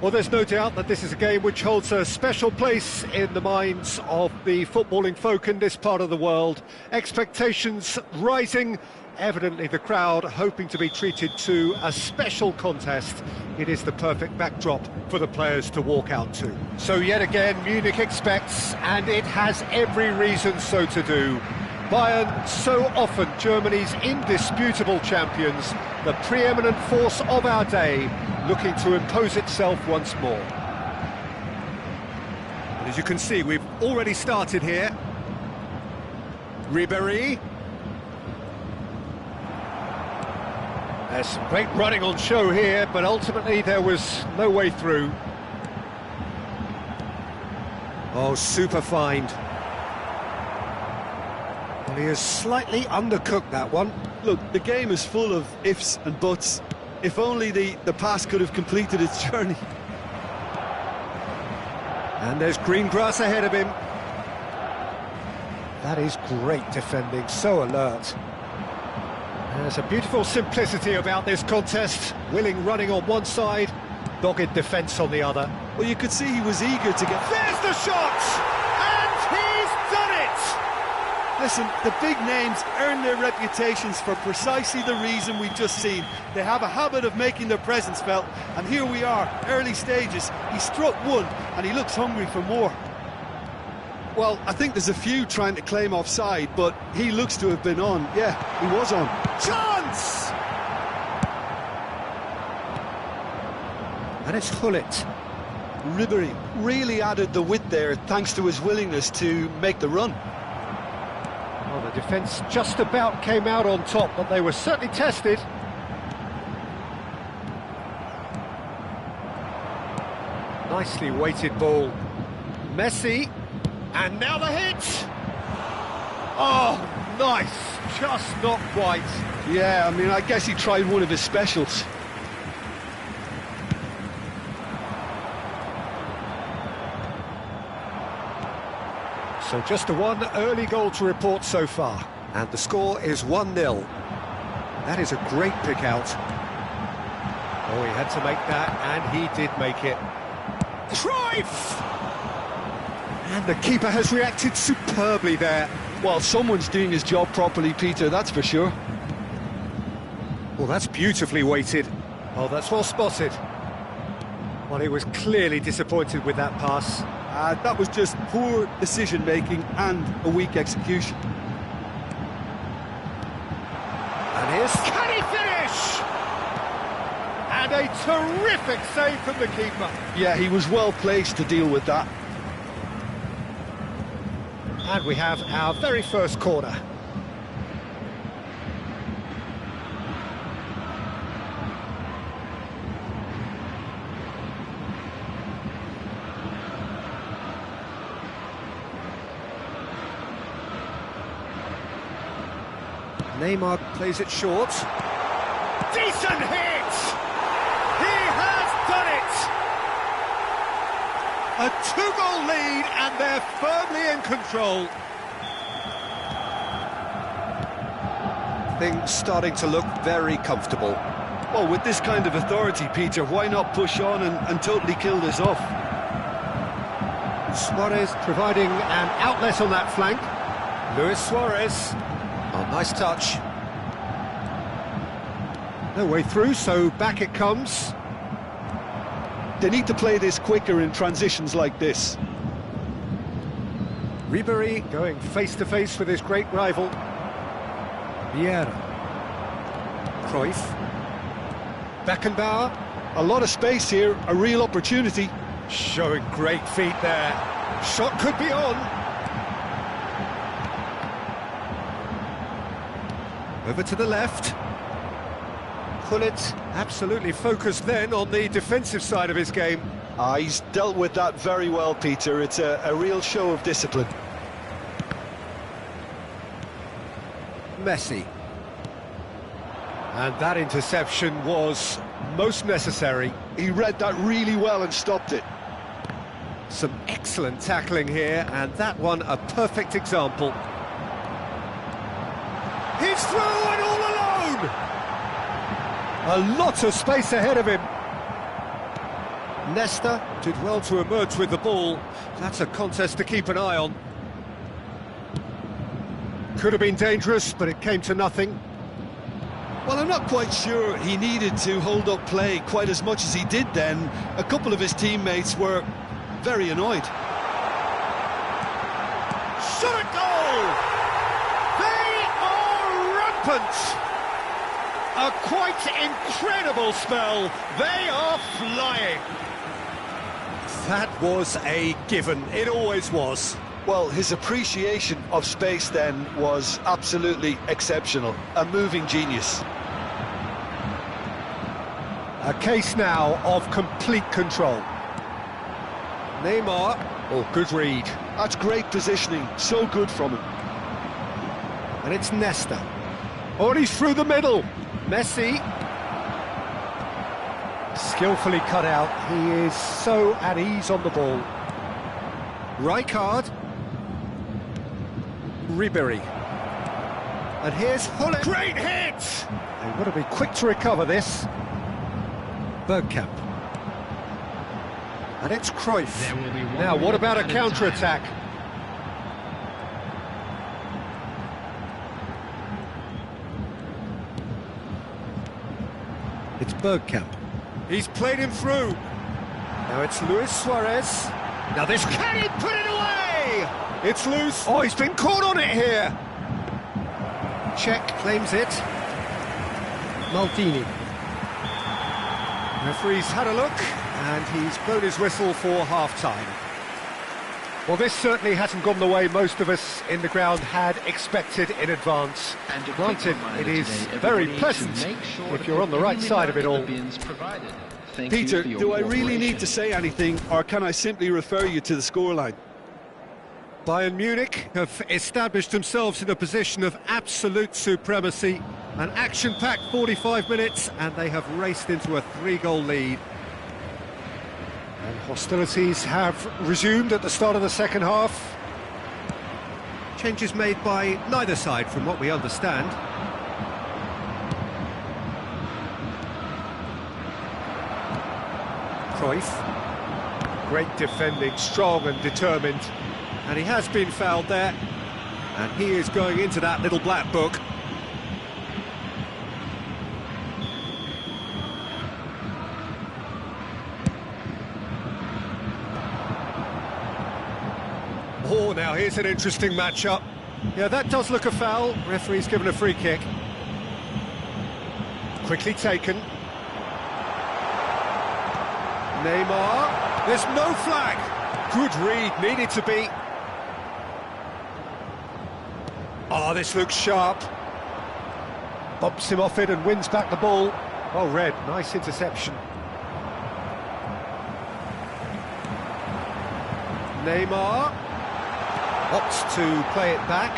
Well, there's no doubt that this is a game which holds a special place in the minds of the footballing folk in this part of the world. Expectations rising, evidently the crowd hoping to be treated to a special contest. It is the perfect backdrop for the players to walk out to. So yet again, Munich expects, and it has every reason so to do. Bayern, so often Germany's indisputable champions, the preeminent force of our day, looking to impose itself once more. And as you can see, we've already started here. Ribéry. There's some great running on show here, but ultimately there was no way through. Oh, super find. Well, he has slightly undercooked that one. Look, the game is full of ifs and buts. If only the pass could have completed its journey. And there's green grass ahead of him. That is great defending, so alert. There's a beautiful simplicity about this contest. Willing running on one side, dogged defence on the other. Well, you could see he was eager to get... There's the shot! And he's done it! Listen, the big names earn their reputations for precisely the reason we've just seen. They have a habit of making their presence felt, and here we are, early stages. He struck one, and he looks hungry for more. Well, I think there's a few trying to claim offside, but he looks to have been on. Yeah, he was on. Chance! And it's Hullet. Ribéry really added the width there thanks to his willingness to make the run. Well, the defence just about came out on top, but they were certainly tested. Nicely weighted ball. Messi. And now the hit! Oh, nice! Just not quite. Yeah, I mean, I guess he tried one of his specials. So just the one early goal to report so far. And the score is 1-0. That is a great pick out. Oh, he had to make that, and he did make it. Cruyff! And the keeper has reacted superbly there. Well, someone's doing his job properly, Peter, that's for sure. Well, that's beautifully weighted. Oh, that's well spotted. Well, he was clearly disappointed with that pass. That was just poor decision-making and a weak execution. And here's... Can he finish? And a terrific save from the keeper. Yeah, he was well placed to deal with that. And we have our very first corner. Neymar plays it short. Decent hit! He has done it! A two-goal lead, and they're firmly in control. Things starting to look very comfortable. Well, with this kind of authority, Peter, why not push on and totally kill this off? Suarez providing an outlet on that flank. Luis Suarez. Oh, nice touch. No way through, so back it comes. They need to play this quicker in transitions like this. Ribéry going face-to-face with his great rival. Vieira. Cruyff. Beckenbauer. A lot of space here, a real opportunity. Showing great feet there. Shot could be on. Over to the left. Hullet absolutely focused then on the defensive side of his game. He's dealt with that very well, Peter. It's a real show of discipline. Messi. And that interception was most necessary. He read that really well and stopped it. Some excellent tackling here, and that one a perfect example. He's through and all alone! A lot of space ahead of him. Nesta did well to emerge with the ball. That's a contest to keep an eye on. Could have been dangerous, but it came to nothing. Well, I'm not quite sure he needed to hold up play quite as much as he did then. A couple of his teammates were very annoyed. Shot at goal! They are rampant! A quite incredible spell. They are flying. That was a given. It always was. Well, his appreciation of space then was absolutely exceptional. A moving genius. A case now of complete control. Neymar. Oh, good read. That's great positioning. So good from him. And it's Nesta. Oh, and he's through the middle. Messi. Skillfully cut out. He is so at ease on the ball. Rijkaard. Ribery. And here's Hullet. Great hit! They've got to be quick to recover this. Bergkamp. And it's Cruyff. Now, what about a counter-attack? It's Bergkamp. He's played him through. Now it's Luis Suarez. Now this, can he put it away? It's loose. Oh, he's been caught on it here. Czech claims it. Maldini. Referee's had a look, and he's blown his whistle for half-time. Well, this certainly hasn't gone the way most of us in the ground had expected in advance. Granted, it is very pleasant if you're on the right side of it all. Peter, do I really need to say anything, or can I simply refer you to the scoreline? Bayern Munich have established themselves in a position of absolute supremacy. An action-packed 45 minutes, and they have raced into a 3-goal lead. And hostilities have resumed at the start of the second half. Changes made by neither side, from what we understand. Cruyff. Great defending, strong and determined. And he has been fouled there. And he is going into that little black book. Oh, now here's an interesting matchup. Yeah, that does look a foul. Referee's given a free kick. Quickly taken. Neymar. There's no flag. Good read, needed to be. Oh, this looks sharp. Bumps him off it and wins back the ball. Oh, red, nice interception. Neymar. Opts to play it back.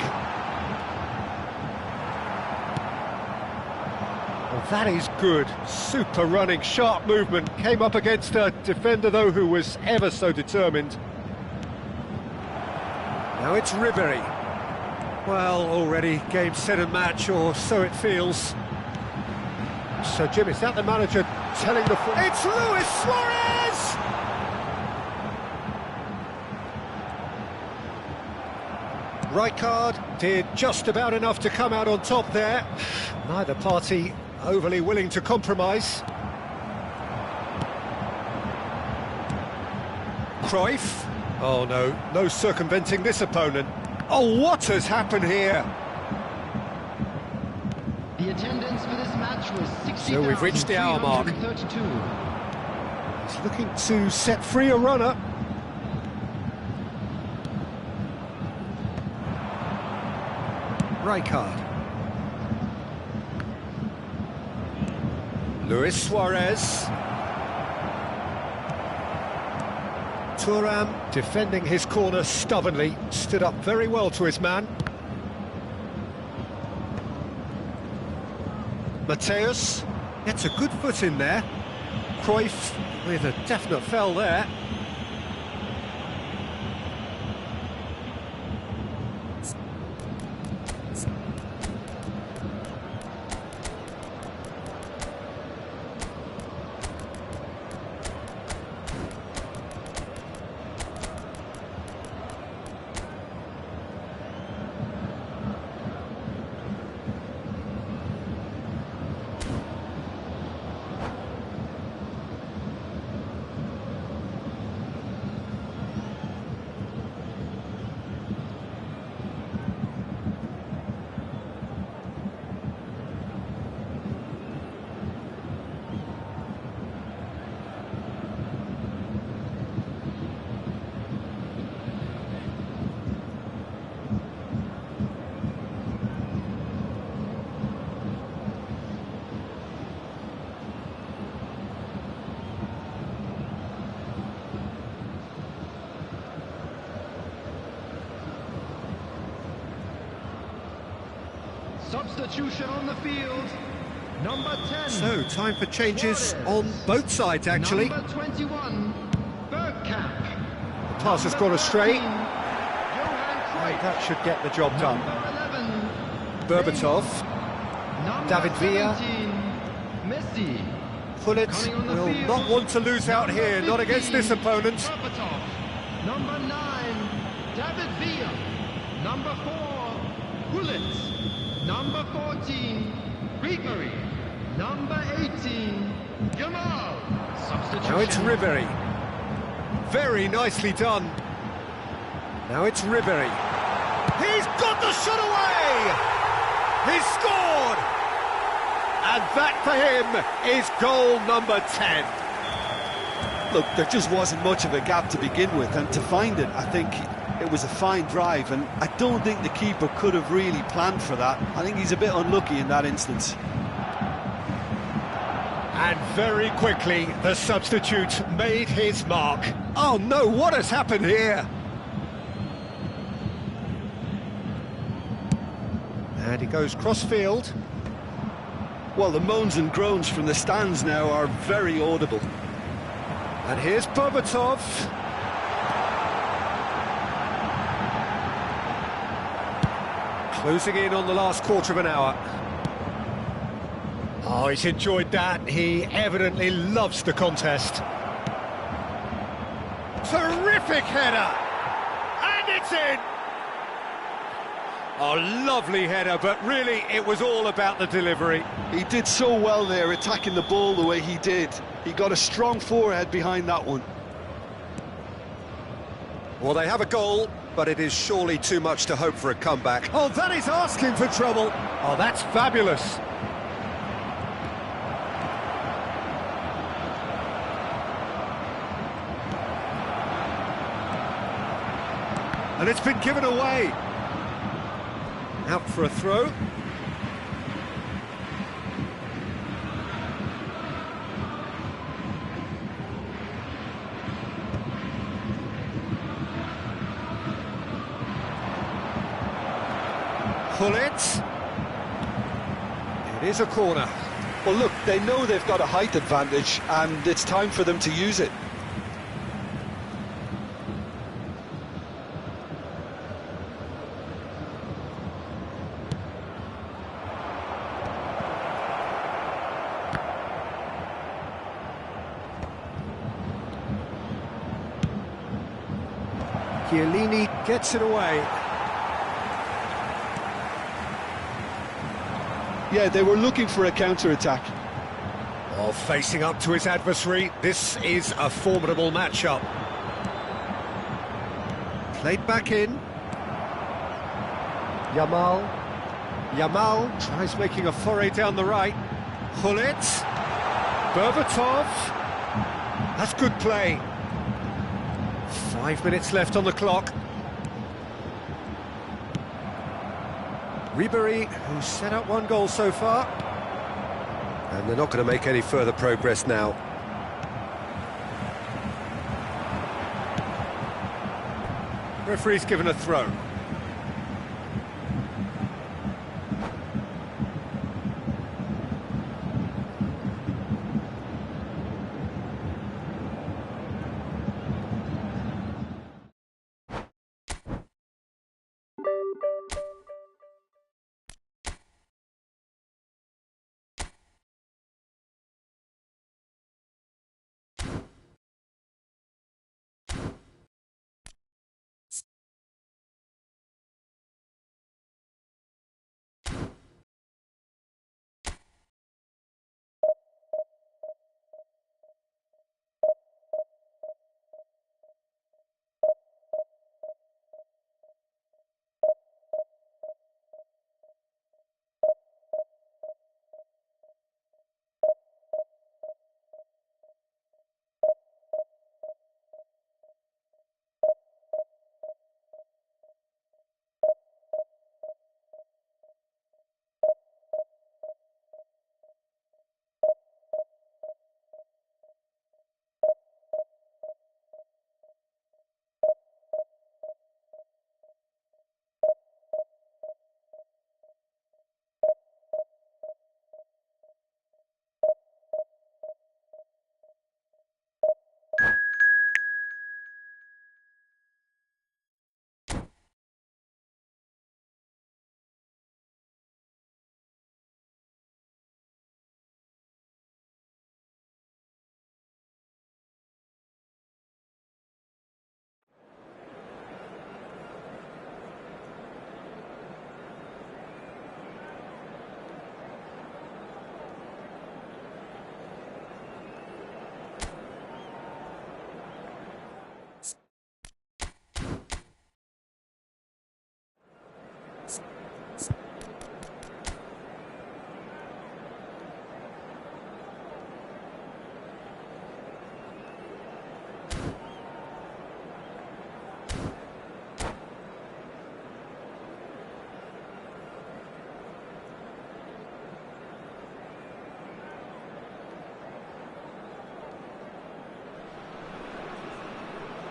Well, that is good. Super running, sharp movement. Came up against a defender, though, who was ever so determined. Now it's Ribery. Well, already game, set and match, or so it feels. So, Jim, is that the manager telling the... It's Luis Suarez! Rijkaard did just about enough to come out on top there. Neither party overly willing to compromise. Cruyff. Oh no, no circumventing this opponent. Oh, what has happened here? The attendance for this match was 60,332. So we've reached the hour mark. He's looking to set free a runner. Rijkaard. Luis Suarez. Thuram defending his corner stubbornly, stood up very well to his man. Mateus gets a good foot in there. Cruyff with a definite foul there. Substitution on the field. Number 10. So, time for changes on both sides, actually. Number 21, Bergkamp. The pass has gone astray. Johan And Cruyff. that should get the job done. Number 11, Berbatov, Number David Villa. 17, Messi. Gullit Coming on the will field. not want to lose out here, not against this 15, opponent. Berbatov. Number 9, David Villa. Number 4, Gullit. Number 14, Ribery. Number 18, Jamal. Substitution. Now it's Ribery. Very nicely done. Now it's Ribery. He's got the shot away! He's scored! And that for him is goal number 10. Look, there just wasn't much of a gap to begin with, and to find it, I think it was a fine drive, and I don't think the keeper could have really planned for that. I think he's a bit unlucky in that instance. And very quickly, the substitute made his mark. Oh no, what has happened here? And he goes cross-field. Well, the moans and groans from the stands now are very audible. And here's Berbatov. Closing in on the last quarter of an hour. Oh, he's enjoyed that. He evidently loves the contest. Terrific header! And it's in! Oh, lovely header, but really it was all about the delivery. He did so well there, attacking the ball the way he did. He got a strong forehead behind that one. Well, they have a goal, but it is surely too much to hope for a comeback. Oh, that is asking for trouble. Oh, that's fabulous. And it's been given away. Out for a throw. Gullit. It is a corner. Well, look, they know they've got a height advantage, and it's time for them to use it. Chiellini gets it away. Yeah, they were looking for a counter-attack. While facing up to his adversary, this is a formidable matchup. Played back in. Yamal tries making a foray down the right. Gullit. Berbatov. That's good play. 5 minutes left on the clock. Ribery, who's set up one goal so far. And they're not going to make any further progress now. Referee's given a throw.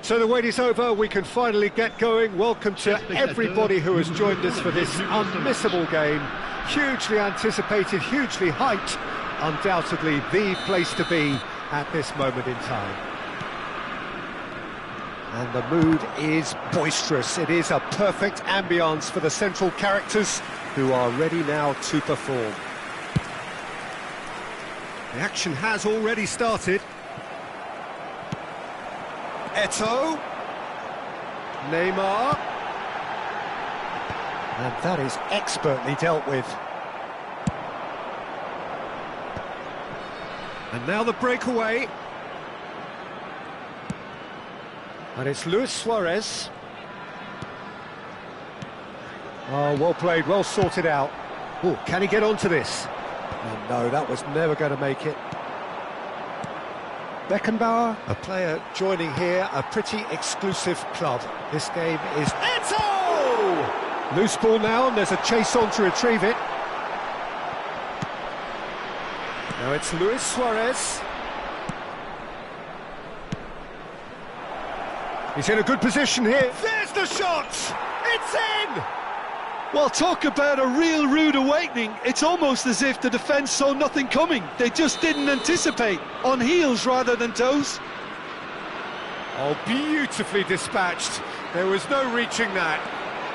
So the wait is over, we can finally get going. Welcome to everybody who has joined us for this unmissable game. Hugely anticipated, hugely hyped, undoubtedly the place to be at this moment in time. And the mood is boisterous. It is a perfect ambience for the central characters who are ready now to perform. The action has already started. Eto'o, Neymar, and that is expertly dealt with. And now the breakaway, and it's Luis Suarez. Oh, well played, well sorted out. Oh, can he get onto this? Oh, no, that was never going to make it. Beckenbauer, a player joining here, a pretty exclusive club. This game is Eto'o! Loose ball now, and there's a chase on to retrieve it. Now it's Luis Suarez. He's in a good position here. There's the shot! It's in! Well, talk about a real rude awakening. It's almost as if the defence saw nothing coming. They just didn't anticipate, on heels rather than toes. Oh, beautifully dispatched. There was no reaching that.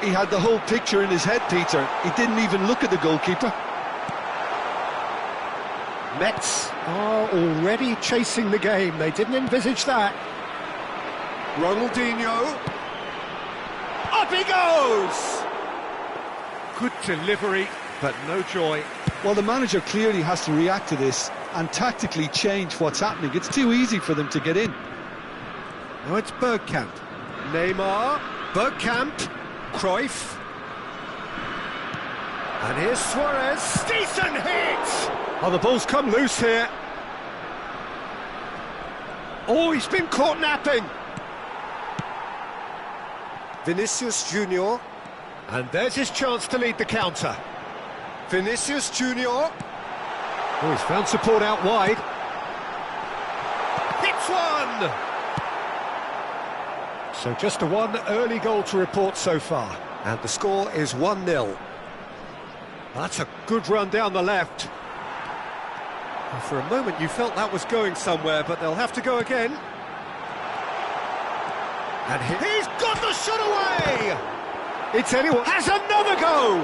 He had the whole picture in his head, Peter. He didn't even look at the goalkeeper. Mets are already chasing the game. They didn't envisage that. Ronaldinho. Up he goes! Good delivery, but no joy. Well, the manager clearly has to react to this and tactically change what's happening. It's too easy for them to get in. Now it's Bergkamp. Neymar, Bergkamp, Cruyff. And here's Suarez. Decent hit! Oh, the ball's come loose here. Oh, he's been caught napping. Vinicius Junior. And there's his chance to lead the counter. Vinicius Junior. Oh, he's found support out wide. Hits one! So just a one early goal to report so far. And the score is 1-0. That's a good run down the left. Well, for a moment you felt that was going somewhere, but they'll have to go again. And he's got the shot away! It's anyone. Has another go!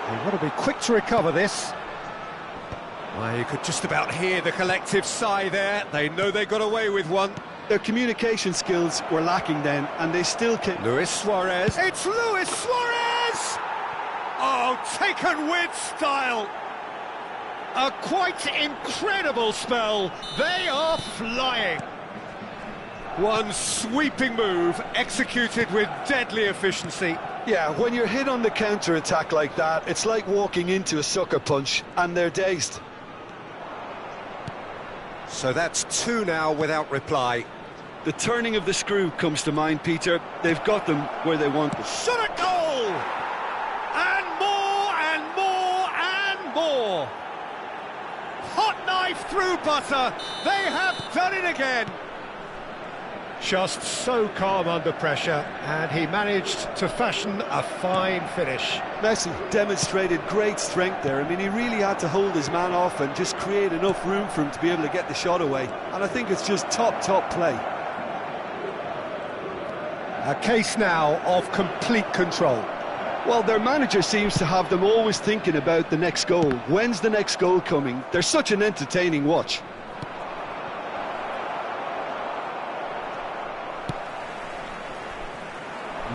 They've got to be quick to recover this. Well, you could just about hear the collective sigh there. They know they got away with one. Their communication skills were lacking then, and they still can. Luis Suarez. It's Luis Suarez! Oh, taken with style. A quite incredible spell. They are flying. One sweeping move, executed with deadly efficiency. Yeah, when you're hit on the counter-attack like that, it's like walking into a sucker punch, and they're dazed. So that's two now without reply. The turning of the screw comes to mind, Peter. They've got them where they want them. Shot at goal! And more, and more, and more! Hot knife through butter. They have done it again. Just so calm under pressure, and he managed to fashion a fine finish. Messi demonstrated great strength there. I mean, he really had to hold his man off and just create enough room for him to be able to get the shot away. And I think it's just top play. A case now of complete control. Well, their manager seems to have them always thinking about the next goal. When's the next goal coming? They're such an entertaining watch.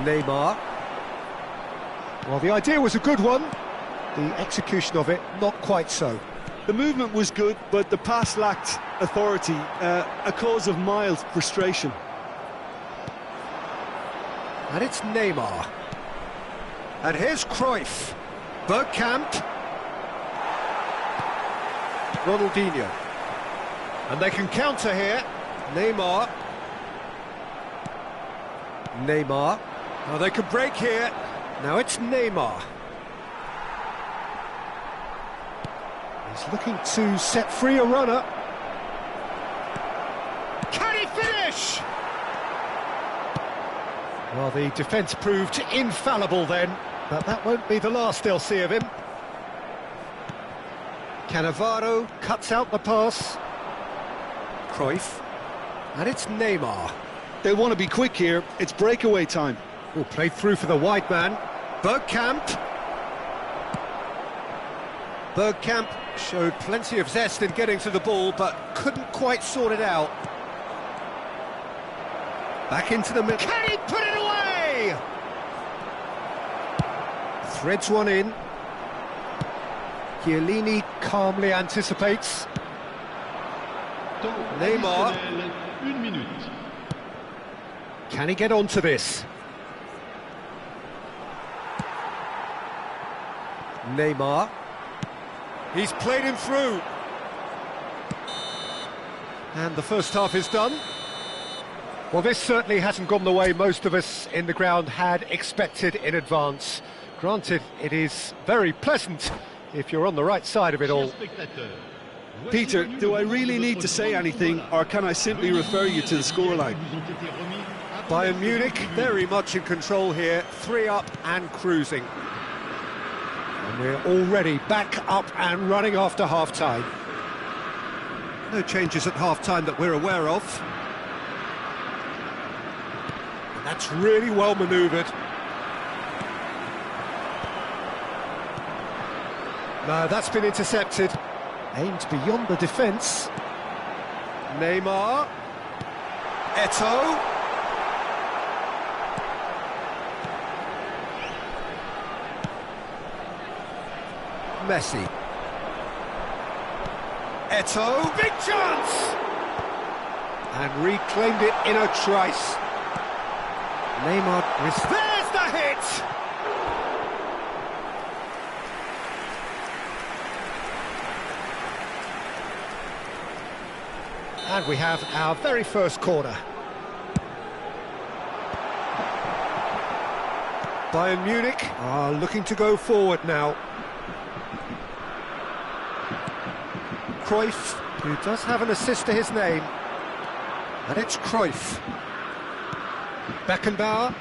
Neymar. Well, the idea was a good one. The execution of it, not quite so. The movement was good, but the pass lacked authority, a cause of mild frustration. And it's Neymar. And here's Cruyff. Bergkamp. Ronaldinho. And they can counter here. Neymar. Neymar. Oh, they could break here. Now it's Neymar. He's looking to set free a runner. Can he finish? Well, the defence proved infallible then, but that won't be the last they'll see of him. Cannavaro cuts out the pass. Cruyff. And it's Neymar. They want to be quick here. It's breakaway time. Oh, played through for the wide man. Bergkamp. Bergkamp showed plenty of zest in getting to the ball, but couldn't quite sort it out. Back into the middle. Can he put it away? Threads one in. Chiellini calmly anticipates. Neymar. Can he get onto this? Neymar. He's played him through. And the first half is done. Well, this certainly hasn't gone the way most of us in the ground had expected in advance. Granted, it is very pleasant if you're on the right side of it all. Peter, do I really need to say anything, or can I simply refer you to the scoreline? Bayern Munich very much in control here, 3 up and cruising. And we're already back up and running after half-time. No changes at half-time that we're aware of. And that's really well manoeuvred. No, that's been intercepted. Aimed beyond the defence. Neymar. Eto'o. Messi. Eto'o. Big chance! And reclaimed it in a trice. Neymar. There's the hit! And we have our very first corner. Bayern Munich are looking to go forward now. Cruyff, who does have an assist to his name. And it's Cruyff. Beckenbauer.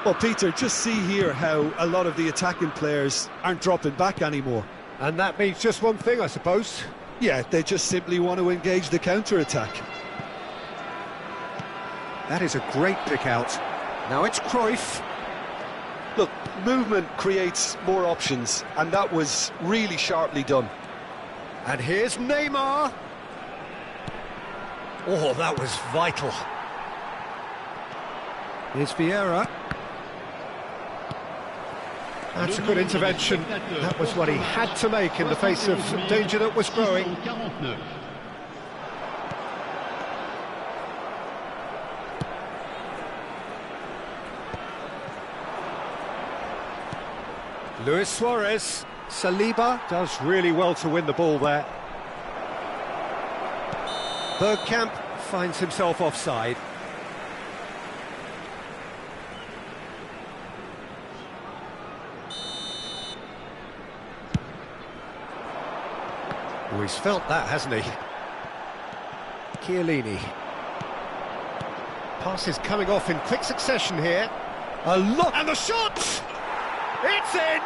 Well, Peter, just see here how a lot of the attacking players aren't dropping back anymore. And that means just one thing, I suppose. Yeah, they just simply want to engage the counter-attack. That is a great pick-out. Now it's Cruyff. Look, movement creates more options, and that was really sharply done. And here's Neymar. Oh, that was vital. Here's Vieira. That's a good intervention. That was what he had to make in the face of danger that was growing. Luis Suarez. Saliba does really well to win the ball there. Bergkamp finds himself offside. Oh, he's felt that, hasn't he? Chiellini. Passes coming off in quick succession here. A lot, and the shot! It's in!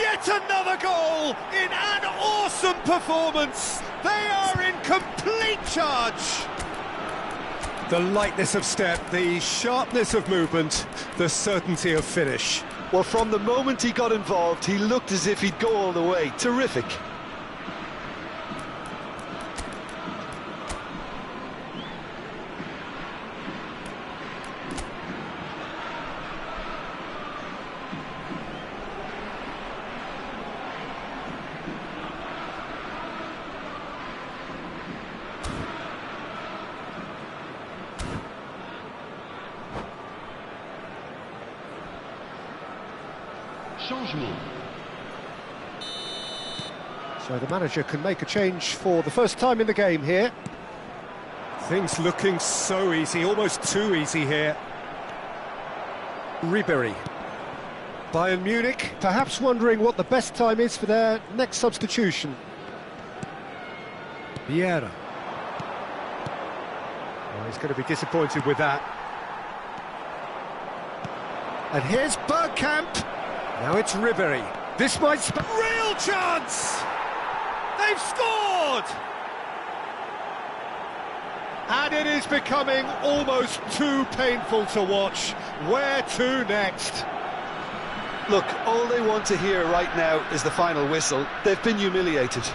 Yet another goal in an awesome performance. They are in complete charge. The lightness of step, the sharpness of movement, the certainty of finish. Well, from the moment he got involved, he looked as if he'd go all the way. Terrific. So the manager can make a change for the first time in the game here. Things looking so easy, almost too easy here. Ribéry. Bayern Munich perhaps wondering what the best time is for their next substitution. Vieira. Oh, he's going to be disappointed with that. And here's Bergkamp. Now it's Ribery. This might... Real chance! They've scored! And it is becoming almost too painful to watch. Where to next? Look, all they want to hear right now is the final whistle. They've been humiliated.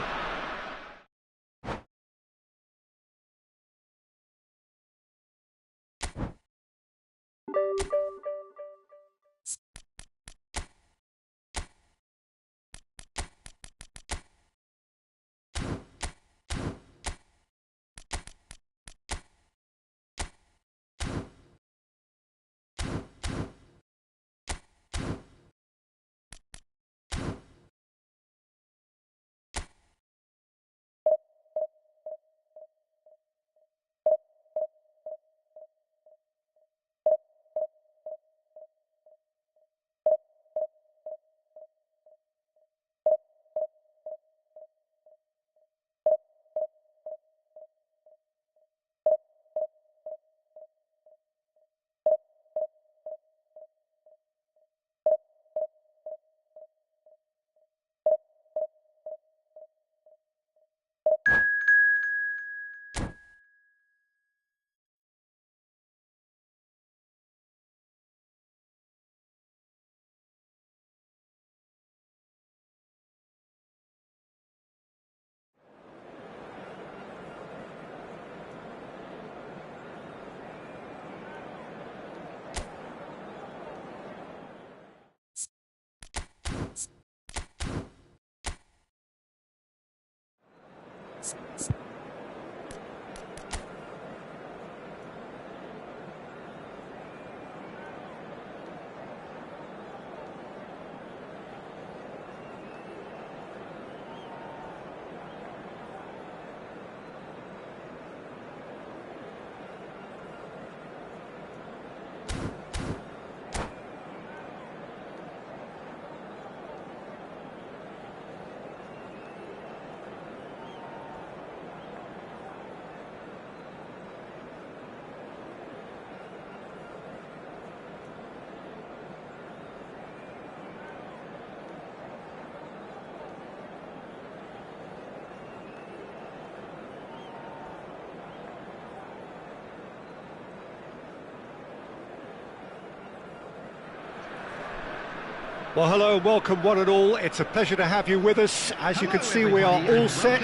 Well, hello, welcome one and all. It's a pleasure to have you with us. As you can see, we are all set.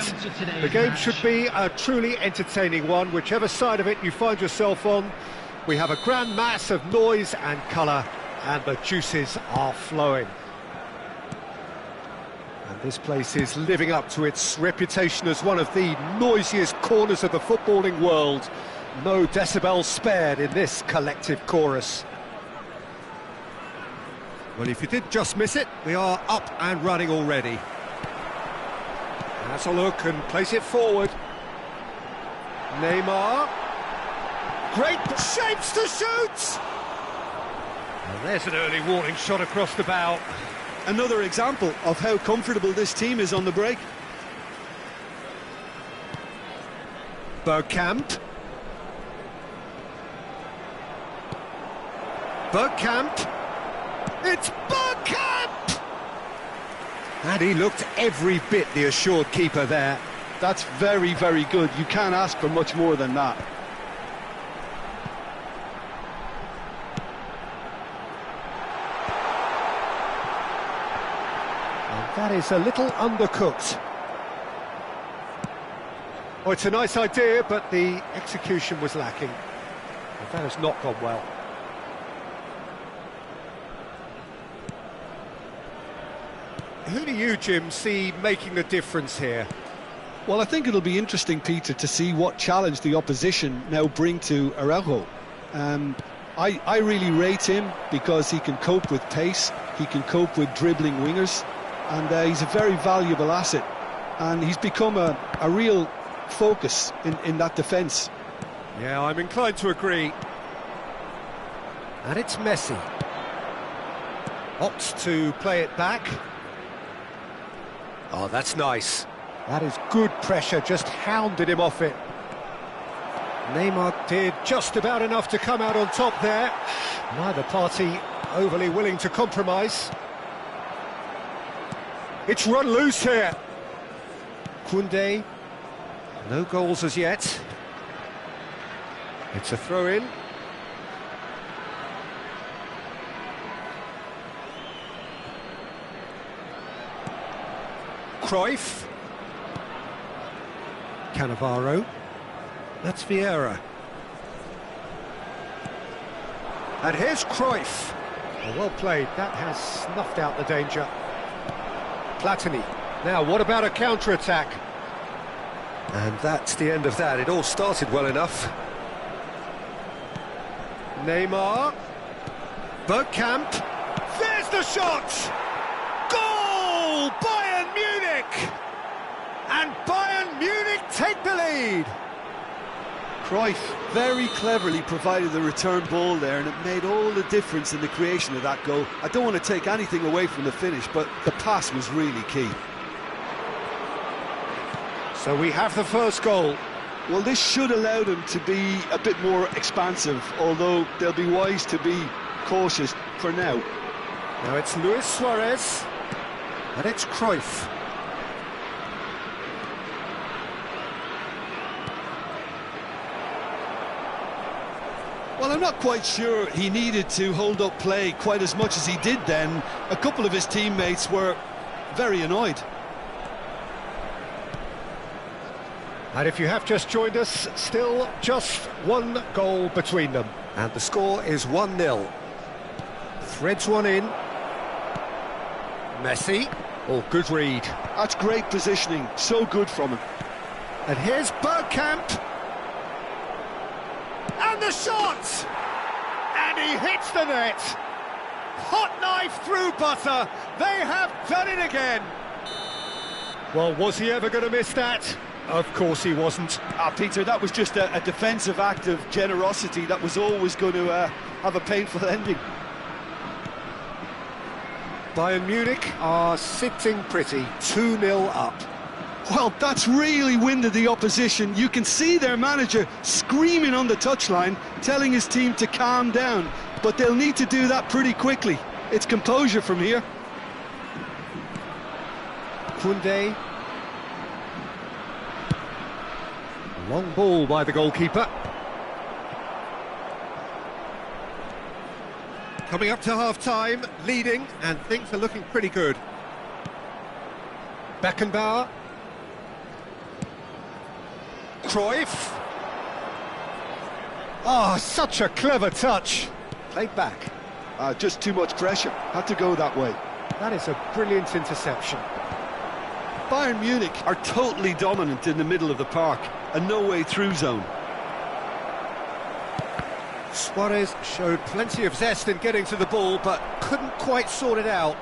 The game should be a truly entertaining one, whichever side of it you find yourself on. We have a grand mass of noise and colour, and the juices are flowing. And this place is living up to its reputation as one of the noisiest corners of the footballing world. No decibels spared in this collective chorus. Well, if you did just miss it, we are up and running already. Has a look and place it forward. Neymar. Great shapes to shoot! Well, there's an early warning shot across the bow. Another example of how comfortable this team is on the break. Bergkamp. Bergkamp. It's Bergkamp! And he looked every bit the assured keeper there. That's very, very good. You can't ask for much more than that. And that is a little undercooked. Oh, it's a nice idea, but the execution was lacking. And that has not gone well. Who do you, Jim, see making the difference here? Well, I think it'll be interesting, Peter, to see what challenge the opposition now bring to Araujo. I really rate him because he can cope with pace, he can cope with dribbling wingers, and he's a very valuable asset. And he's become a real focus in that defence. Yeah, I'm inclined to agree. And it's Messi. Opts to play it back. Oh, that's nice. That is good pressure, just hounded him off it. Neymar did just about enough to come out on top there. Neither party overly willing to compromise. It's run loose here. Koundé, no goals as yet. It's a throw-in. Cruyff. Cannavaro. That's Vieira. And here's Cruyff. Well played, that has snuffed out the danger. Platini. Now, what about a counter-attack? And that's the end of that. It all started well enough. Neymar. Bergkamp. There's the shot! Goal! Bayern Munich! And Bayern Munich take the lead! Cruyff very cleverly provided the return ball there, and it made all the difference in the creation of that goal. I don't want to take anything away from the finish, but the pass was really key. So we have the first goal. Well, this should allow them to be a bit more expansive, although they'll be wise to be cautious for now. Now it's Luis Suarez, and it's Cruyff. Well, I'm not quite sure he needed to hold up play quite as much as he did then. A couple of his teammates were very annoyed. And if you have just joined us, still just one goal between them. And the score is 1-0. Threads one in. Messi. Oh, good read. That's great positioning, so good from him. And here's Bergkamp. And the shot! And he hits the net. Hot knife through butter. They have done it again. Well, was he ever going to miss that? Of course he wasn't. Peter, that was just a defensive act of generosity that was always going to have a painful ending. Bayern Munich are sitting pretty, 2-0 up. Well, that's really winded the opposition. You can see their manager screaming on the touchline, telling his team to calm down. But they'll need to do that pretty quickly. It's composure from here. Koundé. Long ball by the goalkeeper. Coming up to half-time, leading, and things are looking pretty good. Beckenbauer. Cruyff. Oh, such a clever touch. Played back. Just too much pressure. Had to go that way. That is a brilliant interception. Bayern Munich are totally dominant in the middle of the park. A no-way-through zone. Suarez showed plenty of zest in getting to the ball, but couldn't quite sort it out.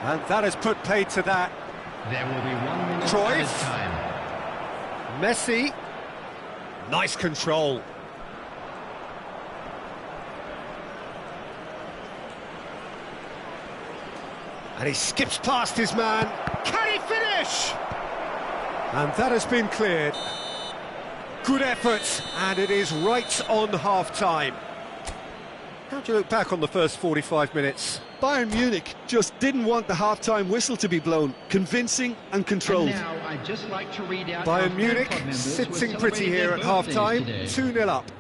And that has put paid to that. There will be 1 minute Cruyff. time. Messi. Nice control. And he skips past his man. Can he finish? And that has been cleared. Good effort, and it is right on half-time. How do you look back on the first 45 minutes? Bayern Munich just didn't want the half-time whistle to be blown. Convincing and controlled. And now I'd just like to read out Bayern Munich sitting pretty here at half-time, 2-0 up.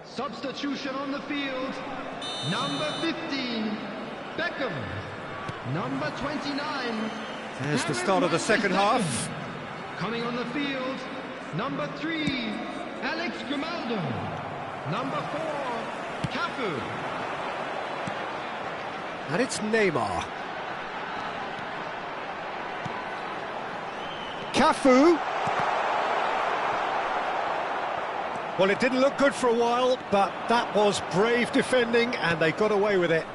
Substitution on the field. Number 15, Beckham. Number 29. There's the start of the second half. Coming on the field, number 3, Alex Grimaldo. Number 4, Cafu. And it's Neymar. Cafu. Well, it didn't look good for a while, but that was brave defending, and they got away with it.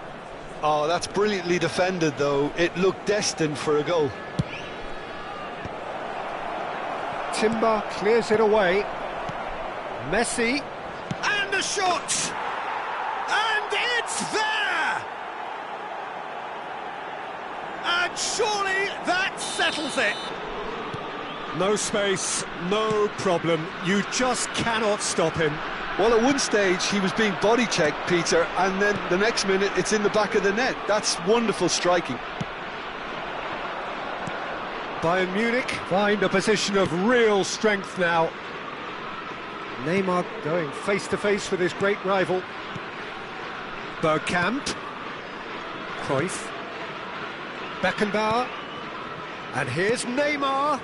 Oh, that's brilliantly defended, though. It looked destined for a goal. Timber clears it away. Messi. And the shot! And it's there! And surely that settles it. No space, no problem. You just cannot stop him. Well, at one stage he was being body checked, Peter, and then the next minute it's in the back of the net. That's wonderful striking. Bayern Munich find a position of real strength now. Neymar going face-to-face with his great rival. Bergkamp. Cruyff. Beckenbauer. And here's Neymar.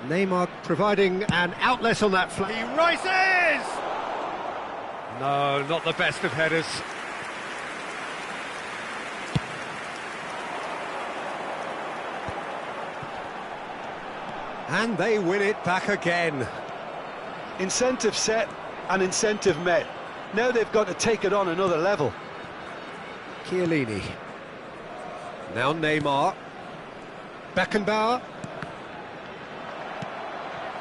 Neymar providing an outlet on that flank. He rises! No, not the best of headers. And they win it back again. Incentive set and incentive met. Now they've got to take it on another level. Chiellini. Now Neymar. Beckenbauer.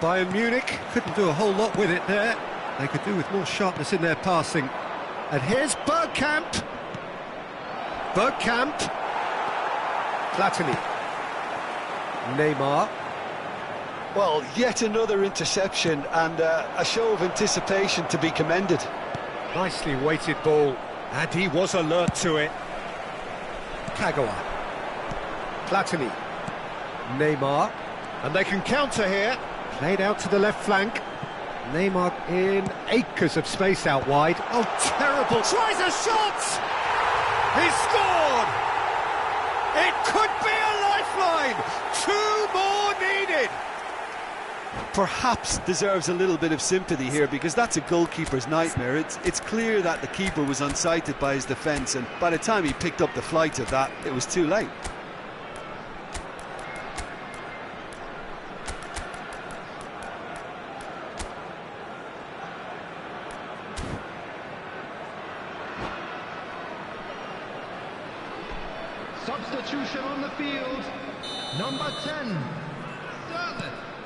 Bayern Munich couldn't do a whole lot with it there. They could do with more sharpness in their passing. And here's Bergkamp. Bergkamp. Platini. Neymar. Well, yet another interception and a show of anticipation to be commended. Nicely weighted ball. And he was alert to it. Kagawa. Platini. Neymar. And they can counter here. Played out to the left flank. Neymar in acres of space out wide. Oh, terrible. Tries a shot! He scored! It could be a lifeline! 2 more needed! Perhaps deserves a little bit of sympathy here, because that's a goalkeeper's nightmare. It's clear that the keeper was unsighted by his defence, and by the time he picked up the flight of that, it was too late. Substitution on the field. Number 10.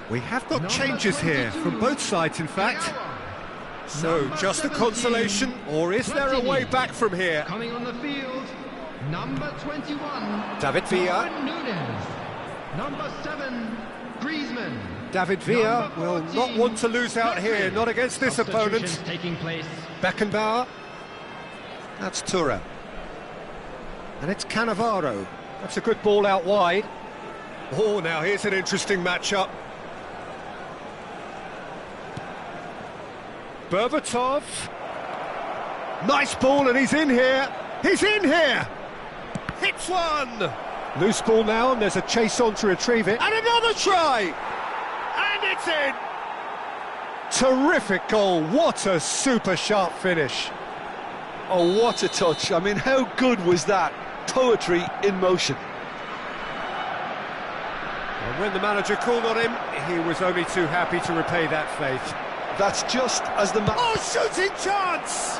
We have got changes here from both sides, in fact. So, just a consolation, or is there a way back from here? Coming on the field, number 21. David Villa. Darwin Núñez. Number 7, Griezmann. David Villa Number will 14, not want to lose out here, not against this opponent. Substitutions taking place. Beckenbauer. That's Thuram. And it's Cannavaro. That's a good ball out wide. Oh, now here's an interesting matchup. Berbatov. Nice ball, and he's in here. He's in here. Hits one. Loose ball now, and there's a chase on to retrieve it. And another try. And it's in. Terrific goal. What a super sharp finish. Oh, what a touch. I mean, how good was that? Poetry in motion. And when the manager called on him, he was only too happy to repay that faith. That's just as the... Oh, shooting chance!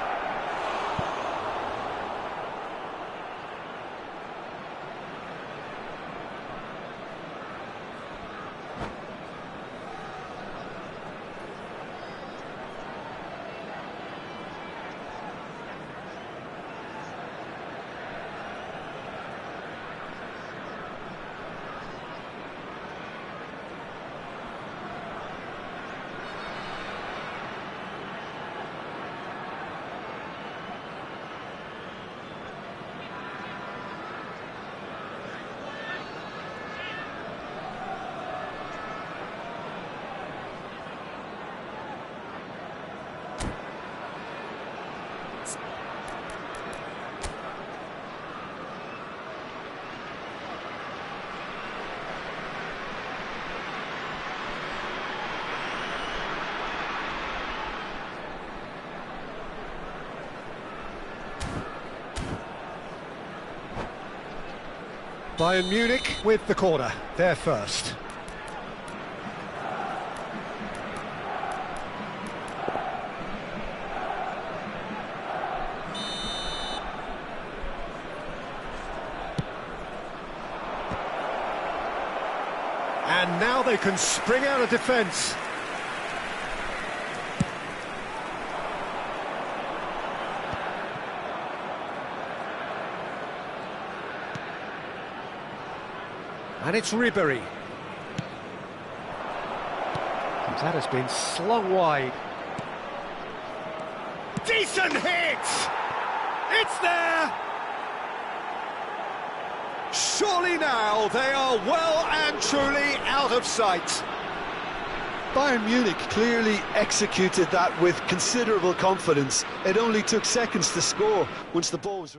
Bayern Munich with the corner, they're first. And now they can spring out of defence. And it's Ribery. That has been slung wide. Decent hit! It's there! Surely now they are well and truly out of sight. Bayern Munich clearly executed that with considerable confidence. It only took seconds to score once the ball was...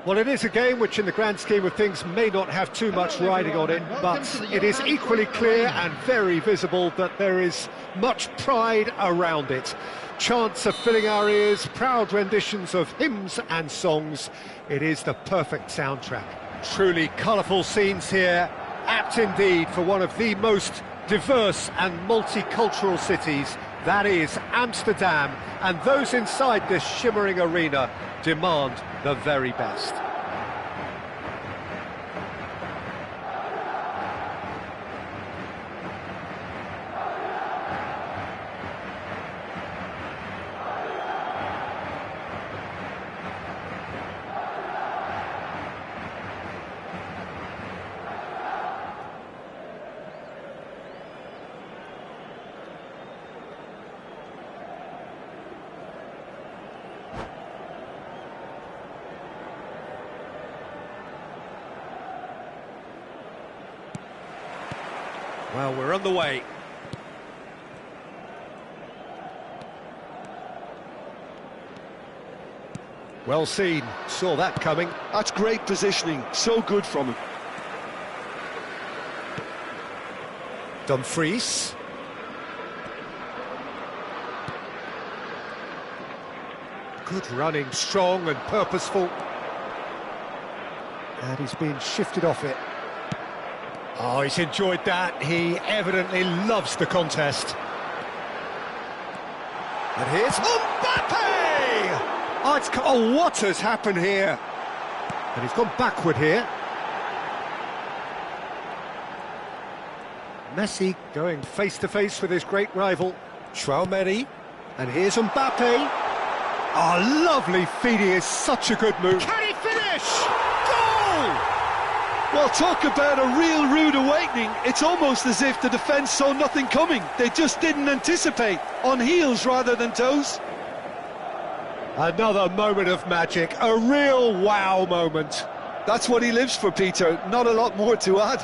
Well, it is a game which in the grand scheme of things may not have too much riding on it, but it is equally clear and very visible that there is much pride around it. Chants are filling our ears, proud renditions of hymns and songs. It is the perfect soundtrack. Truly colourful scenes here, apt indeed for one of the most diverse and multicultural cities. That is Amsterdam, and those inside this shimmering arena demand the very best. Well, we're on the way. Well seen, saw that coming. That's great positioning, so good from him. Dumfries. Good running, strong and purposeful. And he's been shifted off it. Oh, he's enjoyed that. He evidently loves the contest. And here's Mbappe! Oh, what has happened here? And he's gone backward here. Messi going face-to-face with his great rival, Tchouaméni. And here's Mbappe. Oh, lovely feed, he is such a good move. Can he finish? Goal! Well, talk about a real rude awakening. It's almost as if the defence saw nothing coming. They just didn't anticipate, on heels rather than toes. Another moment of magic, a real wow moment. That's what he lives for, Peter. Not a lot more to add.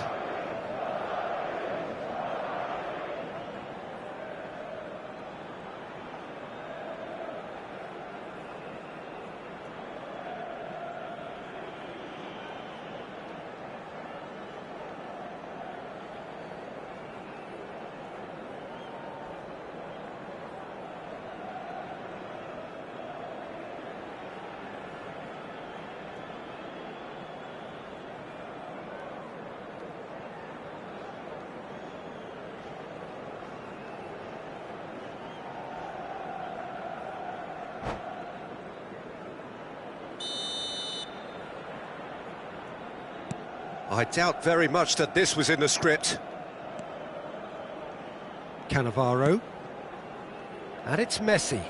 I doubt very much that this was in the script. Cannavaro. And it's Messi.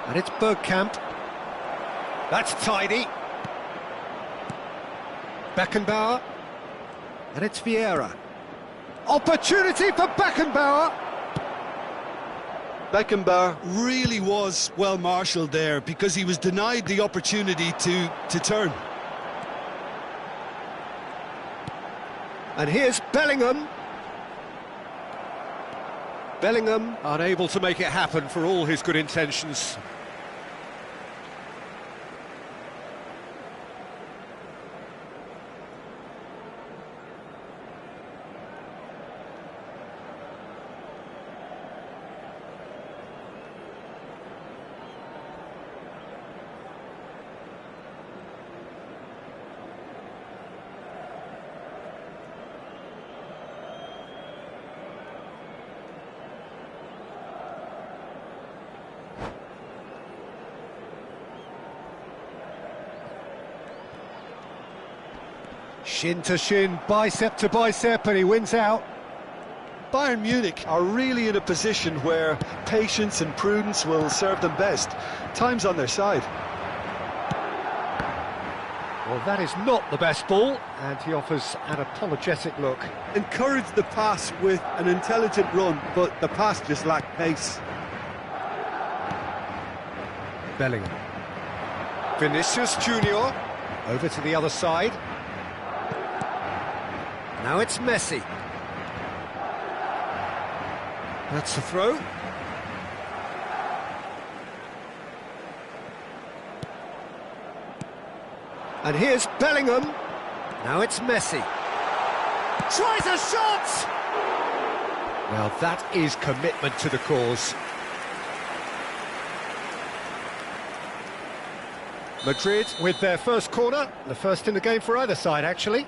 And it's Bergkamp. That's tidy. Beckenbauer. And it's Vieira. Opportunity for Beckenbauer. Beckenbauer really was well marshalled there because he was denied the opportunity to turn. And here's Bellingham. Bellingham unable to make it happen for all his good intentions. Shin to shin, bicep to bicep, and he wins out. Bayern Munich are really in a position where patience and prudence will serve them best. Time's on their side. Well, that is not the best ball, and he offers an apologetic look. Encourage the pass with an intelligent run, but the pass just lacked pace. Bellingham. Vinicius Junior over to the other side. Now it's Messi. That's a throw. And here's Bellingham. Now it's Messi. Tries a shot! Now that is commitment to the cause. Madrid with their first corner, the first in the game for either side, actually.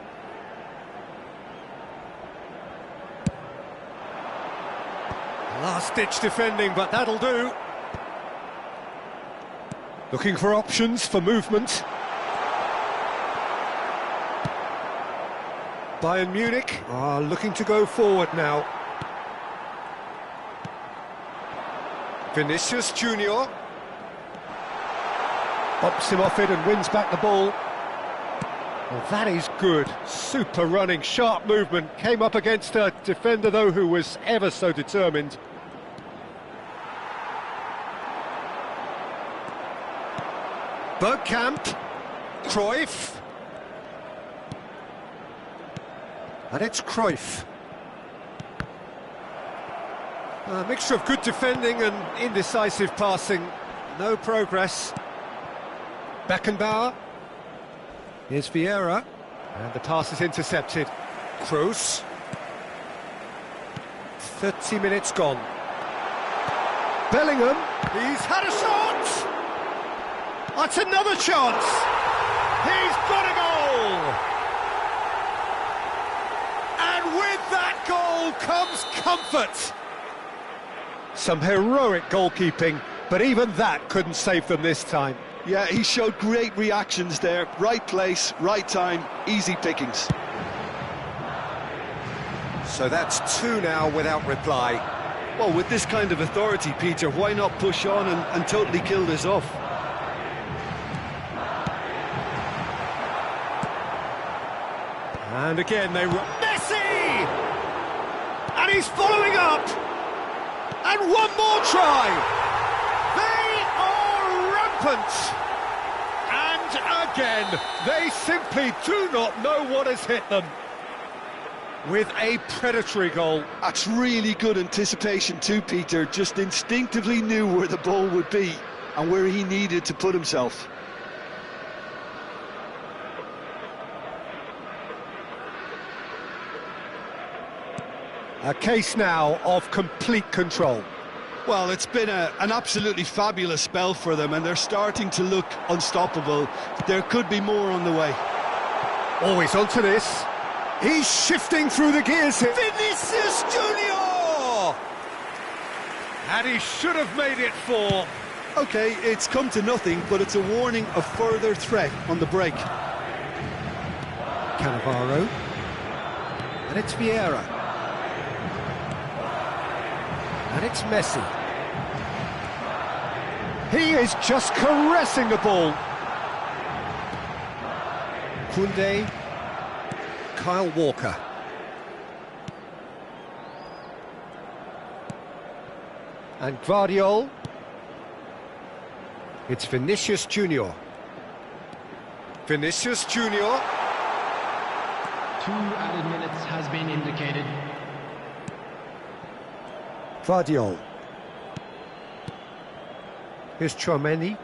Last-ditch defending, but that'll do. Looking for options for movement. Bayern Munich are looking to go forward now. Vinicius Junior bops him off it and wins back the ball. Well, that is good. Super running, sharp movement. Came up against a defender, though, who was ever so determined. Bergkamp. Cruyff. And it's Cruyff. A mixture of good defending and indecisive passing. No progress. Beckenbauer. Here's Vieira. And the pass is intercepted. Kroos. 30 minutes gone. Bellingham. He's had a shot! That's another chance! He's got a goal! And with that goal comes comfort! Some heroic goalkeeping, but even that couldn't save them this time. Yeah, he showed great reactions there. Right place, right time, easy pickings. So that's 2 now without reply. Well, with this kind of authority, Peter, why not push on and totally kill this off? And again they were... Messi! And he's following up! And one more try! They are rampant! And again, they simply do not know what has hit them. With a predatory goal. That's really good anticipation too, Peter. Just instinctively knew where the ball would be and where he needed to put himself. A case now of complete control. Well, it's been an absolutely fabulous spell for them, and they're starting to look unstoppable. There could be more on the way. Always onto this. He's shifting through the gears here. Vinicius Junior! And he should have made it 4. OK, it's come to nothing, but it's a warning of further threat on the break. Cannavaro. And it's Vieira. And it's Messi. He is just caressing the ball. Koundé. Kyle Walker. And Guardiola. It's Vinicius Junior. Vinicius Junior. 2 added minutes has been indicated. Guardiola. Here's Tchouaméni.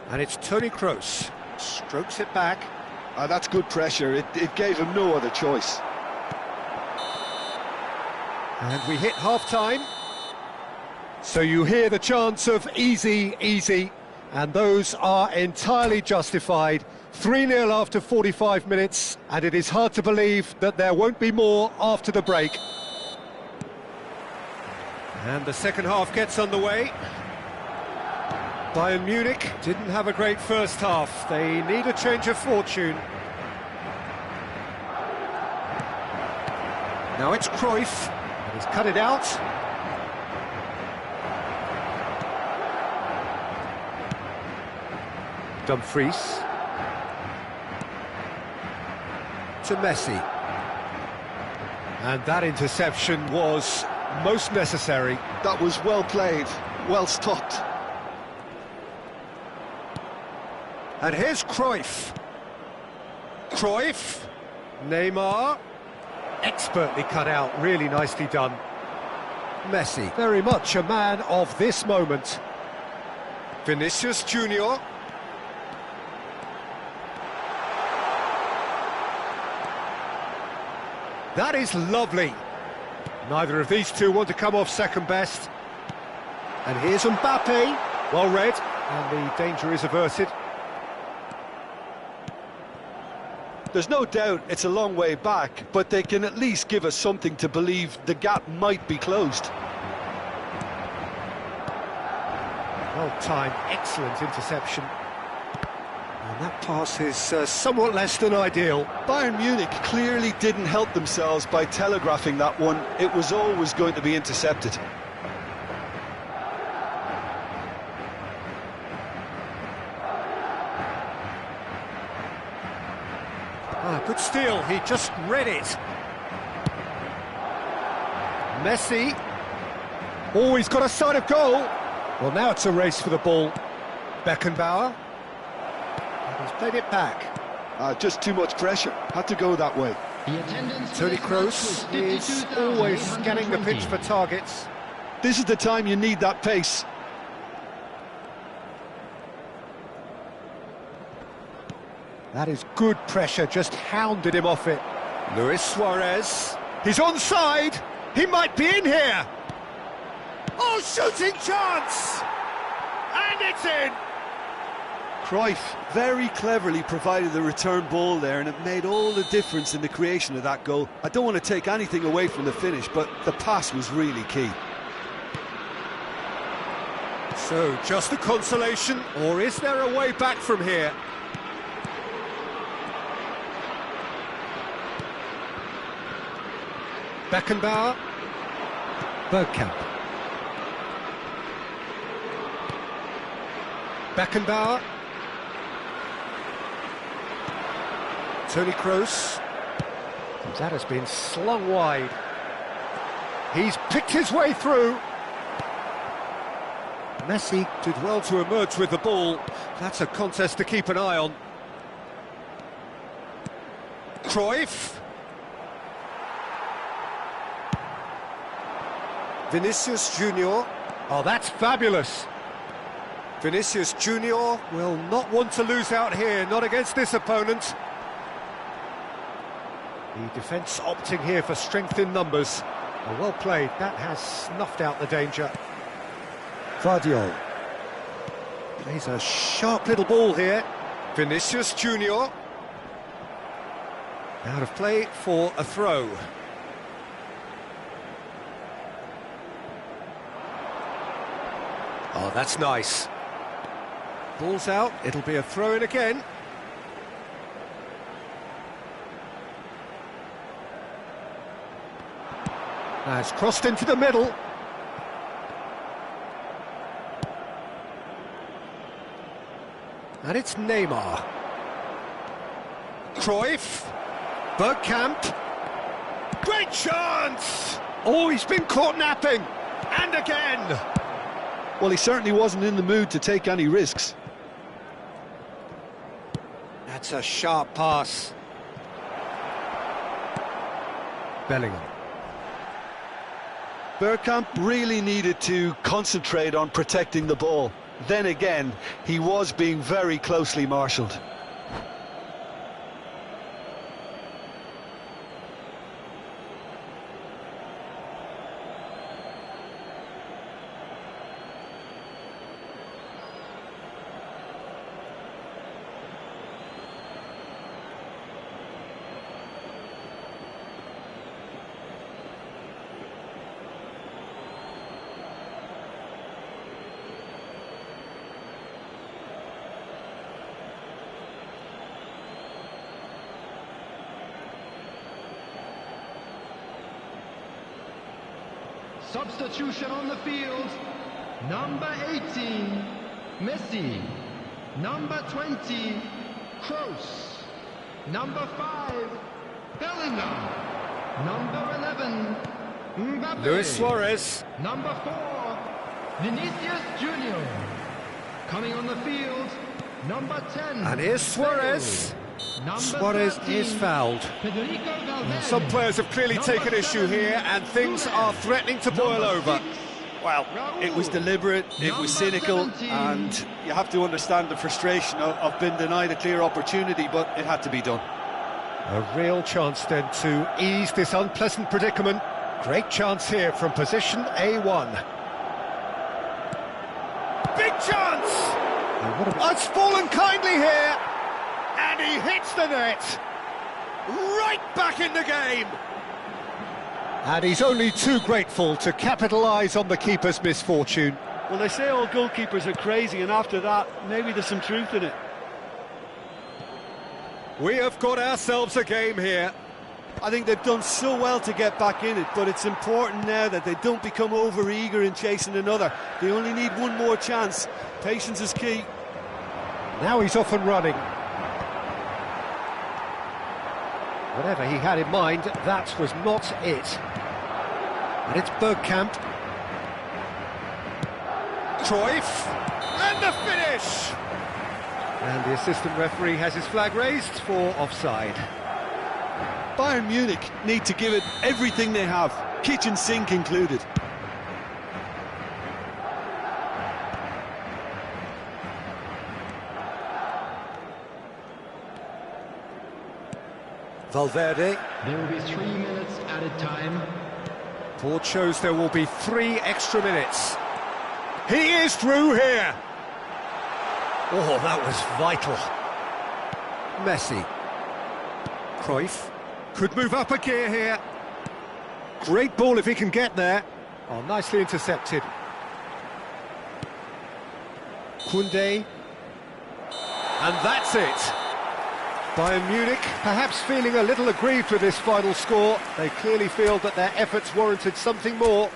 And it's Toni Kroos. Strokes it back. That's good pressure. It gave him no other choice. And we hit half-time. So you hear the chants of easy, easy, and those are entirely justified. 3-0 after 45 minutes, and it is hard to believe that there won't be more after the break. And the second half gets underway. Bayern Munich didn't have a great first half. They need a change of fortune. Now it's Cruyff. He's cut it out. Dumfries. To Messi. And that interception was most necessary. That was well played, well stopped. And here's Cruyff. Cruyff. Neymar. Expertly cut out, really nicely done. Messi, very much a man of this moment. Vinicius Junior. That is lovely. Neither of these two want to come off second best. And here's Mbappe. Well read, and the danger is averted. There's no doubt it's a long way back, but they can at least give us something to believe the gap might be closed. Well timed, excellent interception. And that pass is somewhat less than ideal. Bayern Munich clearly didn't help themselves by telegraphing that one. It was always going to be intercepted. Good steal, he just read it. Messi. Oh, he's got a sight of goal. Well, now it's a race for the ball. Beckenbauer. And he's played it back. Just too much pressure. Had to go that way. The attendance for Toni this match was Kroos is always scanning the pitch for targets. This is the time you need that pace. That is good pressure, just hounded him off it. Luis Suarez, he's onside, he might be in here. Oh, shooting chance! And it's in! Cruyff very cleverly provided the return ball there, and it made all the difference in the creation of that goal. I don't want to take anything away from the finish, but the pass was really key. So, just a consolation, or is there a way back from here? Beckenbauer, Bergkamp. Beckenbauer. Toni Kroos. That has been slung wide. He's picked his way through. Messi did well to emerge with the ball. That's a contest to keep an eye on. Cruyff. Vinicius Junior. Oh, that's fabulous. Vinicius Junior will not want to lose out here, not against this opponent. The defence opting here for strength in numbers. Oh, well played, that has snuffed out the danger. Vardiol plays a sharp little ball here. Vinicius Junior. Out of play for a throw. Oh, that's nice. Ball's out, it'll be a throw-in again. Now it's crossed into the middle. And it's Neymar. Cruyff. Bergkamp. Great chance! Oh, he's been caught napping. And again. Well, he certainly wasn't in the mood to take any risks. That's a sharp pass. Bellingham. Bergkamp really needed to concentrate on protecting the ball. Then again, he was being very closely marshalled. Substitution on the field. Number 18, Messi. Number 20, Kroos. Number 5, Bellingham. Number 11, Mbappe. Luis Suarez. Number 4, Vinicius Junior. Coming on the field, number 10. And here's Suarez. Suarez is fouled. Some players have clearly taken issue here, and things are threatening to boil over. Well, it was deliberate, it was cynical, and you have to understand the frustration of being denied a clear opportunity, but it had to be done. A real chance then to ease this unpleasant predicament. Great chance here from position A1. Big chance! Oh, it's fallen kindly here! And he hits the net! Right back in the game! And he's only too grateful to capitalise on the keeper's misfortune. Well, they say all goalkeepers are crazy, and after that, maybe there's some truth in it. We have got ourselves a game here. I think they've done so well to get back in it, but it's important now that they don't become over-eager in chasing another. They only need one more chance. Patience is key. Now he's off and running. Whatever he had in mind, that was not it. And it's Bergkamp. Cruyff. And the finish! And the assistant referee has his flag raised for offside. Bayern Munich need to give it everything they have, kitchen sink included. Valverde. There will be 3 minutes added time. Board shows there will be 3 extra minutes. He is through here. Oh, that was vital. Messi. Cruyff could move up a gear here. Great ball if he can get there. Oh, nicely intercepted. Koundé. And that's it. Bayern Munich perhaps feeling a little aggrieved with this final score. They clearly feel that their efforts warranted something more.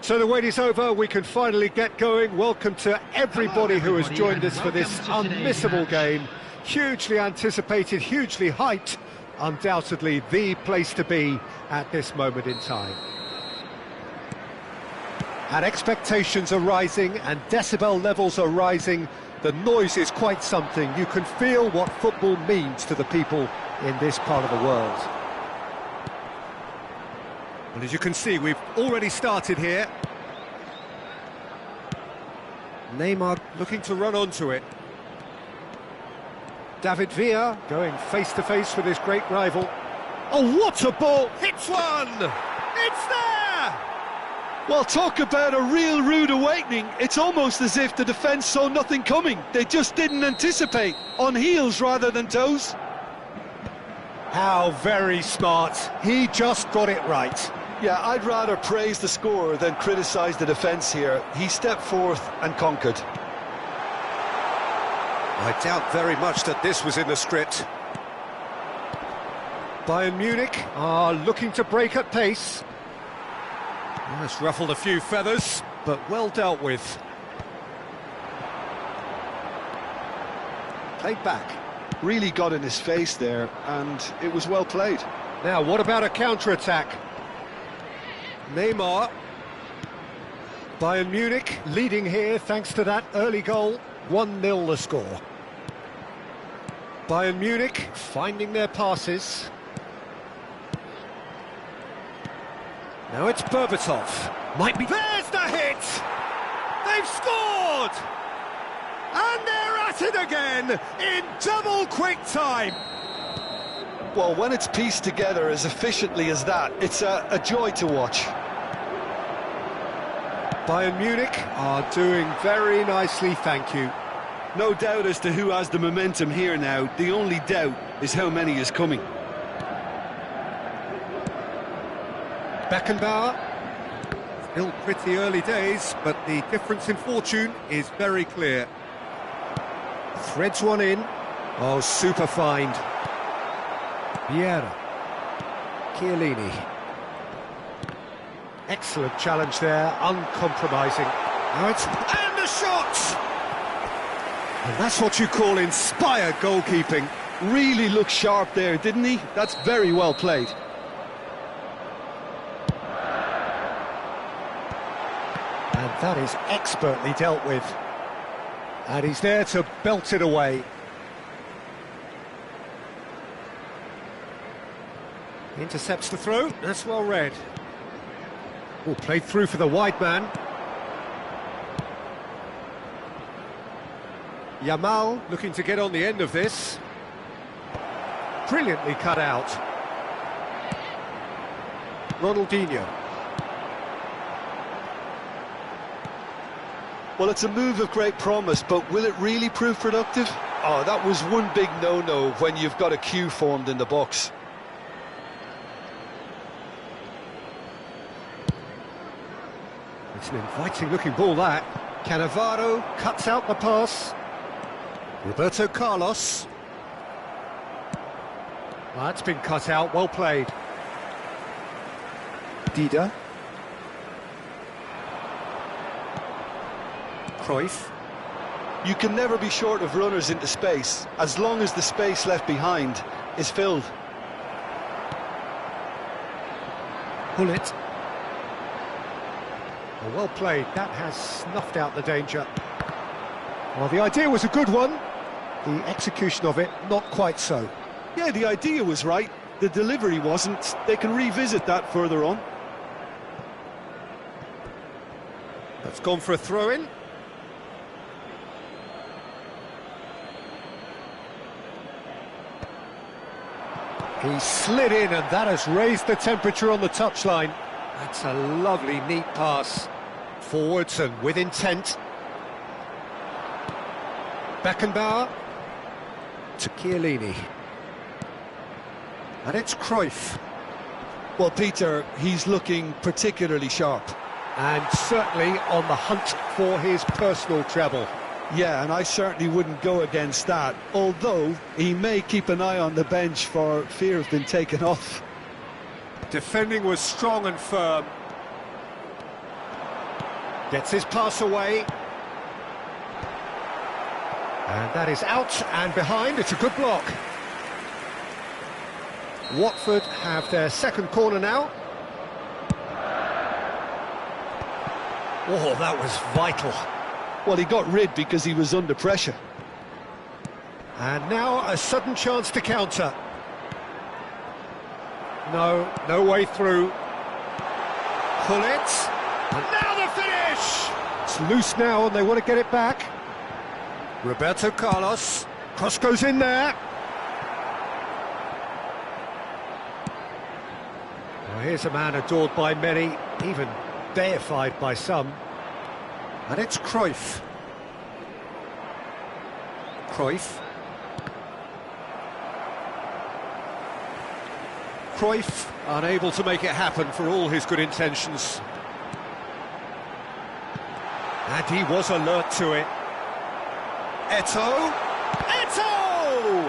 So the wait is over, we can finally get going. Welcome to everybody who has joined us for this unmissable game. Hugely anticipated, hugely hyped, undoubtedly the place to be at this moment in time. And expectations are rising and decibel levels are rising. The noise is quite something. You can feel what football means to the people in this part of the world. Well, as you can see, we've already started here. Neymar looking to run onto it. David Villa going face-to-face with his great rival. Oh, what a ball! Hits one! It's there! Well, talk about a real rude awakening. It's almost as if the defence saw nothing coming. They just didn't anticipate. On heels rather than toes. How very smart. He just got it right. Yeah, I'd rather praise the scorer than criticise the defence here. He stepped forth and conquered. I doubt very much that this was in the script. Bayern Munich are looking to break at pace. Well, it's ruffled a few feathers, but well dealt with. Played back. Really got in his face there, and it was well played. Now, what about a counter-attack? Neymar. Bayern Munich leading here thanks to that early goal. 1-0 the score. Bayern Munich finding their passes. Now it's Berbatov. Might be... There's the hit! They've scored! And they're at it again in double quick time. Well, when it's pieced together as efficiently as that, it's a joy to watch. Bayern Munich are doing very nicely, thank you. No doubt as to who has the momentum here now. The only doubt is how many is coming. Beckenbauer. Still pretty early days, but the difference in fortune is very clear. Threads one in. Oh, super find. Vieira. Chiellini. Excellent challenge there, uncompromising. Now it's... And the shot! And that's what you call inspired goalkeeping. Really looked sharp there, didn't he? That's very well played. And that is expertly dealt with. And he's there to belt it away. Intercepts the throw, that's well read. Oh, played through for the wide man. Yamal looking to get on the end of this. Brilliantly cut out. Ronaldinho. Well, it's a move of great promise, but will it really prove productive? Oh, that was one big no-no when you've got a queue formed in the box. It's an inviting-looking ball, that. Cannavaro cuts out the pass. Roberto Carlos. Well, that's been cut out, well played. Dida. Cruyff. You can never be short of runners into space, as long as the space left behind is filled. Hullet. Well played, that has snuffed out the danger. Well, the idea was a good one, the execution of it not quite so. Yeah, the idea was right, the delivery wasn't. They can revisit that further on. That's gone for a throw-in. He slid in, and that has raised the temperature on the touchline. That's a lovely, neat pass. Forwards and with intent. Beckenbauer to Chiellini. And it's Cruyff. Well, Peter, he's looking particularly sharp. And certainly on the hunt for his personal treble. Yeah, and I certainly wouldn't go against that, although he may keep an eye on the bench for fear of being taken off. Defending was strong and firm. Gets his pass away. And that is out and behind. It's a good block. Watford have their second corner now. Oh, that was vital. Well, he got rid because he was under pressure. And now a sudden chance to counter. No way through. Hullet. And now the finish! It's loose now and they want to get it back. Roberto Carlos. Cross goes in there. Well, here's a man adored by many, even deified by some. And it's Cruyff. Cruyff. Cruyff unable to make it happen for all his good intentions. And he was alert to it. Eto'o! Eto'o!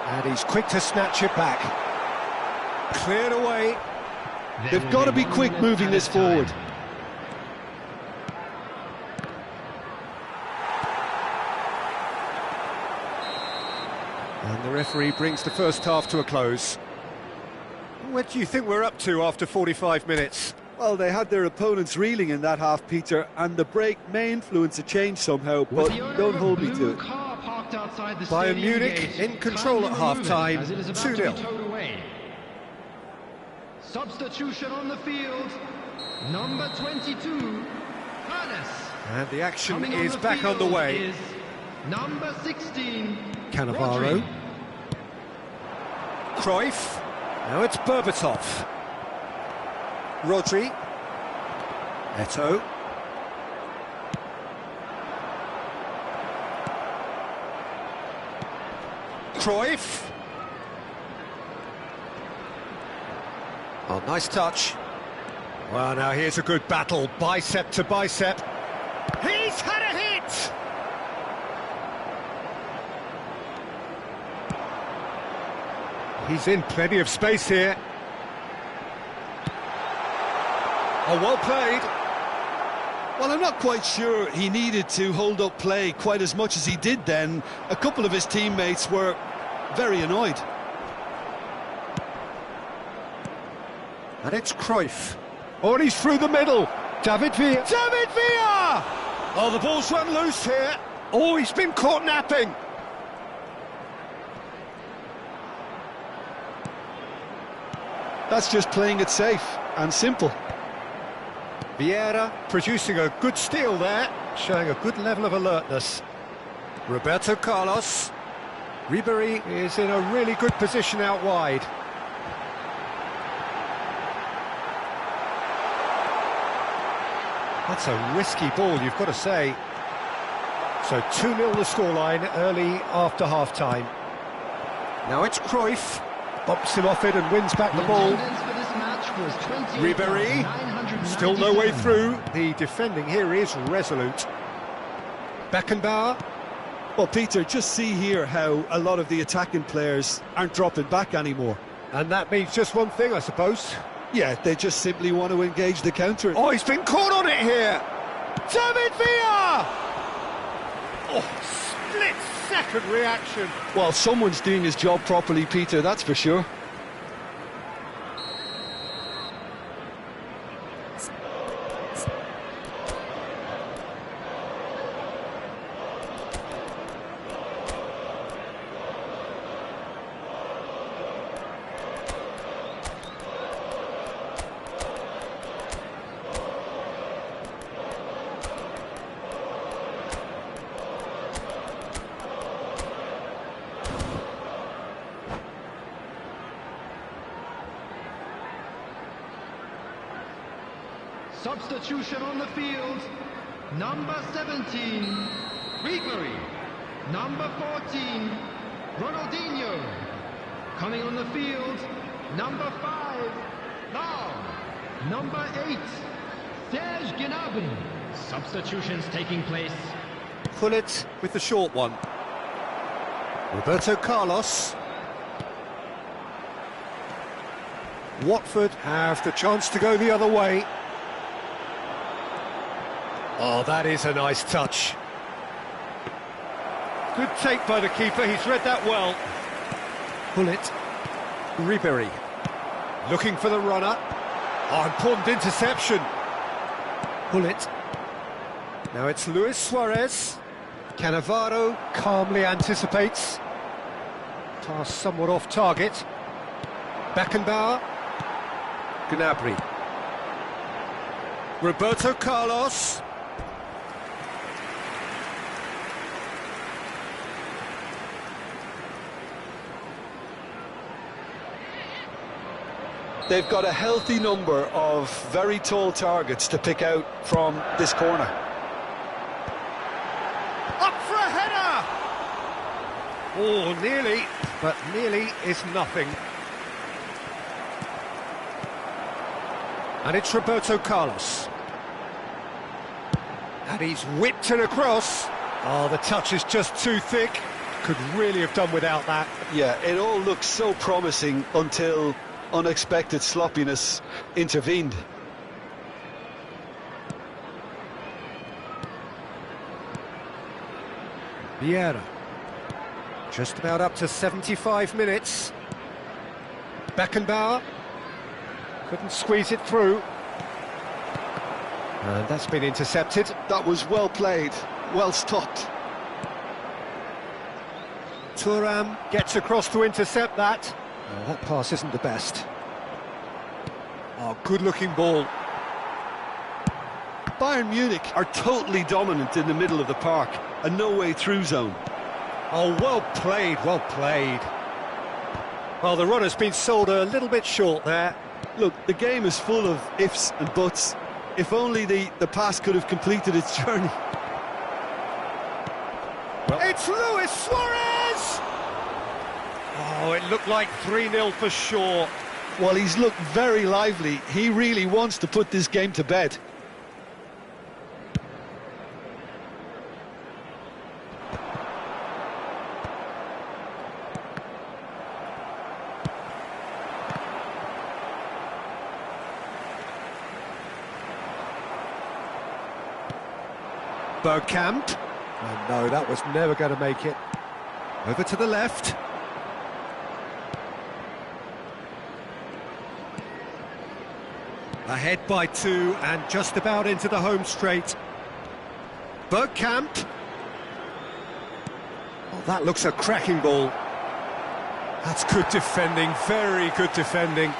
And he's quick to snatch it back. Cleared away. They've got to be quick moving this forward. And the referee brings the first half to a close. What do you think we're up to after 45 minutes? Well, they had their opponents reeling in that half, Peter, and the break may influence a change somehow, but don't hold me to it. Bayern Munich in control at half-time, 2-0. Substitution on the field, number 22, Hannes. And the action is back on the way. Number 16, Cannavaro. Cruyff. Now it's Berbatov. Rodri. Eto'o. Cruyff. Oh, nice touch. Well, now here's a good battle, bicep to bicep. He's had a hit! He's in plenty of space here. Oh, well played. Well, I'm not quite sure he needed to hold up play quite as much as he did then. A couple of his teammates were very annoyed. And it's Cruyff. Oh, and he's through the middle. David Villa. David Villa! Oh, the ball's run loose here. Oh, he's been caught napping. That's just playing it safe and simple. Vieira producing a good steal there, showing a good level of alertness. Roberto Carlos. Ribéry is in a really good position out wide. That's a risky ball, you've got to say. So 2-0 the scoreline early after half-time. Now it's Cruyff. Bumps him off it and wins back the ball. Ribéry. Still no way through. The defending here is resolute. Beckenbauer. Well, Peter, just see here how a lot of the attacking players aren't dropping back anymore. And that means just one thing, I suppose. Yeah, they just simply want to engage the counter. Oh, he's been caught on it here! David Villa! Oh, split-second reaction. Well, someone's doing his job properly, Peter, that's for sure. Substitution on the field, number 17, Ribéry, number 14, Ronaldinho. Coming on the field, number 5, now, number 8, Serge Gnabry. Substitutions taking place. Gullit with the short one. Roberto Carlos. Watford have the chance to go the other way. Oh, that is a nice touch. Good take by the keeper, he's read that well. Gullit. Ribéry. Looking for the runner. Oh, important interception. Gullit. Now it's Luis Suarez. Cannavaro calmly anticipates. Pass somewhat off target. Beckenbauer. Gnabry. Roberto Carlos. They've got a healthy number of very tall targets to pick out from this corner. Up for a header! Oh, nearly, but nearly is nothing. And it's Roberto Carlos. And he's whipped it across. Oh, the touch is just too thick. Could really have done without that. Yeah, it all looks so promising until unexpected sloppiness intervened. Vieira. Just about up to 75 minutes. Beckenbauer couldn't squeeze it through. And that's been intercepted. That was well played, well stopped. Thuram gets across to intercept that. That pass isn't the best. Oh, good-looking ball. Bayern Munich are totally dominant in the middle of the park, a no-way through zone. Oh, well played, well played. Well, the run has been sold a little bit short there. Look, the game is full of ifs and buts. If only the pass could have completed its journey. Well, it's Luis Suarez! Oh, it looked like 3-0 for sure. Well, he's looked very lively. He really wants to put this game to bed. Bergkamp. Oh, no, that was never going to make it. Over to the left. Ahead by 2 and just about into the home straight. Bergkamp. Oh, that looks a cracking ball. That's good defending, very good defending.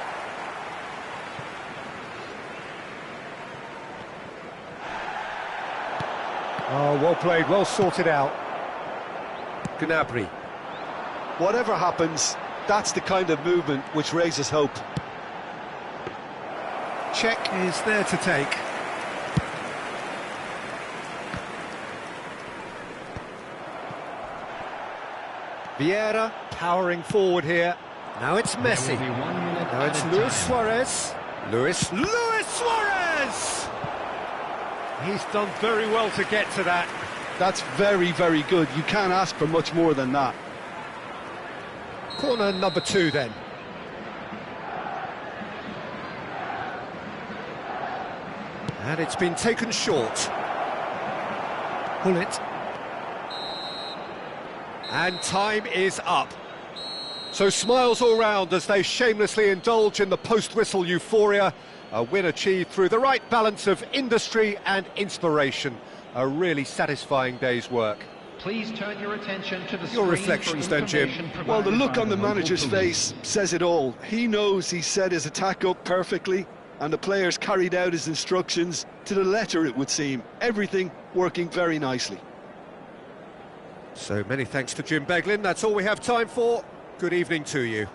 Oh, well played, well sorted out. Gnabry. Whatever happens, that's the kind of movement which raises hope. Check is there to take. Vieira powering forward here. Now it's Messi. Now it's Luis Suarez. Luis Suarez! He's done very well to get to that. That's very, very good. You can't ask for much more than that. Corner number 2 then. And it's been taken short. Pull it. And time is up. So smiles all round as they shamelessly indulge in the post-whistle euphoria. A win achieved through the right balance of industry and inspiration. A really satisfying day's work. Please turn your attention to the Your reflections then, Jim. Well, the look on the manager's face says it all. He knows he set his attack up perfectly, and the players carried out his instructions to the letter, it would seem. Everything working very nicely. So many thanks to Jim Beglin. That's all we have time for. Good evening to you.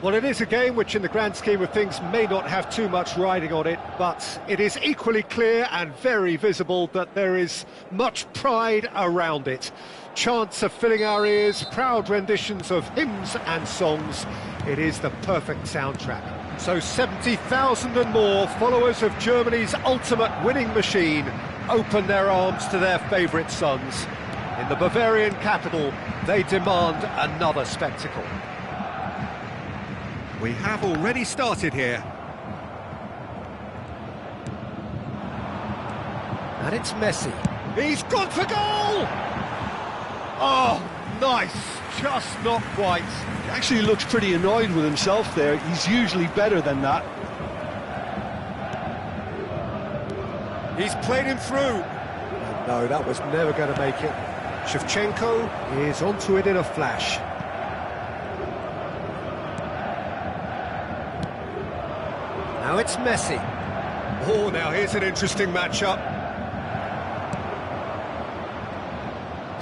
Well, it is a game which in the grand scheme of things may not have too much riding on it, but it is equally clear and very visible that there is much pride around it. Chants are filling our ears, proud renditions of hymns and songs. It is the perfect soundtrack. So 70,000 and more followers of Germany's ultimate winning machine open their arms to their favourite sons. In the Bavarian capital, they demand another spectacle. We have already started here. And it's Messi. He's gone for goal! Oh, nice. Just not quite. He actually looks pretty annoyed with himself there. He's usually better than that. He's played him through. And no, that was never going to make it. Shevchenko is onto it in a flash. Now it's Messi. Oh, now here's an interesting matchup.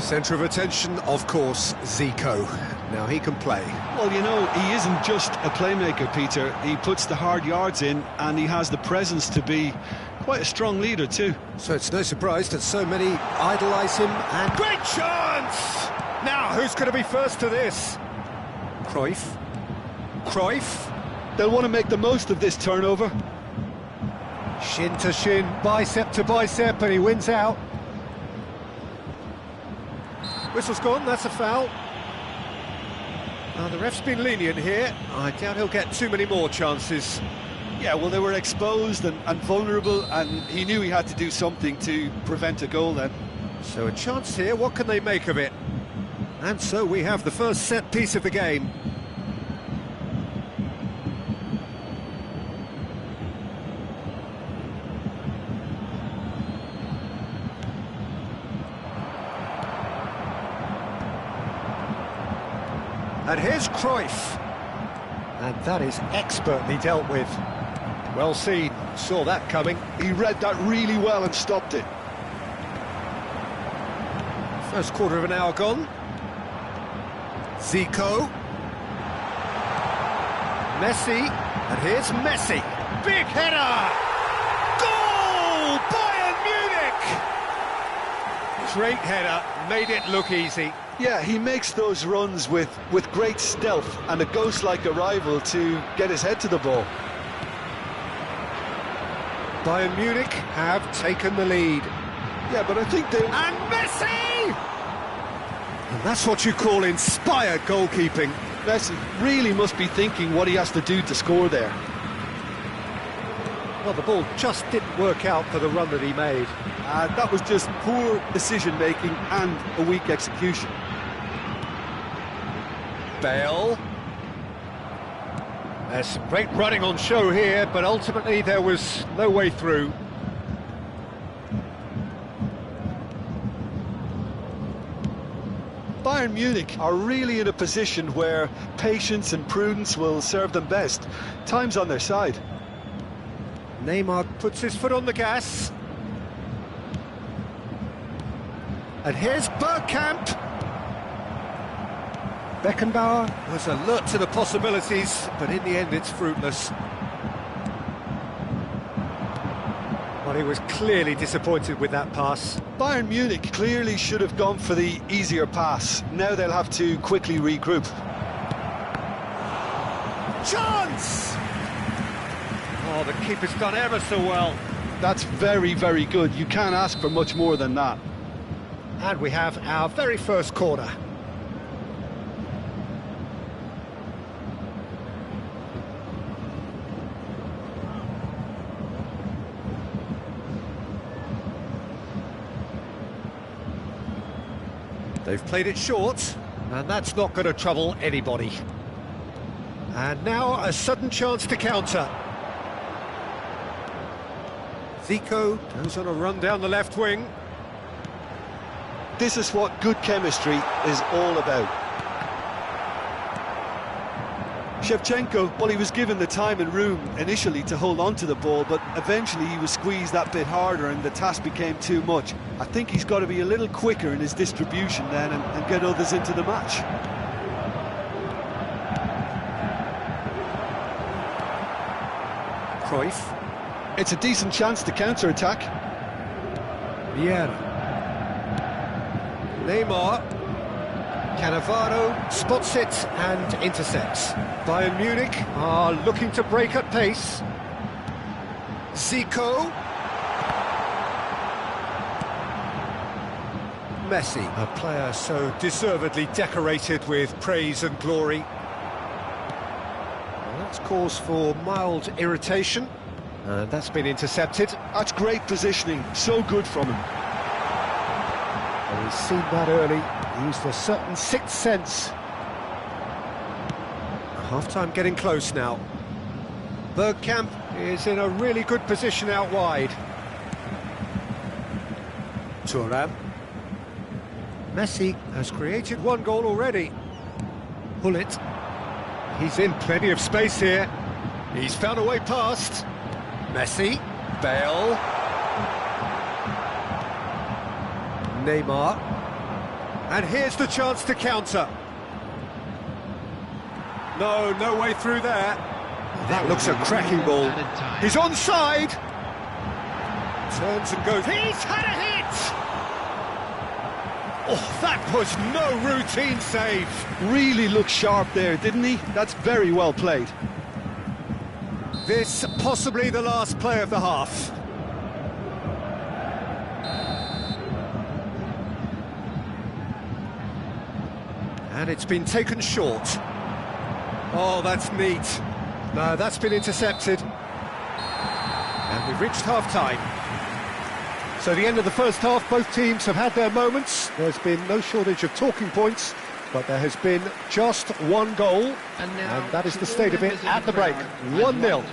Centre of attention, of course, Zico. Now he can play. Well, you know, he isn't just a playmaker, Peter. He puts the hard yards in, and he has the presence to be quite a strong leader too. So it's no surprise that so many idolise him, and great chance! Now, who's going to be first to this? Cruyff. They'll want to make the most of this turnover. Shin to shin, bicep to bicep, and he wins out. Whistle's gone, that's a foul. Now, the ref's been lenient here. I doubt he'll get too many more chances. Yeah, well, they were exposed and vulnerable, and he knew he had to do something to prevent a goal then. So a chance here, what can they make of it? And so we have the first set piece of the game. And here's Cruyff. And that is expertly dealt with. Well seen, saw that coming. He read that really well and stopped it. First quarter of an hour gone. Zico. Messi. And here's Messi. Big header! Goal! Bayern Munich! Great header, made it look easy. Yeah, he makes those runs with great stealth and a ghost-like arrival to get his head to the ball. Bayern Munich have taken the lead. Yeah, but I think they... And Messi! And that's what you call inspired goalkeeping. Messi really must be thinking what he has to do to score there. Well, the ball just didn't work out for the run that he made. That was just poor decision-making and a weak execution. Bale. There's some great running on show here, but ultimately there was no way through. Bayern Munich are really in a position where patience and prudence will serve them best. Time's on their side. Neymar puts his foot on the gas. And here's Bergkamp. Beckenbauer was alert to the possibilities, but in the end it's fruitless. Well, he was clearly disappointed with that pass. Bayern Munich clearly should have gone for the easier pass. Now they'll have to quickly regroup. Chance! Oh, the keeper's done ever so well. That's very, very good. You can't ask for much more than that. And we have our very first corner. They've played it short, and that's not going to trouble anybody. And now a sudden chance to counter. Zico goes on a run down the left wing. This is what good chemistry is all about. Shevchenko, well, he was given the time and room initially to hold on to the ball, but eventually he was squeezed that bit harder and the task became too much. I think he's got to be a little quicker in his distribution then and get others into the match. Cruyff. It's a decent chance to counter-attack. Vieira. Neymar. Cannavaro spots it and intercepts. Bayern Munich are looking to break at pace. Zico. Messi, a player so deservedly decorated with praise and glory. Well, that's cause for mild irritation, and that's been intercepted. That's great positioning, so good from him. Well, he's seen that early, used a certain sixth sense. Half-time getting close now. Bergkamp is in a really good position out wide. Thuram. Messi has created one goal already. Hullet. He's in plenty of space here. He's found a way past. Messi. Bale. Neymar. And here's the chance to counter. No way through there. That looks a cracking ball. He's onside. Turns and goes. He's had a hit! Oh, that was no routine save. Really looked sharp there, didn't he? That's very well played. This possibly the last play of the half. And it's been taken short. Oh, that's neat. No, that's been intercepted. And we've reached half-time. So the end of the first half, both teams have had their moments. There's been no shortage of talking points, but there has been just one goal, and that is the state of it at the break. 1-0.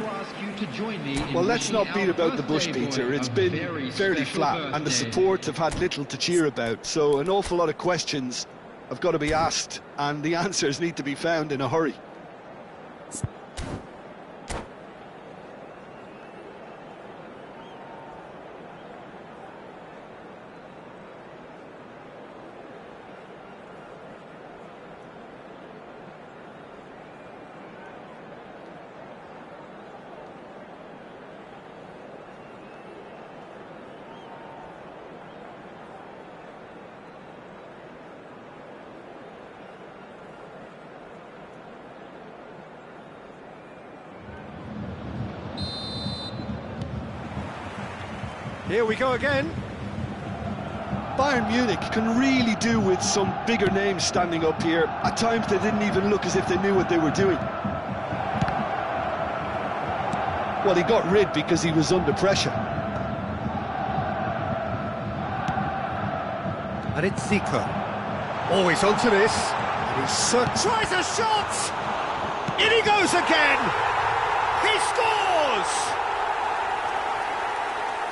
Well, let's not beat about the bush, Peter. It's been fairly flat, and the support have had little to cheer about. So an awful lot of questions have got to be asked, and the answers need to be found in a hurry. Here we go again. Bayern Munich can really do with some bigger names standing up here. At times they didn't even look as if they knew what they were doing. Well, he got rid because he was under pressure. And it's Zico. Oh, he's onto this. And he tries a shot! In he goes again! He scores!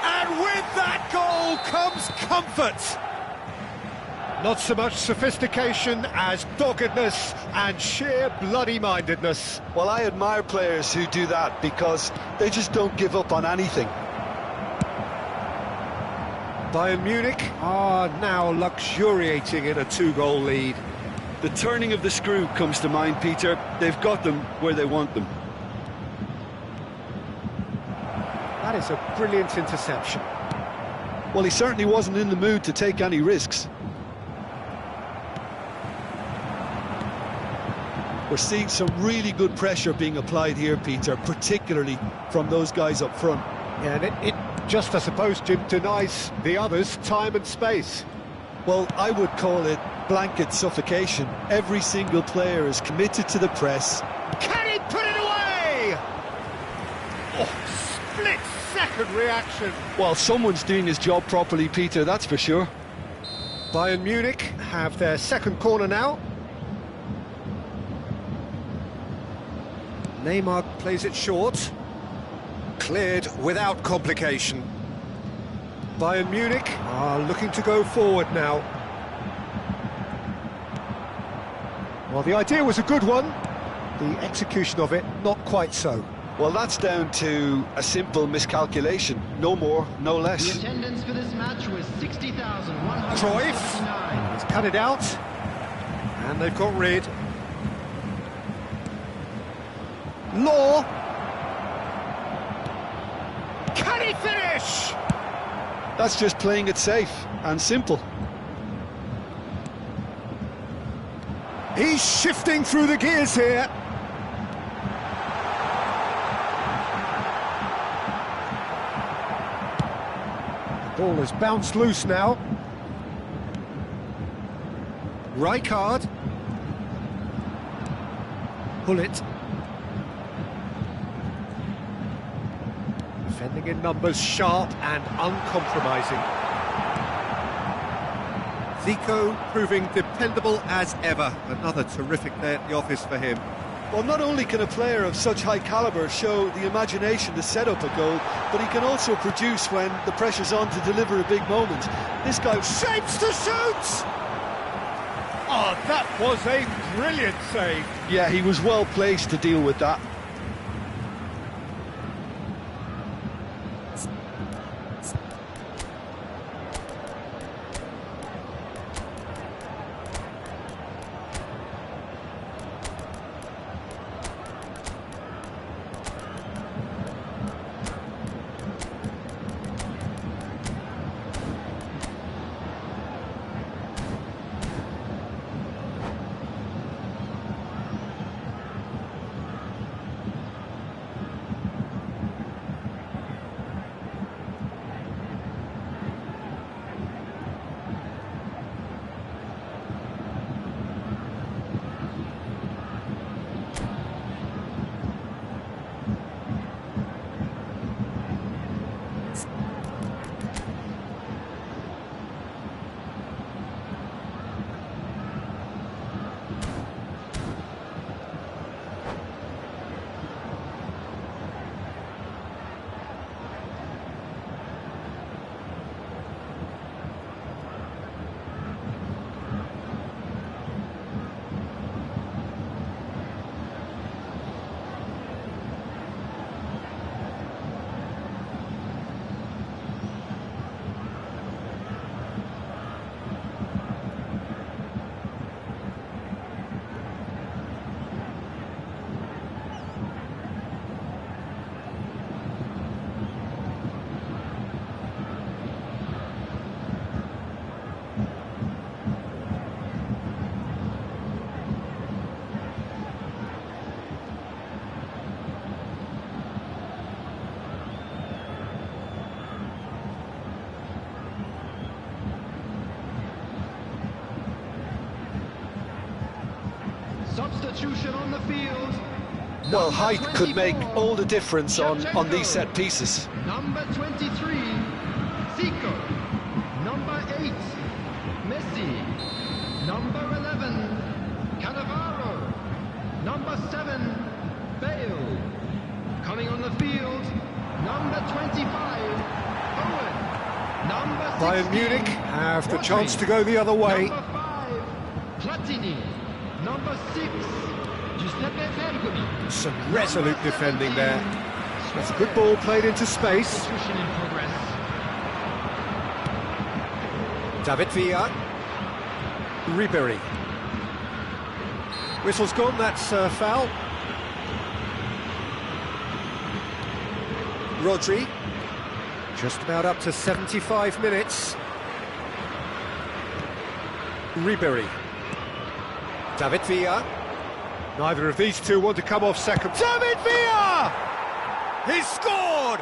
And with that goal comes comfort. Not so much sophistication as doggedness and sheer bloody-mindedness. Well, I admire players who do that because they just don't give up on anything. Bayern Munich are now luxuriating in a two-goal lead. The turning of the screw comes to mind, Peter. They've got them where they want them. That is a brilliant interception. Well, he certainly wasn't in the mood to take any risks. We're seeing some really good pressure being applied here, Peter, particularly from those guys up front. Yeah, and it just, I suppose, Jim, denies the others time and space. Well, I would call it blanket suffocation. Every single player is committed to the press. Can he put it away? Oh, split-second reaction. Well, someone's doing his job properly, Peter, that's for sure. Bayern Munich have their second corner now. Neymar plays it short. Cleared without complication. Bayern Munich are looking to go forward now. Well, the idea was a good one. The execution of it, not quite so. Well, that's down to a simple miscalculation. No more, no less. The attendance for this match was 60,169. Cruyff has cut it out. And they've got rid. Law. Can he finish? That's just playing it safe and simple. He's shifting through the gears here. The ball has bounced loose now. Rijkaard. Hullet. Defending in numbers, sharp and uncompromising. Zico proving dependable as ever. Another terrific day at the office for him. Well, not only can a player of such high calibre show the imagination to set up a goal, but he can also produce when the pressure's on to deliver a big moment. This guy Shapes to shoot! Oh, that was a brilliant save. Yeah, he was well placed to deal with that. Substitution on the field. Well, height could make 24, all the difference on these set pieces. Number 23, Zico. Number 8, Messi. Number 11, Cannavaro. Number 7, Bale. Coming on the field, number 25, Owen. Number 16, Bayern Munich have the Rodri. chance to go the other way. Number 5, Platini. Number 6, Giuseppe Bergomi. Some resolute defending there. That's a good ball played into space. Substitution in progress. David Villa. Ribéry. Whistle's gone, that's a foul. Rodri. Just about up to 75 minutes. Ribéry. David Villa. Neither of these two want to come off second. David Villa! He's scored!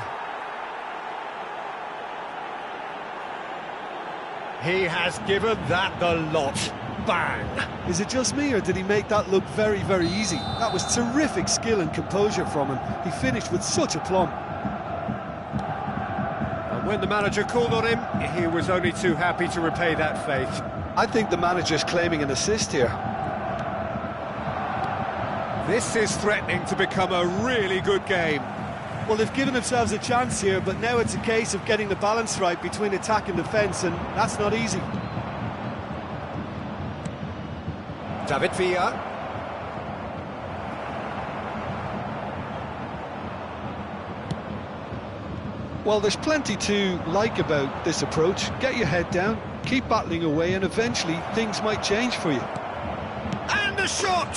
He has given that the lot. Bang! Is it just me, or did he make that look very, very easy? That was terrific skill and composure from him. He finished with such aplomb. And when the manager called on him, he was only too happy to repay that faith. I think the manager's claiming an assist here. This is threatening to become a really good game. Well, they've given themselves a chance here, but now it's a case of getting the balance right between attack and defence, and that's not easy. David Villa. Well, there's plenty to like about this approach. Get your head down, keep battling away, and eventually things might change for you. And the shot!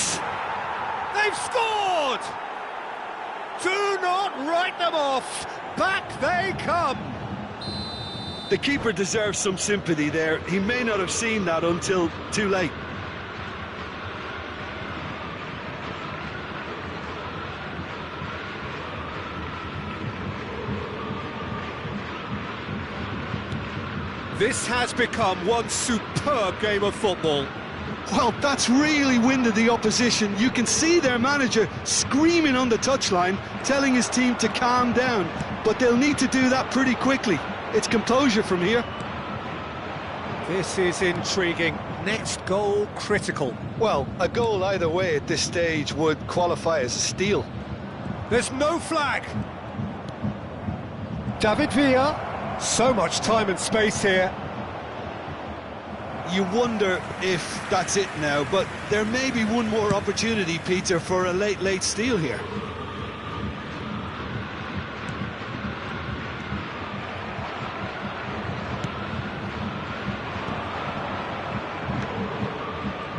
They've scored! Do not write them off. Back they come. The keeper deserves some sympathy there. He may not have seen that until too late. This has become one superb game of football. Well, that's really winded the opposition. You can see their manager screaming on the touchline, telling his team to calm down. But they'll need to do that pretty quickly. It's composure from here. This is intriguing. Next goal critical. Well, a goal either way at this stage would qualify as a steal. There's no flag. David Villa. So much time and space here. You wonder if that's it now, but there may be one more opportunity, Peter, for a late steal here.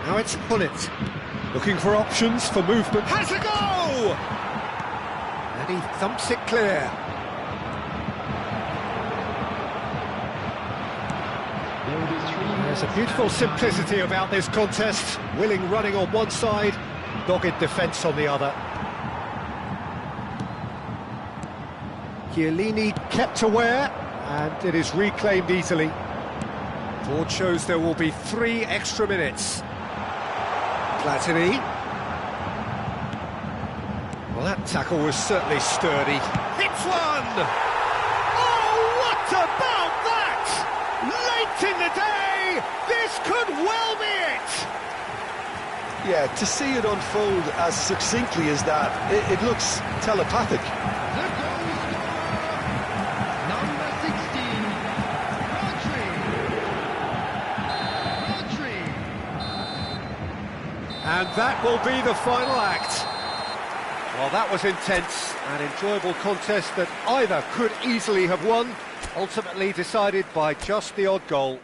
Now it's Pullet, looking for options for movement. Has a go! And he thumps it clear. There's a beautiful simplicity about this contest. Willing running on one side, dogged defence on the other. Chiellini kept aware, and it is reclaimed easily. Board shows there will be 3 extra minutes. Platini. Well, that tackle was certainly sturdy. Hits one! Oh, what about that? Late in the day, this could well be it! Yeah, to see it unfold as succinctly as that, it looks telepathic. The goal scorer, number 16, Rodri. And that will be the final act. Well, that was intense, an enjoyable contest that either could easily have won, ultimately decided by just the odd goal.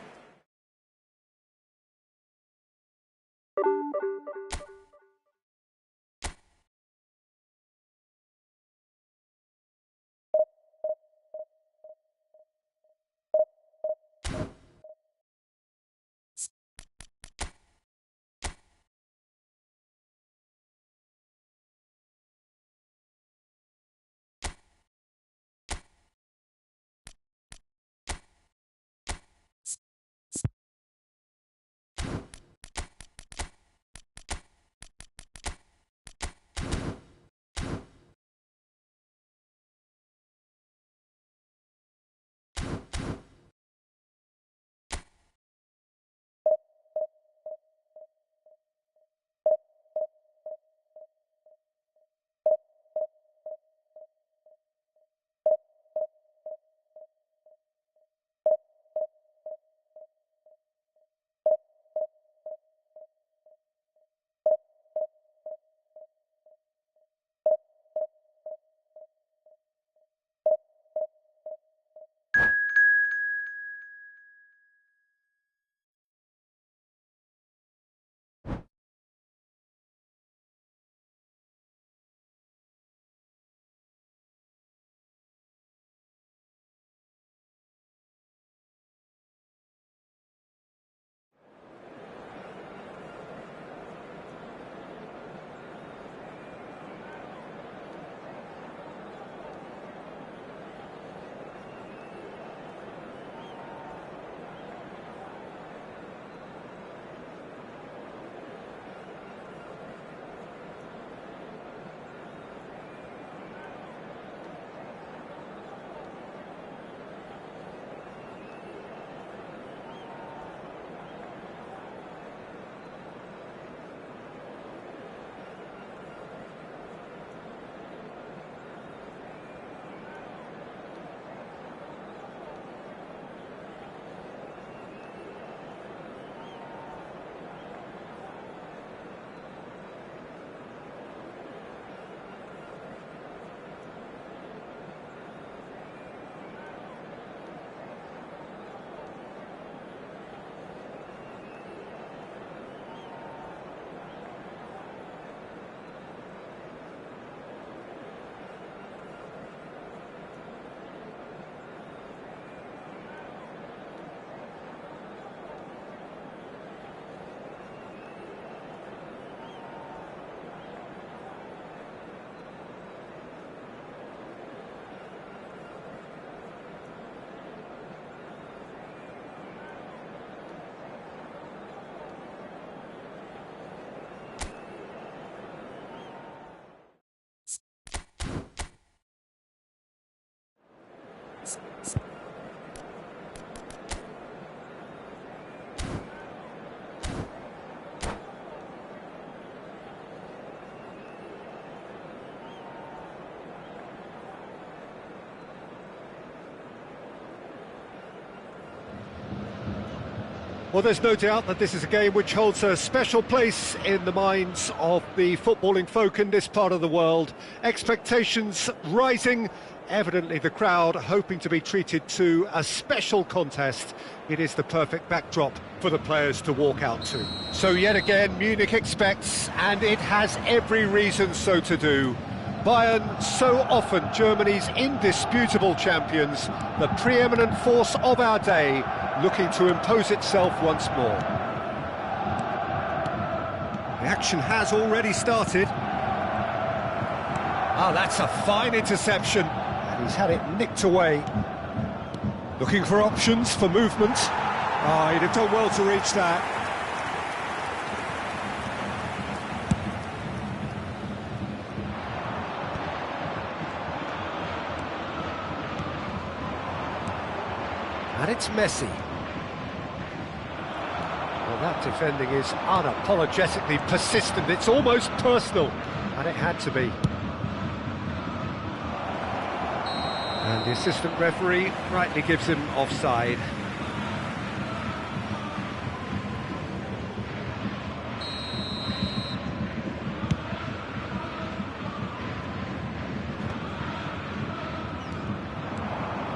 Well, there's no doubt that this is a game which holds a special place in the minds of the footballing folk in this part of the world. Expectations rising, evidently the crowd hoping to be treated to a special contest. It is the perfect backdrop for the players to walk out to. So yet again, Munich expects, and it has every reason so to do. Bayern, so often Germany's indisputable champions, the preeminent force of our day, looking to impose itself once more. The action has already started. Ah, that's a fine interception, and he's had it nicked away. Looking for options for movement. Ah, he'd have done well to reach that. And it's Messi. Well, that defending is unapologetically persistent. It's almost personal, and it had to be. And the assistant referee rightly gives him offside.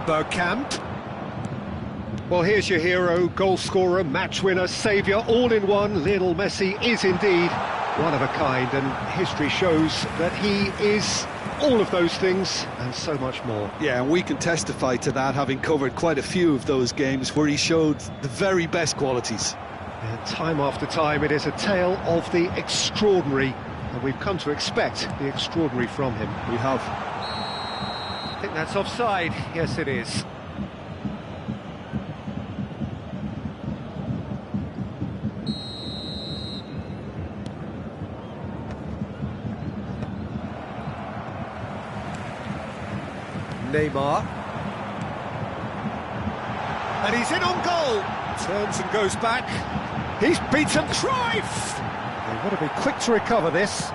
Bergkamp. Well, here's your hero, goal scorer, match winner, saviour, all in one. Lionel Messi is indeed one of a kind, and history shows that he is all of those things and so much more. Yeah, and we can testify to that, having covered quite a few of those games where he showed the very best qualities. And time after time, it is a tale of the extraordinary, and we've come to expect the extraordinary from him. We have. I think that's offside. Yes, it is. Neymar. And he's in on goal. Turns and goes back. He's beaten Cruyff. They've got to be quick to recover this.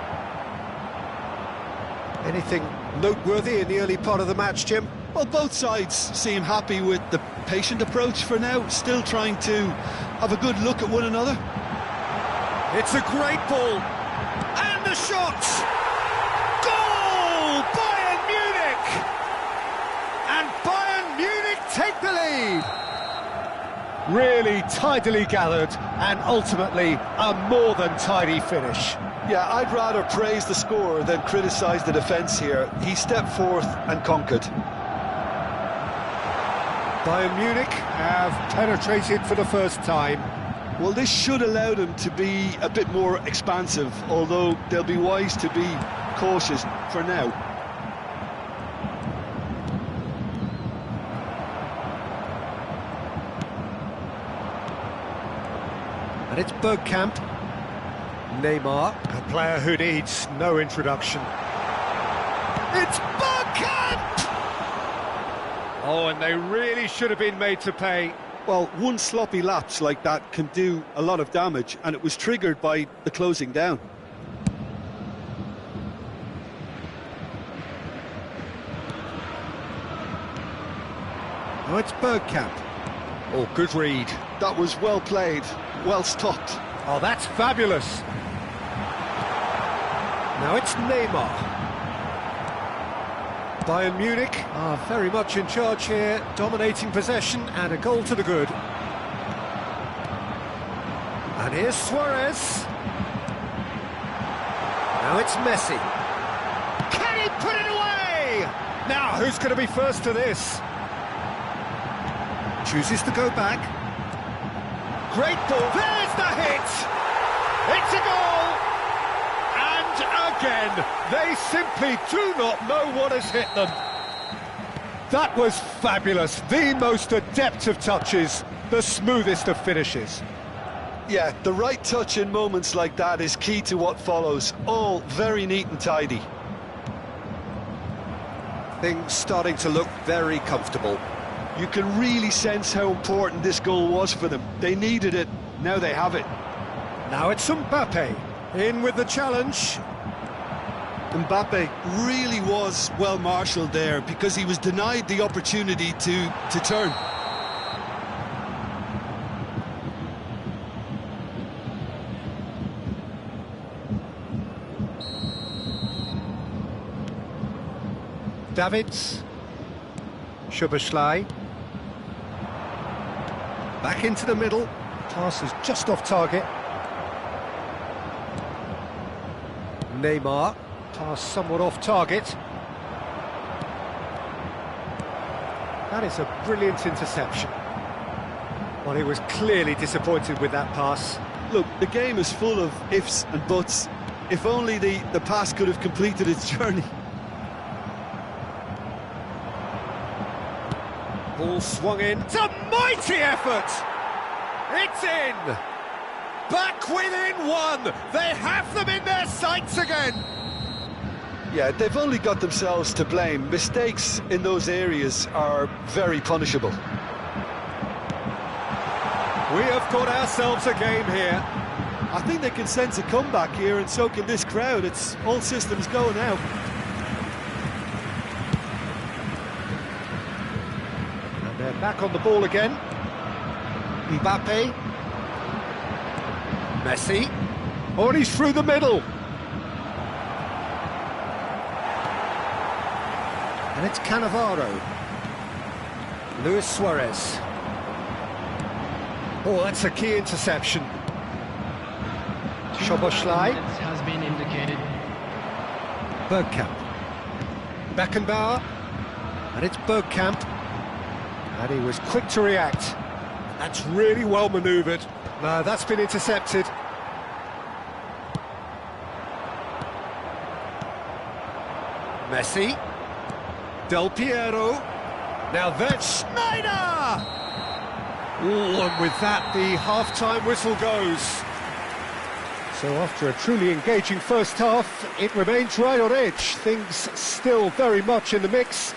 Anything noteworthy in the early part of the match, Jim? Well, both sides seem happy with the patient approach for now, still trying to have a good look at one another. It's a great ball. And the shot! Goal! Bayern Munich! And Bayern Munich take the lead. Really tidily gathered, and ultimately a more than tidy finish. Yeah, I'd rather praise the scorer than criticise the defence here. He stepped forth and conquered. Bayern Munich have penetrated for the first time. Well, this should allow them to be a bit more expansive, although they'll be wise to be cautious for now. And it's Bergkamp. Neymar, a player who needs no introduction. It's Bergkamp! Oh, and they really should have been made to pay. Well, one sloppy lapse like that can do a lot of damage, and it was triggered by the closing down. Oh, it's Bergkamp. Oh, good read. That was well played, well stopped. Oh, that's fabulous. Now it's Neymar. Bayern Munich are very much in charge here, dominating possession and a goal to the good. And here's Suarez. Now it's Messi. Can he put it away? Now, who's going to be first to this? Chooses to go back. Great ball. There's the hit. It's a goal. And again, they simply do not know what has hit them. That was fabulous. The most adept of touches, the smoothest of finishes. Yeah, the right touch in moments like that is key to what follows. All very neat and tidy. Things starting to look very comfortable. You can really sense how important this goal was for them. They needed it, now they have it. Now it's Mbappe, in with the challenge. Mbappe really was well marshalled there because he was denied the opportunity to turn. Davids. Szoboszlai. Back into the middle. Pass is just off target. Neymar. Pass somewhat off target. That is a brilliant interception. Well, he was clearly disappointed with that pass. Look, the game is full of ifs and buts. If only the pass could have completed its journey. Ball swung in. It's a mighty effort! It's in! Back within one! They have them in their sights again! Yeah, they've only got themselves to blame. Mistakes in those areas are very punishable. We have got ourselves a game here. I think they can sense a comeback here, and so can this crowd. It's all systems go now. And they're back on the ball again. Mbappe. Messi. Oh, and he's through the middle. And it's Cannavaro. Luis Suarez. Oh, that's a key interception. Szoboszlai. Has been indicated. Bergkamp. Beckenbauer. And it's Bergkamp. And he was quick to react. That's really well manoeuvred. No, that's been intercepted. Messi. Del Piero. Now that's Schneider! Oh, and with that, the half-time whistle goes. So after a truly engaging first half, it remains right on edge. Things still very much in the mix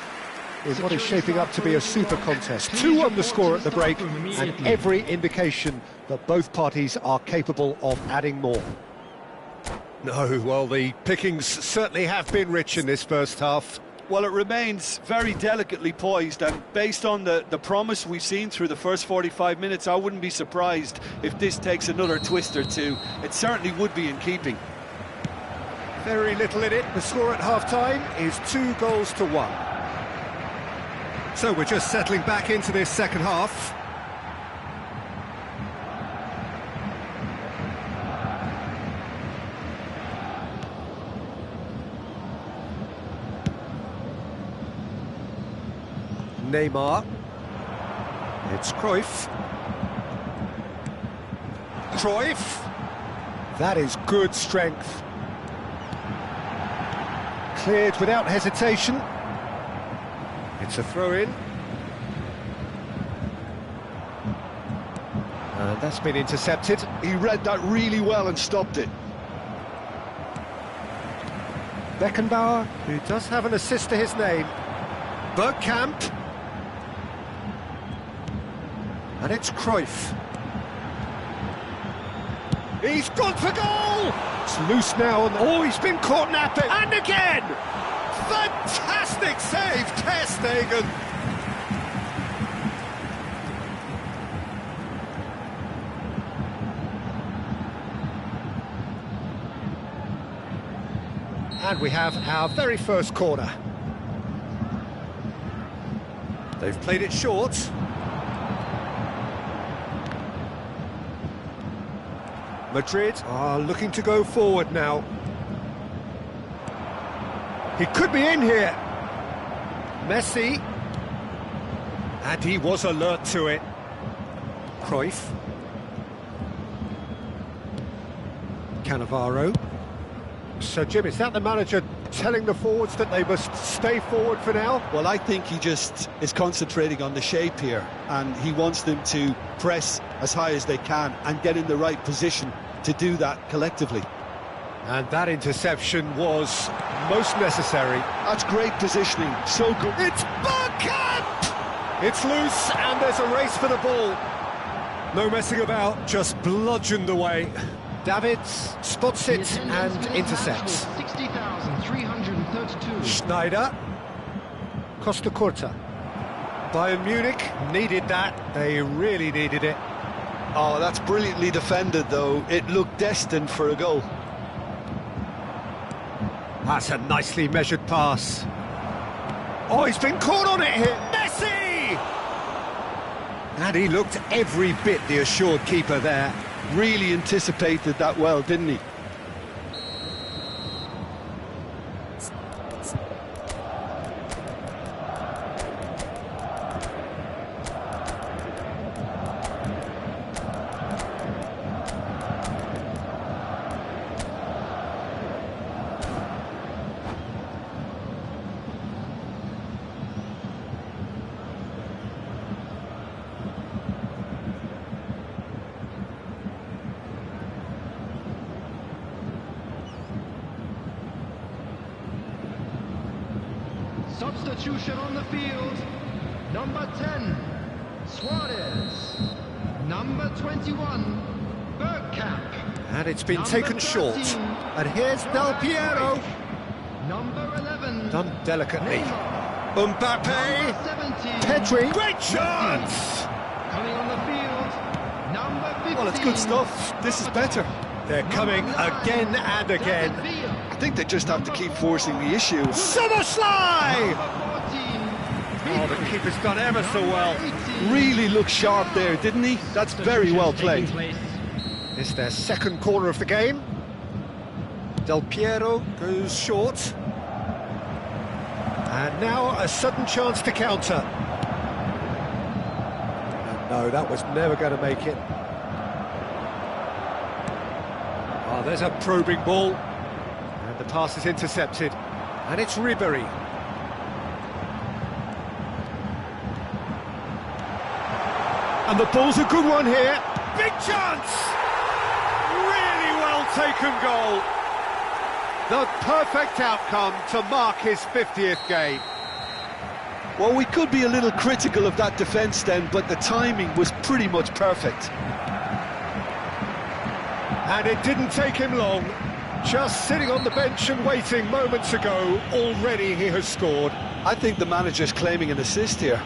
in what is shaping up to be a super contest. 2-1 the score at the break, and every indication that both parties are capable of adding more. No, well, the pickings certainly have been rich in this first half. Well, it remains very delicately poised, and based on the promise we've seen through the first 45 minutes, I wouldn't be surprised if this takes another twist or two. It certainly would be in keeping. Very little in it. The score at half-time is 2-1. So we're just settling back into this second half. Neymar. It's Cruyff. That is good strength. Cleared without hesitation. It's a throw-in. And that's been intercepted. He read that really well and stopped it. Beckenbauer, who does have an assist to his name. Bergkamp. And it's Cruyff. He's gone for goal! It's loose now, and oh, he's been caught napping. And again! Fantastic save, Ter Stegen! And we have our very first corner. They've played it short. Madrid are looking to go forward now. He could be in here. Messi. And he was alert to it. Cruyff. Cannavaro. So, Jim, is that the manager telling the forwards that they must stay forward for now? Well, I think he just is concentrating on the shape here, and he wants them to press as high as they can and get in the right position to do that collectively. And that interception was most necessary. That's great positioning, so good. It's Bergkamp! It's loose, and there's a race for the ball. No messing about, just bludgeoned away. Davids spots it and intercepts. 60,332. Schneider. Costa Curta. Bayern Munich needed that. They really needed it. Oh, that's brilliantly defended, though. It looked destined for a goal. That's a nicely measured pass. Oh, he's been caught on it here. Messi! And he looked every bit the assured keeper there. Really anticipated that well, didn't he? Substitution on the field. Number 10, Suarez. Number 21, Bergkamp. And it's been Number taken 13, short. And here's Del Piero. Number 11, Done delicately. Neymar. Mbappe. Number 17, Pedri. Great chance! coming on the field. Number 15. Well, it's good stuff. This is better. They're coming again and again. I think they just have to keep forcing the issue. Somerslide! Oh, the keeper's done ever so well. Really looked sharp there, didn't he? That's very well played. It's their second corner of the game. Del Piero goes short. And now a sudden chance to counter. And no, that was never going to make it. Oh, there's a probing ball. And the pass is intercepted. And it's Ribery. And the ball's a good one here. Big chance! Really well taken goal. The perfect outcome to mark his 50th game. Well, we could be a little critical of that defence then, but the timing was pretty much perfect. And it didn't take him long. Just sitting on the bench and waiting moments ago, already he has scored. I think the manager's claiming an assist here.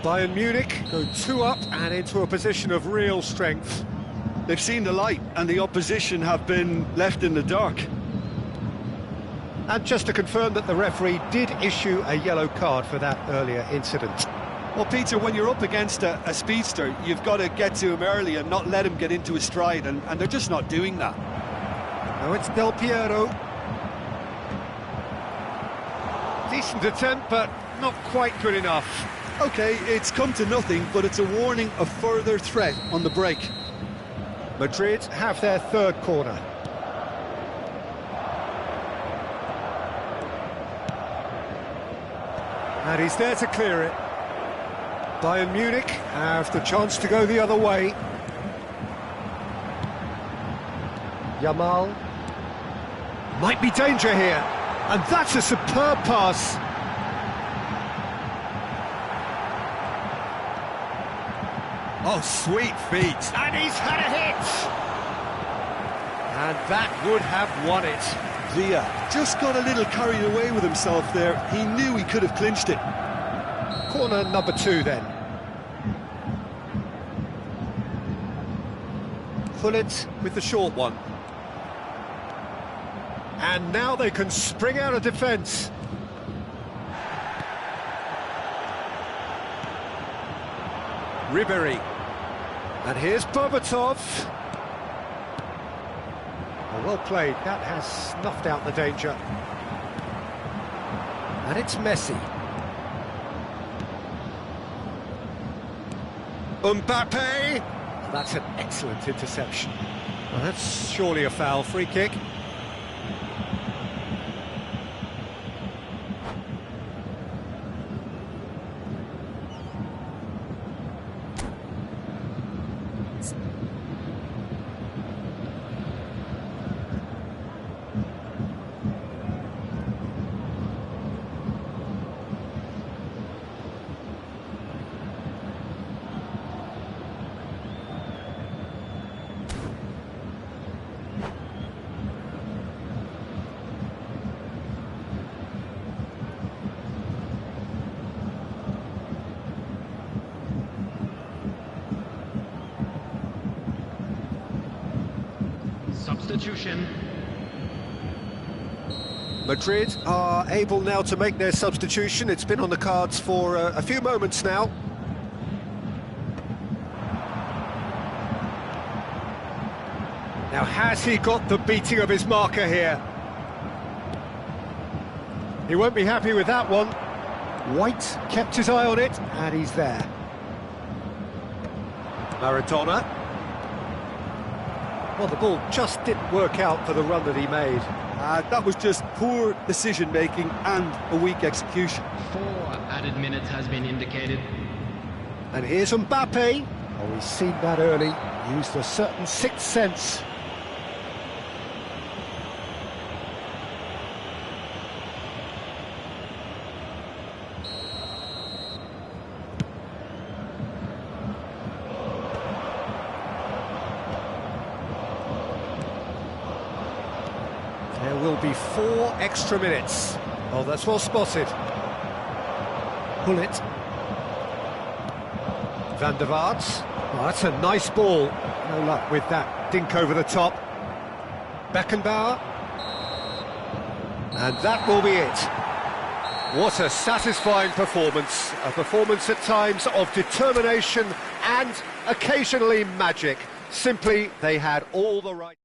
Bayern Munich go 2 up and into a position of real strength. They've seen the light and the opposition have been left in the dark. And just to confirm that the referee did issue a yellow card for that earlier incident. Well, Peter, when you're up against a speedster, you've got to get to him early and not let him get into his stride, and they're just not doing that. Now it's Del Piero. Decent attempt, but not quite good enough. OK, it's come to nothing, but it's a warning of further threat on the break. Madrid have their third corner. And he's there to clear it. Bayern Munich have the chance to go the other way. Yamal. Might be danger here. And that's a superb pass. Oh, sweet feet. And he's had a hit. And that would have won it. Villa just got a little carried away with himself there. He knew he could have clinched it. Corner number 2 then. Fullet with the short one. And now they can spring out of defence. Ribery. And here's Berbatov. Oh, well played. That has snuffed out the danger. And it's Messi. Mbappe. That's an excellent interception. Well, that's surely a foul. Free kick. Substitution. Madrid are able now to make their substitution. It's been on the cards for a few moments now. Now, has he got the beating of his marker here? He won't be happy with that one. White kept his eye on it, and he's there. Maradona. Well, the ball just didn't work out for the run that he made. That was just poor decision-making and a weak execution. 4 added minutes has been indicated. And here's Mbappe. Oh, he's seen that early. Used a certain sixth sense. There will be 4 extra minutes. Oh, that's well spotted. Pullet. Van der Vaart. Oh, that's a nice ball. No luck with that dink over the top. Beckenbauer. And that will be it. What a satisfying performance. A performance at times of determination and occasionally magic. Simply, they had all the right...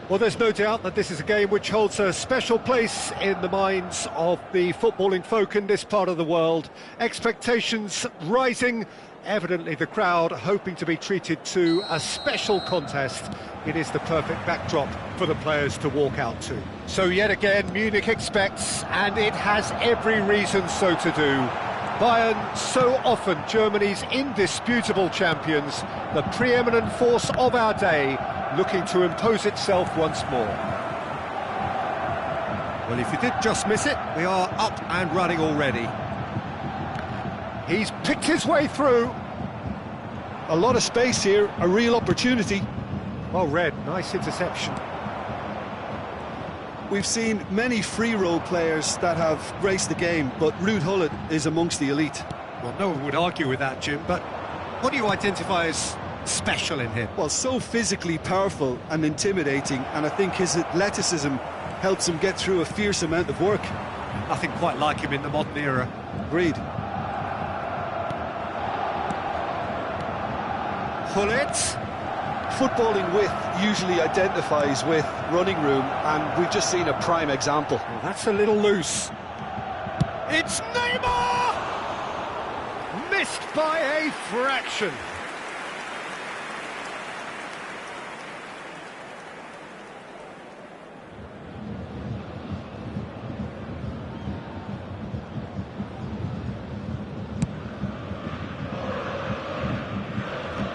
Well, there's no doubt that this is a game which holds a special place in the minds of the footballing folk in this part of the world. Expectations rising, evidently the crowd hoping to be treated to a special contest. It is the perfect backdrop for the players to walk out to. So yet again, Munich expects, and it has every reason so to do. Bayern, so often Germany's indisputable champions, the preeminent force of our day, looking to impose itself once more. Well, if you did just miss it, we are up and running already. He's picked his way through. A lot of space here, a real opportunity. Well read, nice interception. We've seen many free role players that have graced the game, but Ruud Gullit is amongst the elite. Well, no one would argue with that, Jim, but what do you identify as special in him? Well, so physically powerful and intimidating, and I think his athleticism helps him get through a fierce amount of work. Nothing quite like him in the modern era. Agreed. Gullit. Footballing width usually identifies with running room, and we've just seen a prime example. Well, that's a little loose. It's Neymar! Missed by a fraction.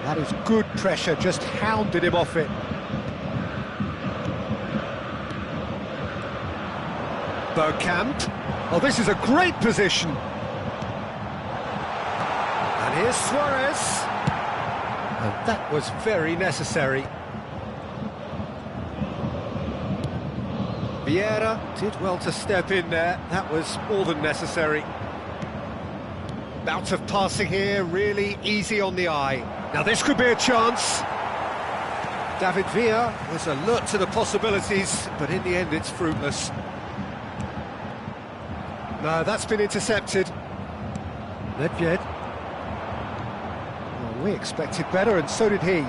That is good pressure, just hounded him off it. Bergkamp. Oh, this is a great position. And here's Suarez. And that was very necessary. Vieira did well to step in there. That was more than necessary. Bout of passing here, really easy on the eye. Now this could be a chance. David Villa was alert to the possibilities, but in the end it's fruitless. No, that's been intercepted. Nedved. Well, we expected better, and so did he.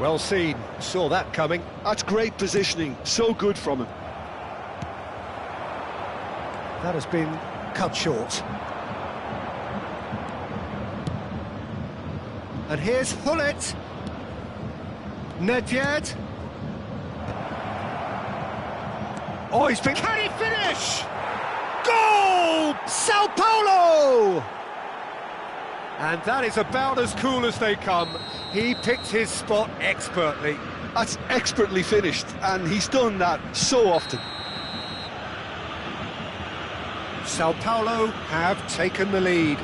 Well seen, saw that coming. That's great positioning, so good from him. That has been cut short. And here's Gullit. Nedved. Oh, he's been... Can he finish? Goal! Sao Paulo! And that is about as cool as they come. He picked his spot expertly. That's expertly finished, and he's done that so often. Sao Paulo have taken the lead.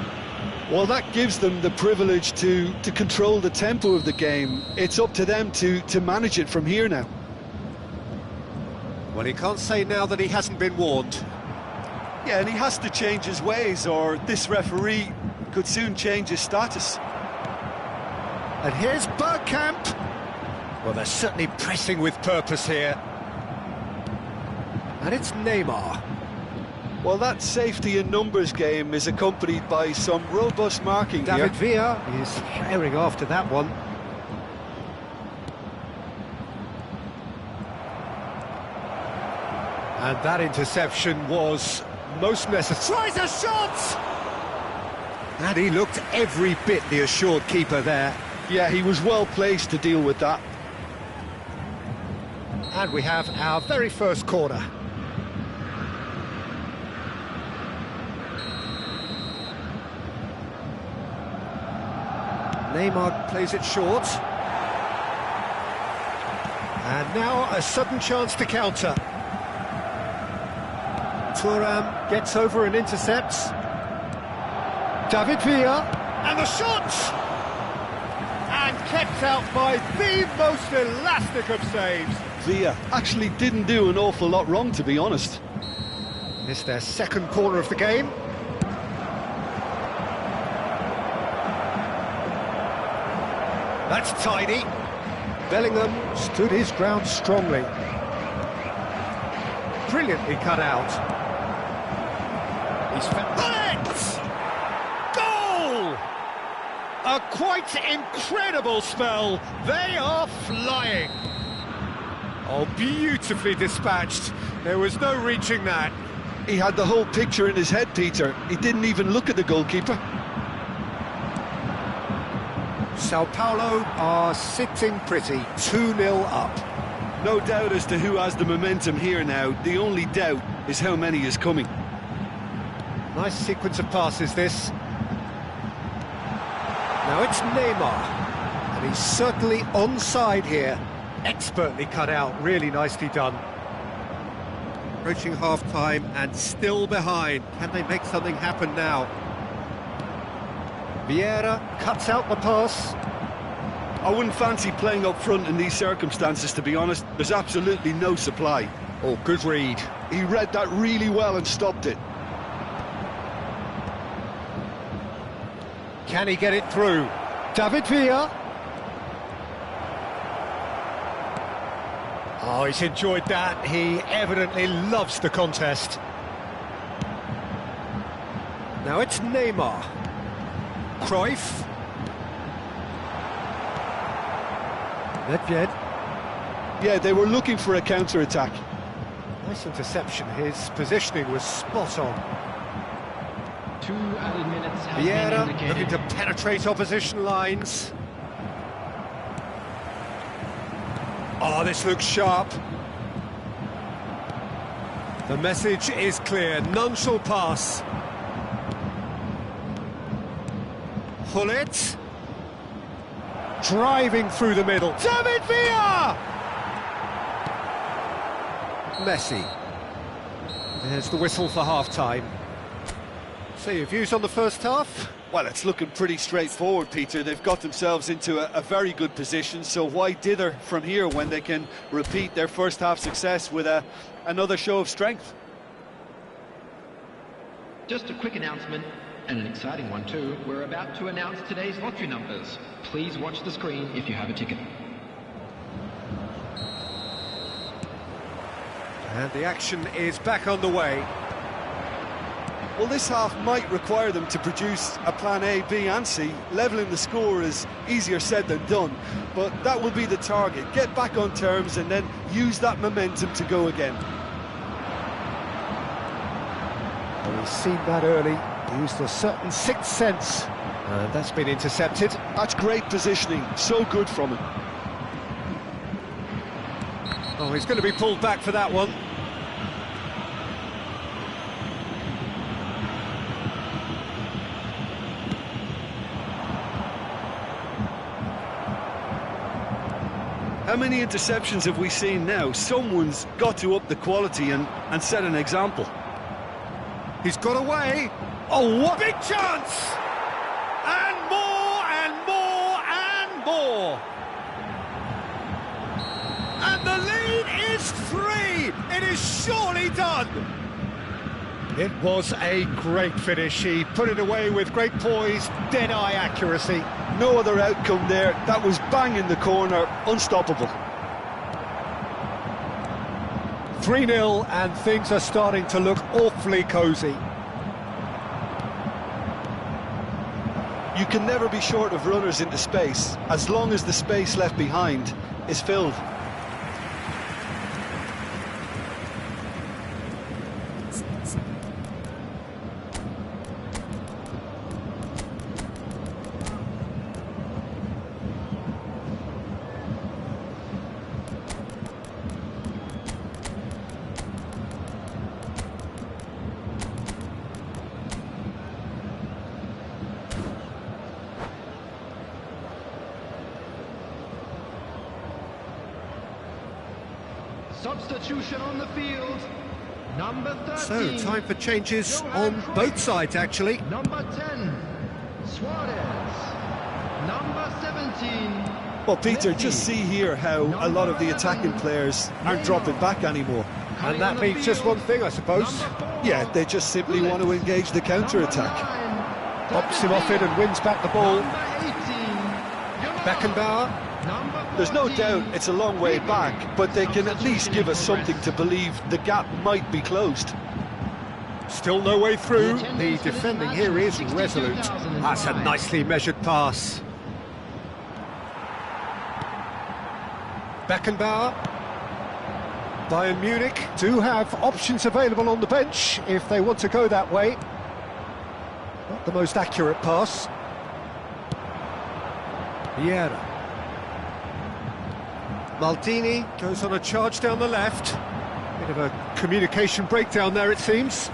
Well, that gives them the privilege to control the tempo of the game. It's up to them to manage it from here now. Well, he can't say now that he hasn't been warned. Yeah, and he has to change his ways, or this referee could soon change his status. And here's Bergkamp. Well, they're certainly pressing with purpose here. And it's Neymar. Well, that safety in numbers game is accompanied by some robust marking here. David Villa is herring after that one. And that interception was most necessary. Tries a shot! And he looked every bit the assured keeper there. Yeah, he was well placed to deal with that. And we have our very first corner. Neymar plays it short. And now a sudden chance to counter. Thuram gets over and intercepts. David Villa, and the shot! And kept out by the most elastic of saves. Villa actually didn't do an awful lot wrong, to be honest. It's their second corner of the game. That's tidy. Bellingham stood his ground strongly. Brilliantly cut out. He's found it! Goal! A quite incredible spell. They are flying. Oh, beautifully dispatched. There was no reaching that. He had the whole picture in his head, Peter. He didn't even look at the goalkeeper. Sao Paulo are sitting pretty, 2-0 up. No doubt as to who has the momentum here now. The only doubt is how many is coming. Nice sequence of passes, this. Now it's Neymar, and he's certainly onside here. Expertly cut out, really nicely done. Approaching half-time and still behind. Can they make something happen now? Vieira cuts out the pass. I wouldn't fancy playing up front in these circumstances, to be honest. There's absolutely no supply. Oh, good read. He read that really well and stopped it. Can he get it through? David Villa. Oh, he's enjoyed that. He evidently loves the contest. Now it's Neymar. Cruyff. Nedved. Yeah, they were looking for a counter-attack. Nice interception. His positioning was spot on. 2 added minutes have been Vieira indicated. looking to penetrate opposition lines. Oh, this looks sharp. The message is clear. None shall pass. Hullet. Driving through the middle. David Villa! Messi. There's the whistle for half-time. So your views on the first half? Well, it's looking pretty straightforward, Peter. They've got themselves into a very good position, so why dither from here when they can repeat their first half success with another show of strength? Just a quick announcement, and an exciting one too. We're about to announce today's lottery numbers. Please watch the screen if you have a ticket. And the action is back on the way. Well, this half might require them to produce a plan A, B and C. Levelling the score is easier said than done, but that will be the target. Get back on terms and then use that momentum to go again. Well, we've seen that early. Used a certain sixth sense. And that's been intercepted. That's great positioning. So good from him. Oh, he's going to be pulled back for that one. How many interceptions have we seen now? Someone's got to up the quality and set an example. He's got away. Oh, what big chance! And more, and more, and more. And the lead is 3. It is surely done. It was a great finish. He put it away with great poise, dead-eye accuracy. No other outcome there. That was bang in the corner, unstoppable. 3-0, and things are starting to look awfully cosy. You can never be short of runners into space, as long as the space left behind is filled. Substitution on the field. Number 13. So, time for changes on both sides, actually. Number 10, Suarez. Number 17. Well, Peter, Messi. just see here how a lot of the attacking players aren't dropping back anymore. And that means just one thing, I suppose. Yeah, they just simply want to engage the counter-attack. Pops him off it and wins back the ball. Beckenbauer. There's no doubt it's a long way back, but they can at least give us something to believe the gap might be closed. Still no way through. The defending here is resolute. That's a nicely measured pass. Beckenbauer. Bayern Munich do have options available on the bench if they want to go that way. Not the most accurate pass. Vieira. Maldini goes on a charge down the left. Bit of a communication breakdown there, it seems.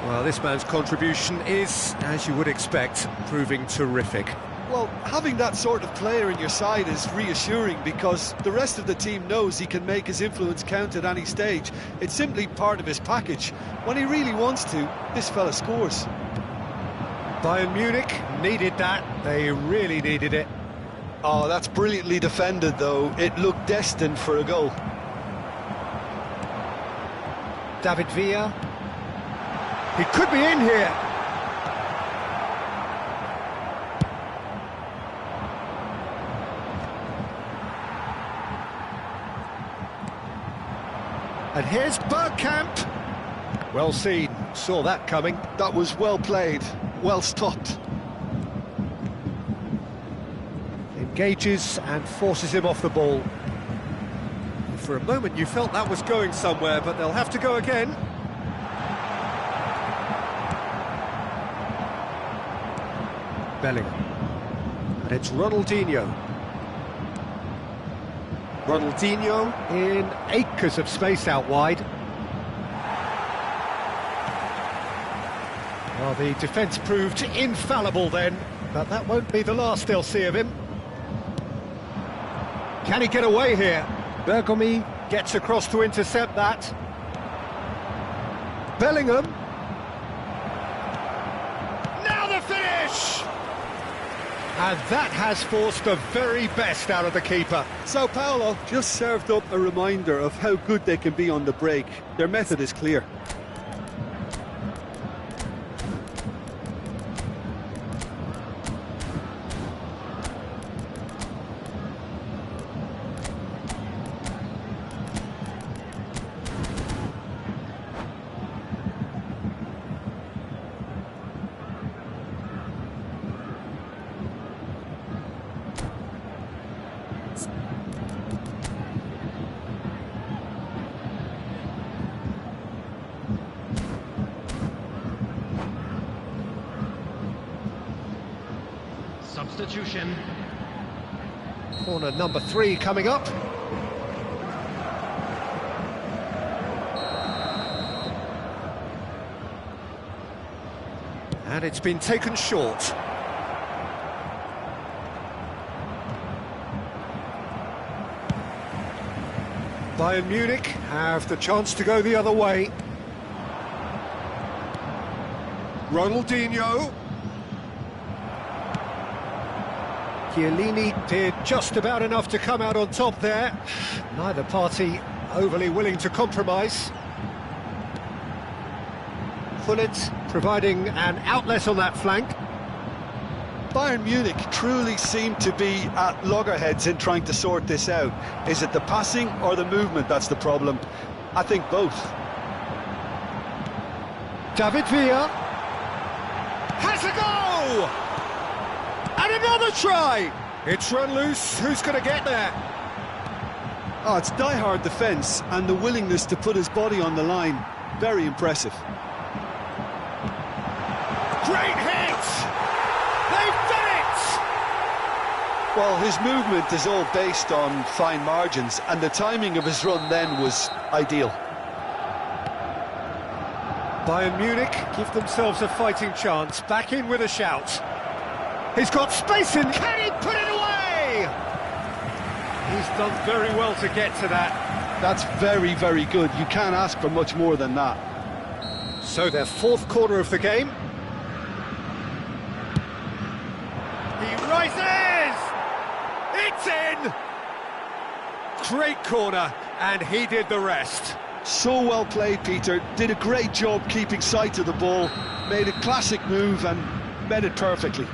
Well, this man's contribution is, as you would expect, proving terrific. Well, having that sort of player in your side is reassuring because the rest of the team knows he can make his influence count at any stage. It's simply part of his package. When he really wants to, this fella scores. Bayern Munich needed that. They really needed it. Oh, that's brilliantly defended, though. It looked destined for a goal. David Villa. He could be in here. And here's Bergkamp. Well seen, saw that coming. That was well played, well stopped. Engages and forces him off the ball. For a moment you felt that was going somewhere, but they'll have to go again. Bellingham. And it's Ronaldinho. Ronaldinho in acres of space out wide. Well, the defence proved infallible then, but that won't be the last they'll see of him. Can he get away here? Bergomi gets across to intercept that. Bellingham. Now the finish! And that has forced the very best out of the keeper. Sao Paulo just served up a reminder of how good they can be on the break. Their method is clear. Substitution. Corner number 3 coming up. And it's been taken short. Bayern Munich have the chance to go the other way. Ronaldinho. Chiellini did just about enough to come out on top there. Neither party overly willing to compromise. Gullit providing an outlet on that flank. Bayern Munich truly seem to be at loggerheads in trying to sort this out. Is it the passing or the movement that's the problem? I think both. David Villa has a goal! And another try! It's run loose, who's going to get there? Oh, it's die-hard defence and the willingness to put his body on the line. Very impressive. Great hit! They've done it! Well, his movement is all based on fine margins, and the timing of his run then was ideal. Bayern Munich give themselves a fighting chance, back in with a shout. He's got space in, can he put it away? He's done very well to get to that. That's very, very good. You can't ask for much more than that. So their 4th corner of the game. He rises! It's in! Great corner, and he did the rest. So well played, Peter. Did a great job keeping sight of the ball. Made a classic move and met it perfectly.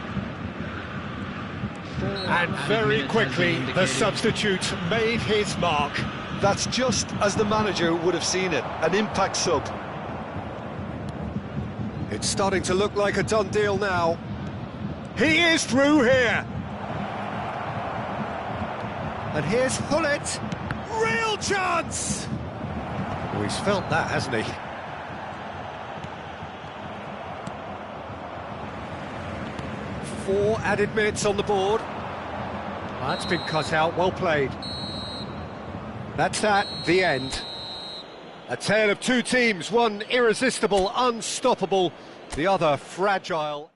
And very quickly, the substitute made his mark. That's just as the manager would have seen it, an impact sub. It's starting to look like a done deal now. He is through here. And here's Hullet. Real chance! Oh, he's felt that, hasn't he? Four added minutes on the board. That's been cut out, well played. That's that, the end. A tale of two teams, one irresistible, unstoppable, the other fragile.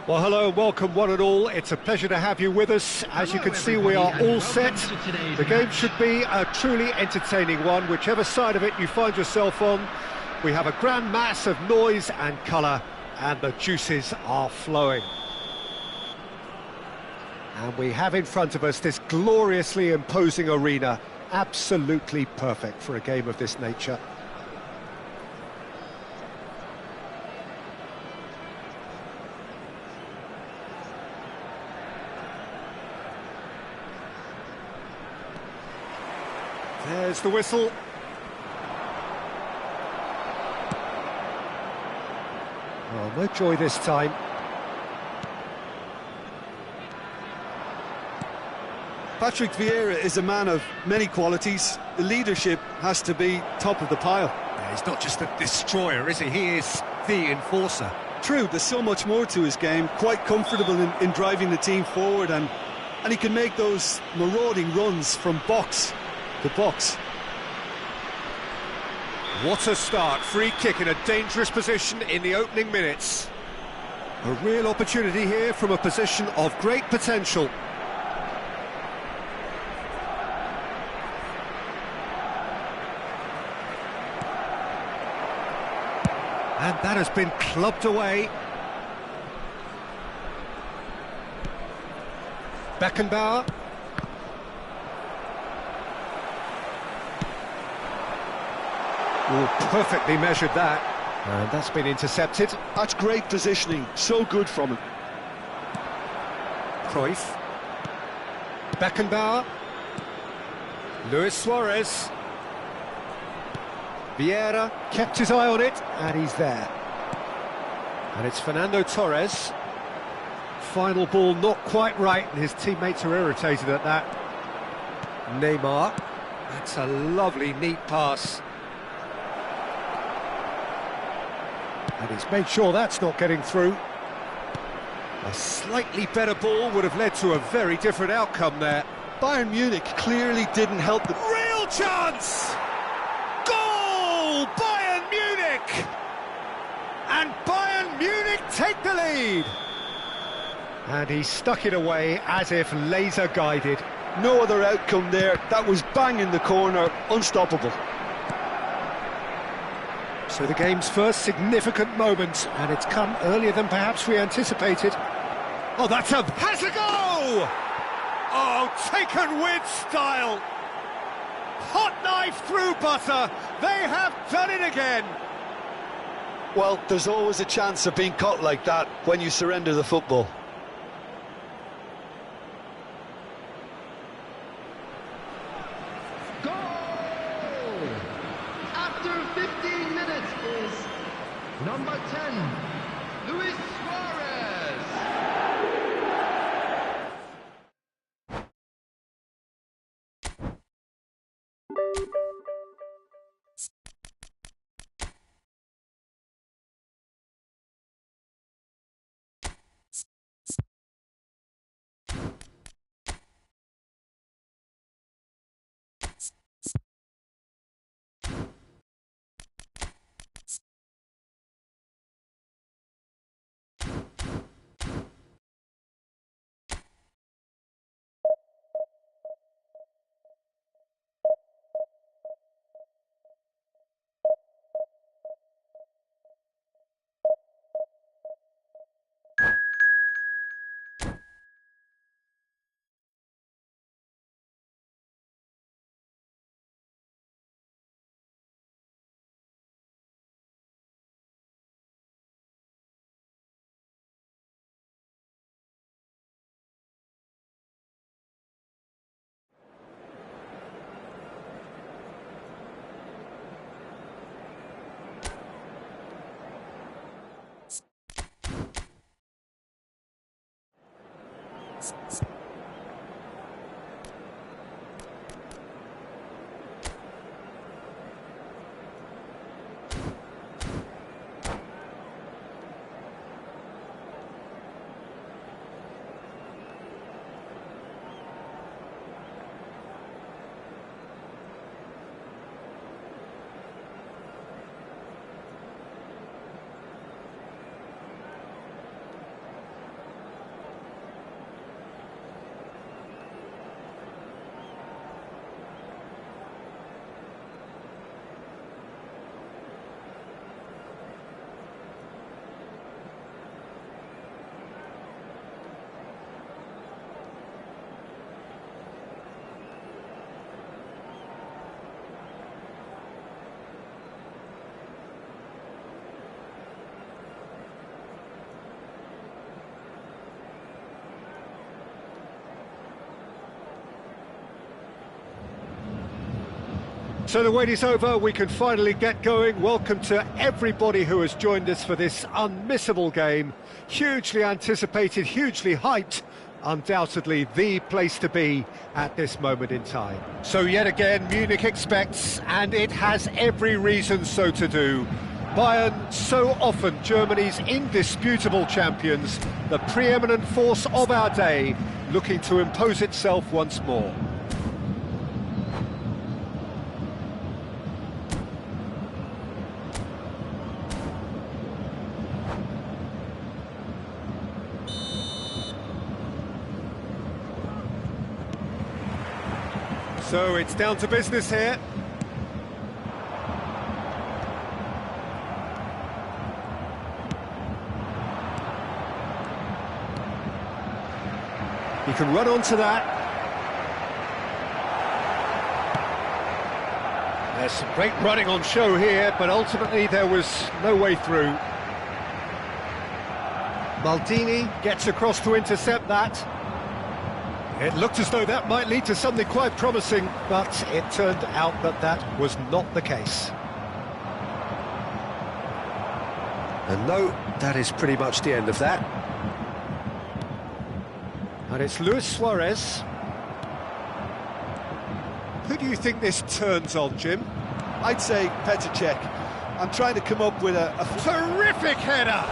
Well, hello and welcome one and all. It's a pleasure to have you with us. As you can see, we are all set. The game should be a truly entertaining one, whichever side of it you find yourself on. We have a grand mass of noise and colour, and the juices are flowing. And we have in front of us this gloriously imposing arena, absolutely perfect for a game of this nature. There's the whistle. Oh, no joy this time. Patrick Vieira is a man of many qualities. The leadership has to be top of the pile. Yeah, he's not just a destroyer, is he? He is the enforcer. True, there's so much more to his game. Quite comfortable in driving the team forward, and he can make those marauding runs from box to box. What a start. Free kick in a dangerous position in the opening minutes. A real opportunity here from a position of great potential. And that has been clubbed away. Beckenbauer. Oh, perfectly measured that. And that's been intercepted. That's great positioning, so good from him. Cruyff. Beckenbauer. Luis Suarez. Vieira kept his eye on it, and he's there. And it's Fernando Torres. Final ball not quite right, and his teammates are irritated at that. Neymar. That's a lovely, neat pass. And he's made sure that's not getting through. A slightly better ball would have led to a very different outcome there. Bayern Munich clearly didn't help them. Real chance! Goal! Bayern Munich! And Bayern Munich take the lead! And he stuck it away as if laser guided. No other outcome there. That was bang in the corner, unstoppable. So the game's first significant moment, and it's come earlier than perhaps we anticipated. Oh, has a go! Oh, taken with style! Hot knife through butter, they have done it again! Well, there's always a chance of being caught like that when you surrender the football. Number 10, Luis Suarez. So the wait is over, we can finally get going. Welcome to everybody who has joined us for this unmissable game. Hugely anticipated, hugely hyped. Undoubtedly the place to be at this moment in time. So yet again, Munich expects, and it has every reason so to do. Bayern, so often Germany's indisputable champions, the preeminent force of our day, looking to impose itself once more. So it's down to business here. He can run onto that. There's some great running on show here, but ultimately there was no way through. Maldini gets across to intercept that. It looked as though that might lead to something quite promising, but it turned out that that was not the case. And no, that is pretty much the end of that. And it's Luis Suarez. Who do you think this turns on, Jim? I'd say Petr Cech. I'm trying to come up with a terrific header!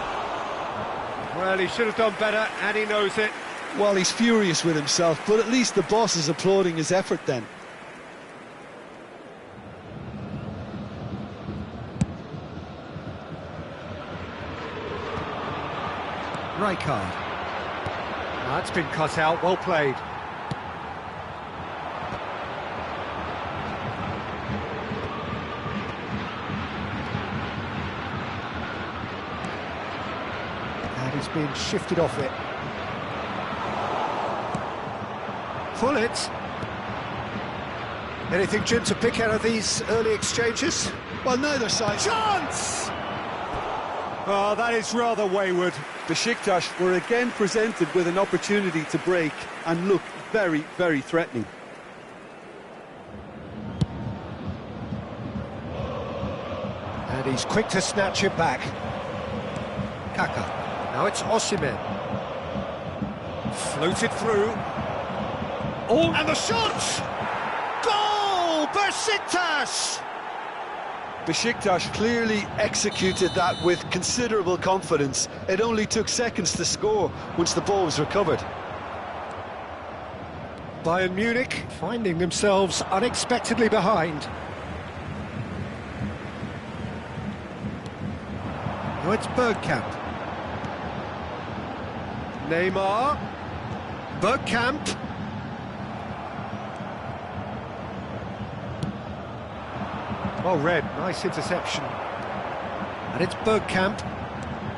Well, he should have done better, and he knows it. Well, he's furious with himself, but at least the boss is applauding his effort then. Rijkaard. That's been cut out, well played. And he's been shifted off it. Full it. Anything, Jim, to pick out of these early exchanges? Well, neither side. Chance! Oh, that is rather wayward. Besiktas were again presented with an opportunity to break and looked very, very threatening. And he's quick to snatch it back. Kaka. Now it's Osimhen. Floated through. Oh, and the shot! Goal! Besiktas! Besiktas clearly executed that with considerable confidence. It only took seconds to score once the ball was recovered. Bayern Munich finding themselves unexpectedly behind. Oh, it's Bergkamp. Neymar. Bergkamp. Well read, nice interception. And it's Bergkamp.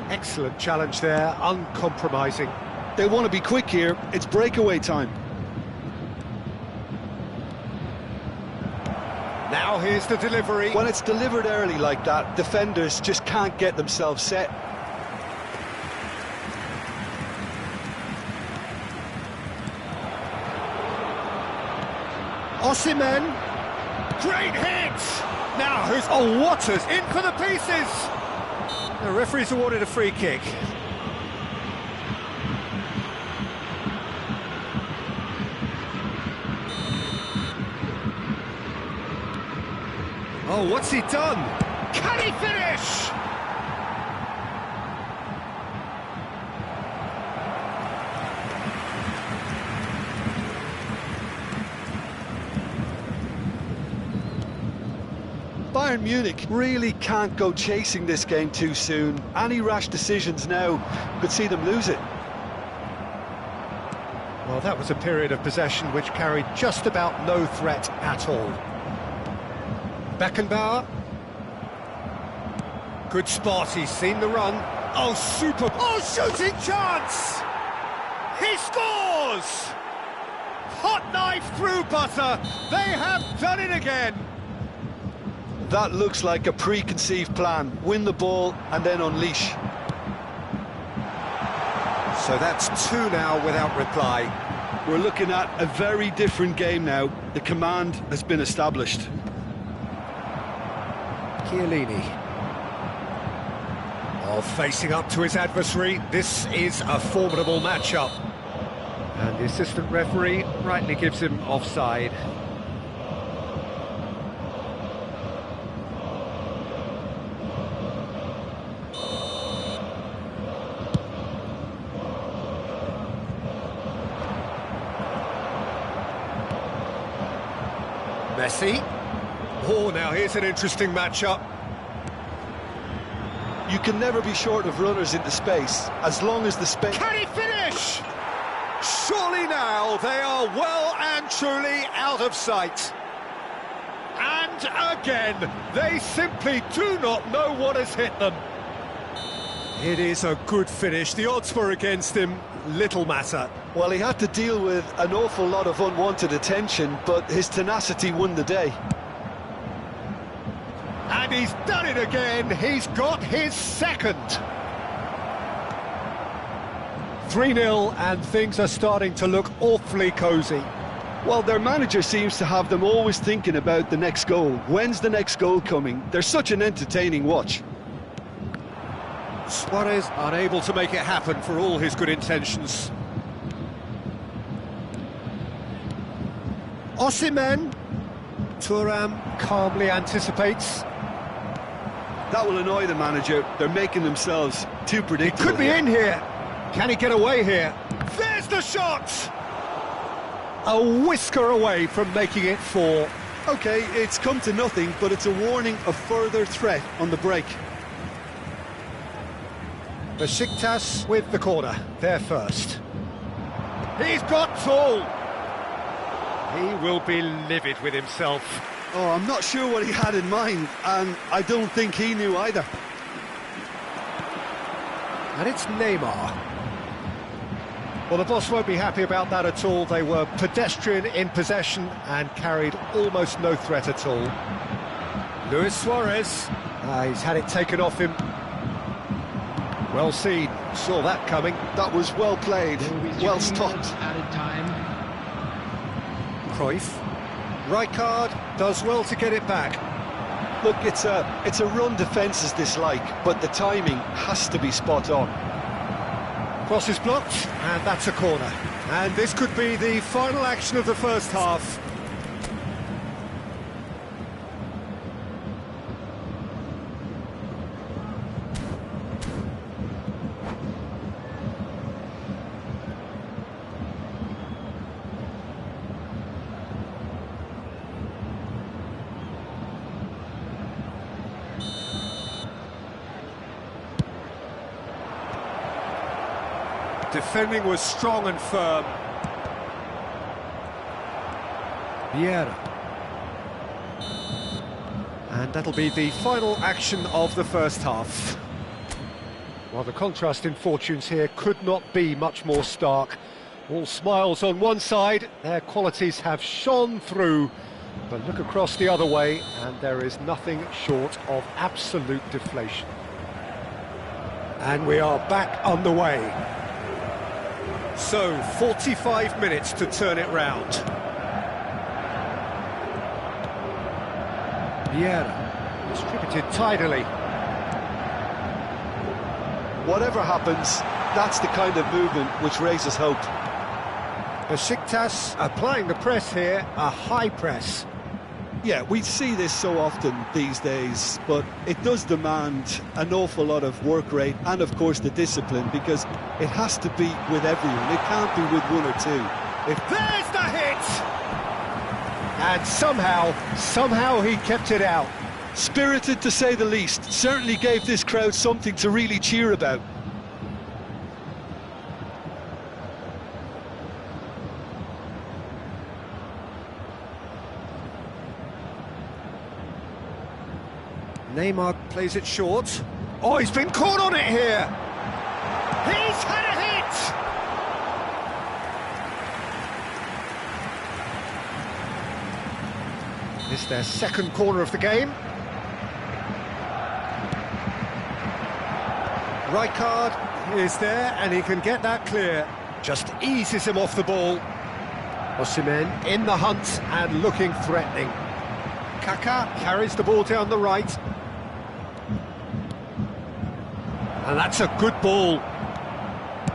Excellent challenge there, uncompromising. They want to be quick here, it's breakaway time. Now here's the delivery. When it's delivered early like that, defenders just can't get themselves set. Osimhen. Great hit! Now, who's... Oh, Waters in for the pieces! The referee's awarded a free kick. Oh, what's he done? Can he finish? Bayern Munich really can't go chasing this game too soon. Any rash decisions now could see them lose it. Well, that was a period of possession which carried just about no threat at all. Beckenbauer. Good spot, he's seen the run. Oh, super! Oh, shooting chance! He scores! Hot knife through butter. They have done it again. That looks like a preconceived plan. Win the ball and then unleash. So that's two now without reply. We're looking at a very different game now. The command has been established. Chiellini. Oh, facing up to his adversary, this is a formidable matchup. And the assistant referee rightly gives him offside. Messi. Oh, now here's an interesting matchup. You can never be short of runners into space, as long as the space... Can he finish? Surely now they are well and truly out of sight. And again, they simply do not know what has hit them. It is a good finish. The odds were against him. Little matter. Well, he had to deal with an awful lot of unwanted attention, but his tenacity won the day. And he's done it again. He's got his second. 3-0, and things are starting to look awfully cosy. Well, their manager seems to have them always thinking about the next goal. When's the next goal coming? They're such an entertaining watch. Suarez unable to make it happen for all his good intentions. Osimhen. Thuram calmly anticipates. That will annoy the manager. They're making themselves too predictable. He could be in here. Can he get away here? There's the shot! A whisker away from making it 4. OK, it's come to nothing, but it's a warning of further threat on the break. Besiktas with the corner, they're first. He's got Tool. He will be livid with himself. Oh, I'm not sure what he had in mind, and I don't think he knew either. And it's Neymar. Well, the boss won't be happy about that at all. They were pedestrian in possession and carried almost no threat at all. Luis Suarez. He's had it taken off him. Well seen, saw that coming. That was well played, well stopped. Added time. Cruyff. Rijkaard does well to get it back. Look, it's a run defence dislike, but the timing has to be spot on. Cross is blocked, and that's a corner. And this could be the final action of the first half. Defending was strong and firm. Vieira. And that'll be the final action of the first half. Well, the contrast in fortunes here could not be much more stark. All smiles on one side, their qualities have shone through. But look across the other way, and there is nothing short of absolute deflation. And we are back underway. So, 45 minutes to turn it round. Vieira, distributed tidily. Whatever happens, that's the kind of movement which raises hope. Besiktas applying the press here, a high press. Yeah, we see this so often these days, but it does demand an awful lot of work rate and, of course, the discipline, because it has to be with everyone. It can't be with one or two. There's the hit! And somehow he kept it out. Spirited, to say the least. Certainly gave this crowd something to really cheer about. Neymar plays it short. Oh, he's been caught on it here! He's had a hit! This is their second corner of the game. Rijkaard is there, and he can get that clear. Just eases him off the ball. Osimhen in the hunt and looking threatening. Kaká carries the ball down the right. And that's a good ball.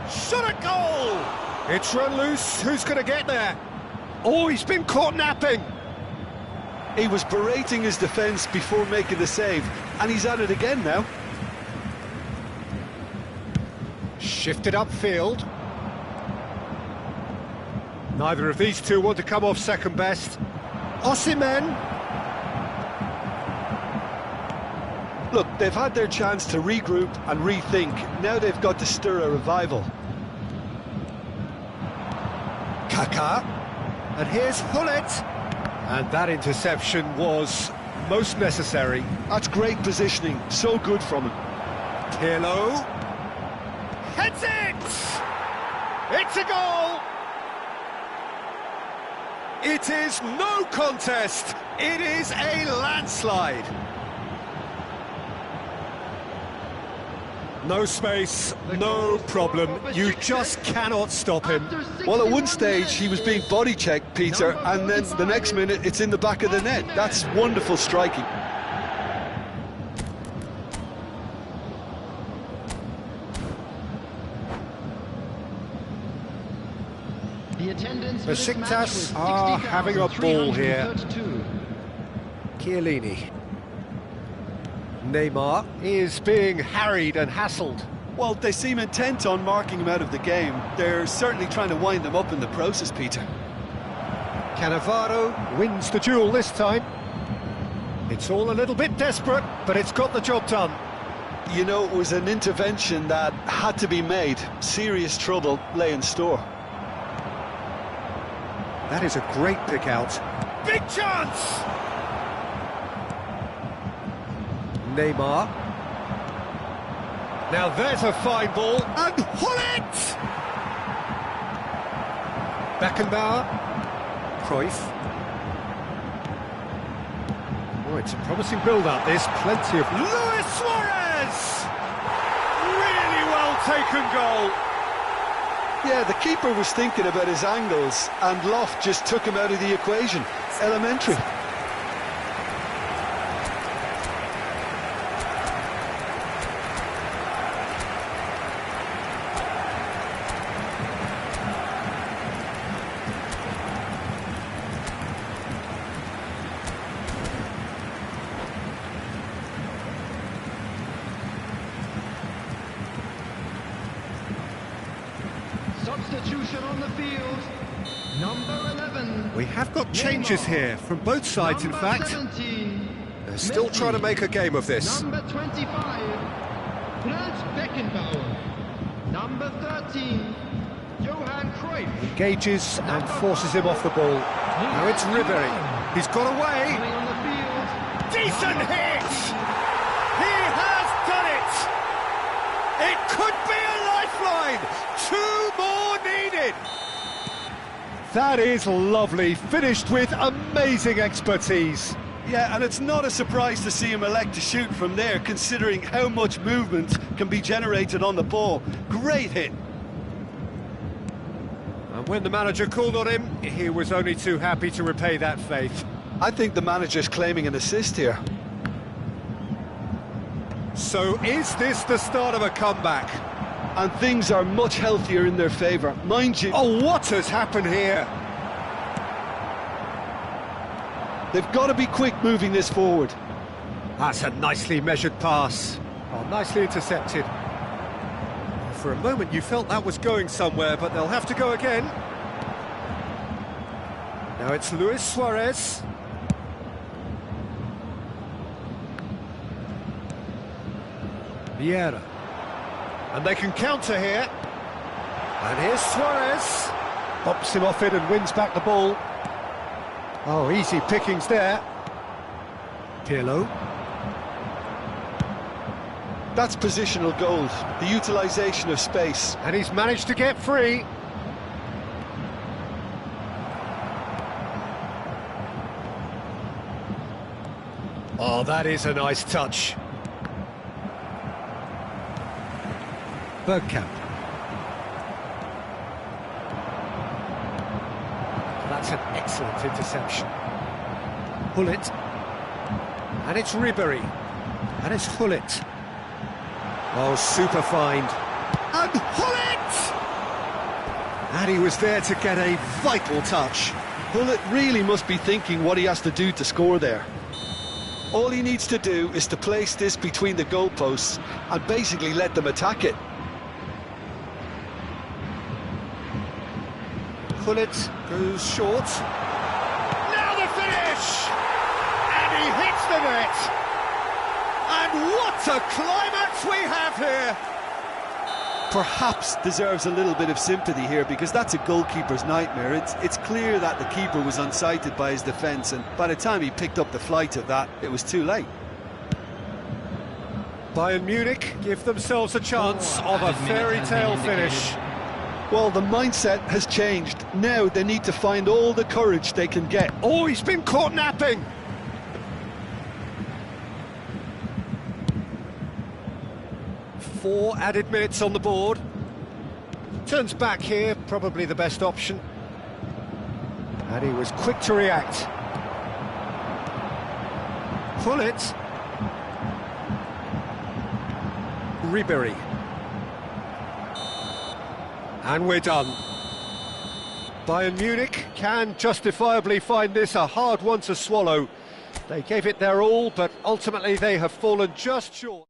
Shot at goal! It's run loose, who's going to get there? Oh, he's been caught napping. He was berating his defence before making the save, and he's at it again now. Shifted upfield. Neither of these two want to come off second best. Osimhen. Look, they've had their chance to regroup and rethink. Now they've got to stir a revival. Kaká. And here's Hullet. And that interception was most necessary. That's great positioning, so good from him. Pirlo. Heads it! It's a goal! It is no contest. It is a landslide. No space, no problem. You just cannot stop him. Well, at one stage he was being body checked, Peter, and then the next minute it's in the back of the net. That's wonderful striking. Besiktas are having a ball here. Chiellini. Neymar is being harried and hassled. Well, they seem intent on marking him out of the game. They're certainly trying to wind him up in the process, Peter. Cannavaro wins the duel this time. It's all a little bit desperate, but it's got the job done. You know, it was an intervention that had to be made. Serious trouble lay in store. That is a great pick out. Big chance! Neymar. Now there's a fine ball, and Hullet! Beckenbauer. Cruyff. Oh, it's a promising build-up, this. Plenty of... Luis Suarez! Really well taken goal. Yeah, the keeper was thinking about his angles, and Loft just took him out of the equation. Elementary. Substitution on the field. Number 11. We have got changes here from both sides, in fact. 17, They're still trying to make a game of this. Number 25, Franz Beckenbauer. Number 13, Johan Cruyff. Engages and forces him off the ball. Now it's Ribery. He's got away. Coming on the field. Decent hit! He has done it! It could be a lifeline! 2 more needed! That is lovely, finished with amazing expertise. Yeah, and it's not a surprise to see him elect to shoot from there, considering how much movement can be generated on the ball. Great hit. And when the manager called on him, he was only too happy to repay that faith. I think the manager's claiming an assist here. So is this the start of a comeback? And things are much healthier in their favour. Mind you... Oh, what has happened here? They've got to be quick moving this forward. That's a nicely measured pass. Oh, nicely intercepted. For a moment you felt that was going somewhere, but they'll have to go again. Now it's Luis Suarez. Vieira. And they can counter here. And here's Suarez. Bumps him off it and wins back the ball. Oh, easy pickings there. Pirlo. That's positional gold, the utilisation of space. And he's managed to get free. Oh, that is a nice touch. Bergkamp. That's an excellent interception. Hullet. And it's Ribery. And it's Hullet. Oh, super find. And Hullet! And he was there to get a vital touch. Hullet really must be thinking what he has to do to score there. All he needs to do is to place this between the goalposts and basically let them attack it. Hullet goes short. Now the finish! And he hits the net! And what a climax we have here! Perhaps deserves a little bit of sympathy here, because that's a goalkeeper's nightmare. It's clear that the keeper was unsighted by his defence, and by the time he picked up the flight of that, it was too late. Bayern Munich give themselves a chance of a fairy tale finish. Well, the mindset has changed. Now they need to find all the courage they can get. Oh, he's been caught napping! Four added minutes on the board. Turns back here, probably the best option. And he was quick to react. Hullet. Ribéry. And we're done. Bayern Munich can justifiably find this a hard one to swallow. They gave it their all, but ultimately they have fallen just short.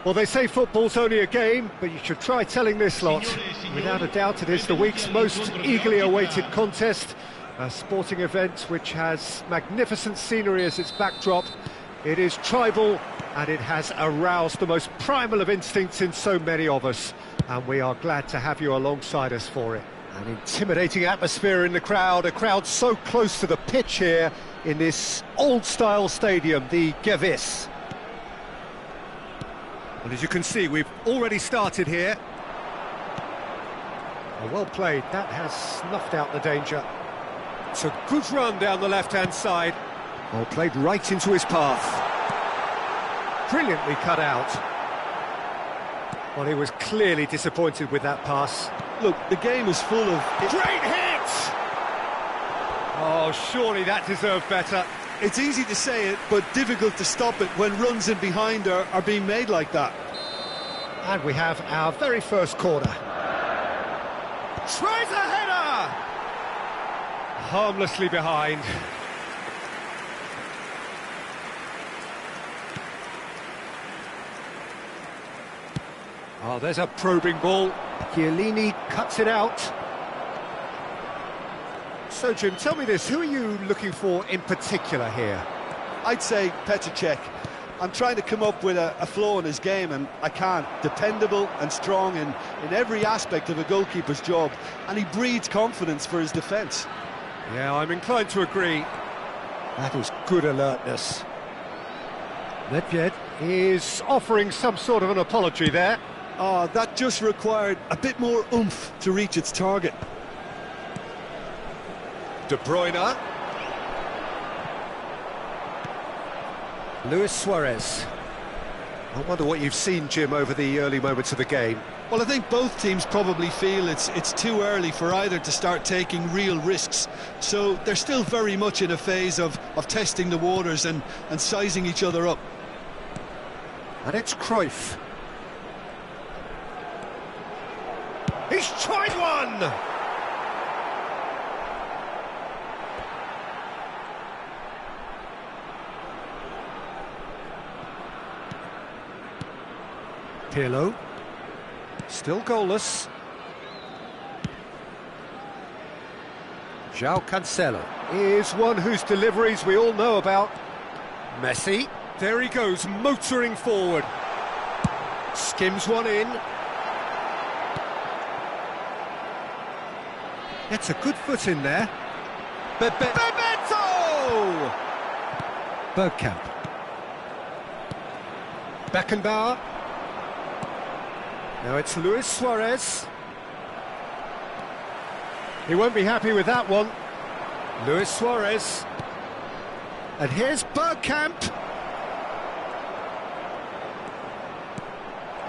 Well, they say football's only a game, but you should try telling this lot. Without a doubt, it is the week's most eagerly awaited contest, a sporting event which has magnificent scenery as its backdrop. It is tribal, and it has aroused the most primal of instincts in so many of us, and we are glad to have you alongside us for it. An intimidating atmosphere in the crowd, a crowd so close to the pitch here in this old-style stadium, the Gewiss. And as you can see, we've already started here. Oh, well played, that has snuffed out the danger. It's a good run down the left-hand side. Well played right into his path. Brilliantly cut out. Well, he was clearly disappointed with that pass. Look, the game is full of... Great hit! Oh, surely that deserved better. It's easy to say it, but difficult to stop it when runs in behind are being made like that. And we have our very first corner. Tries a header! Harmlessly behind. Oh, there's a probing ball. Chiellini cuts it out. So, Jim, tell me this, who are you looking for in particular here? I'd say Petr Cech. I'm trying to come up with a flaw in his game, and I can't. Dependable and strong in every aspect of a goalkeeper's job, and he breeds confidence for his defence. Yeah, I'm inclined to agree. That is good alertness. Nedved is offering some sort of an apology there. Oh, that just required a bit more oomph to reach its target. De Bruyne. Luis Suarez. I wonder what you've seen, Jim, over the early moments of the game. Well, I think both teams probably feel it's too early for either to start taking real risks. So they're still very much in a phase of testing the waters and sizing each other up. And it's Cruyff. He's tried one! Pirlo. Still goalless. João Cancelo is one whose deliveries we all know about. Messi. There he goes, motoring forward. Skims one in. Gets a good foot in there. Bebeto! Bergkamp. Beckenbauer. Now it's Luis Suarez. He won't be happy with that one. Luis Suarez. And here's Bergkamp.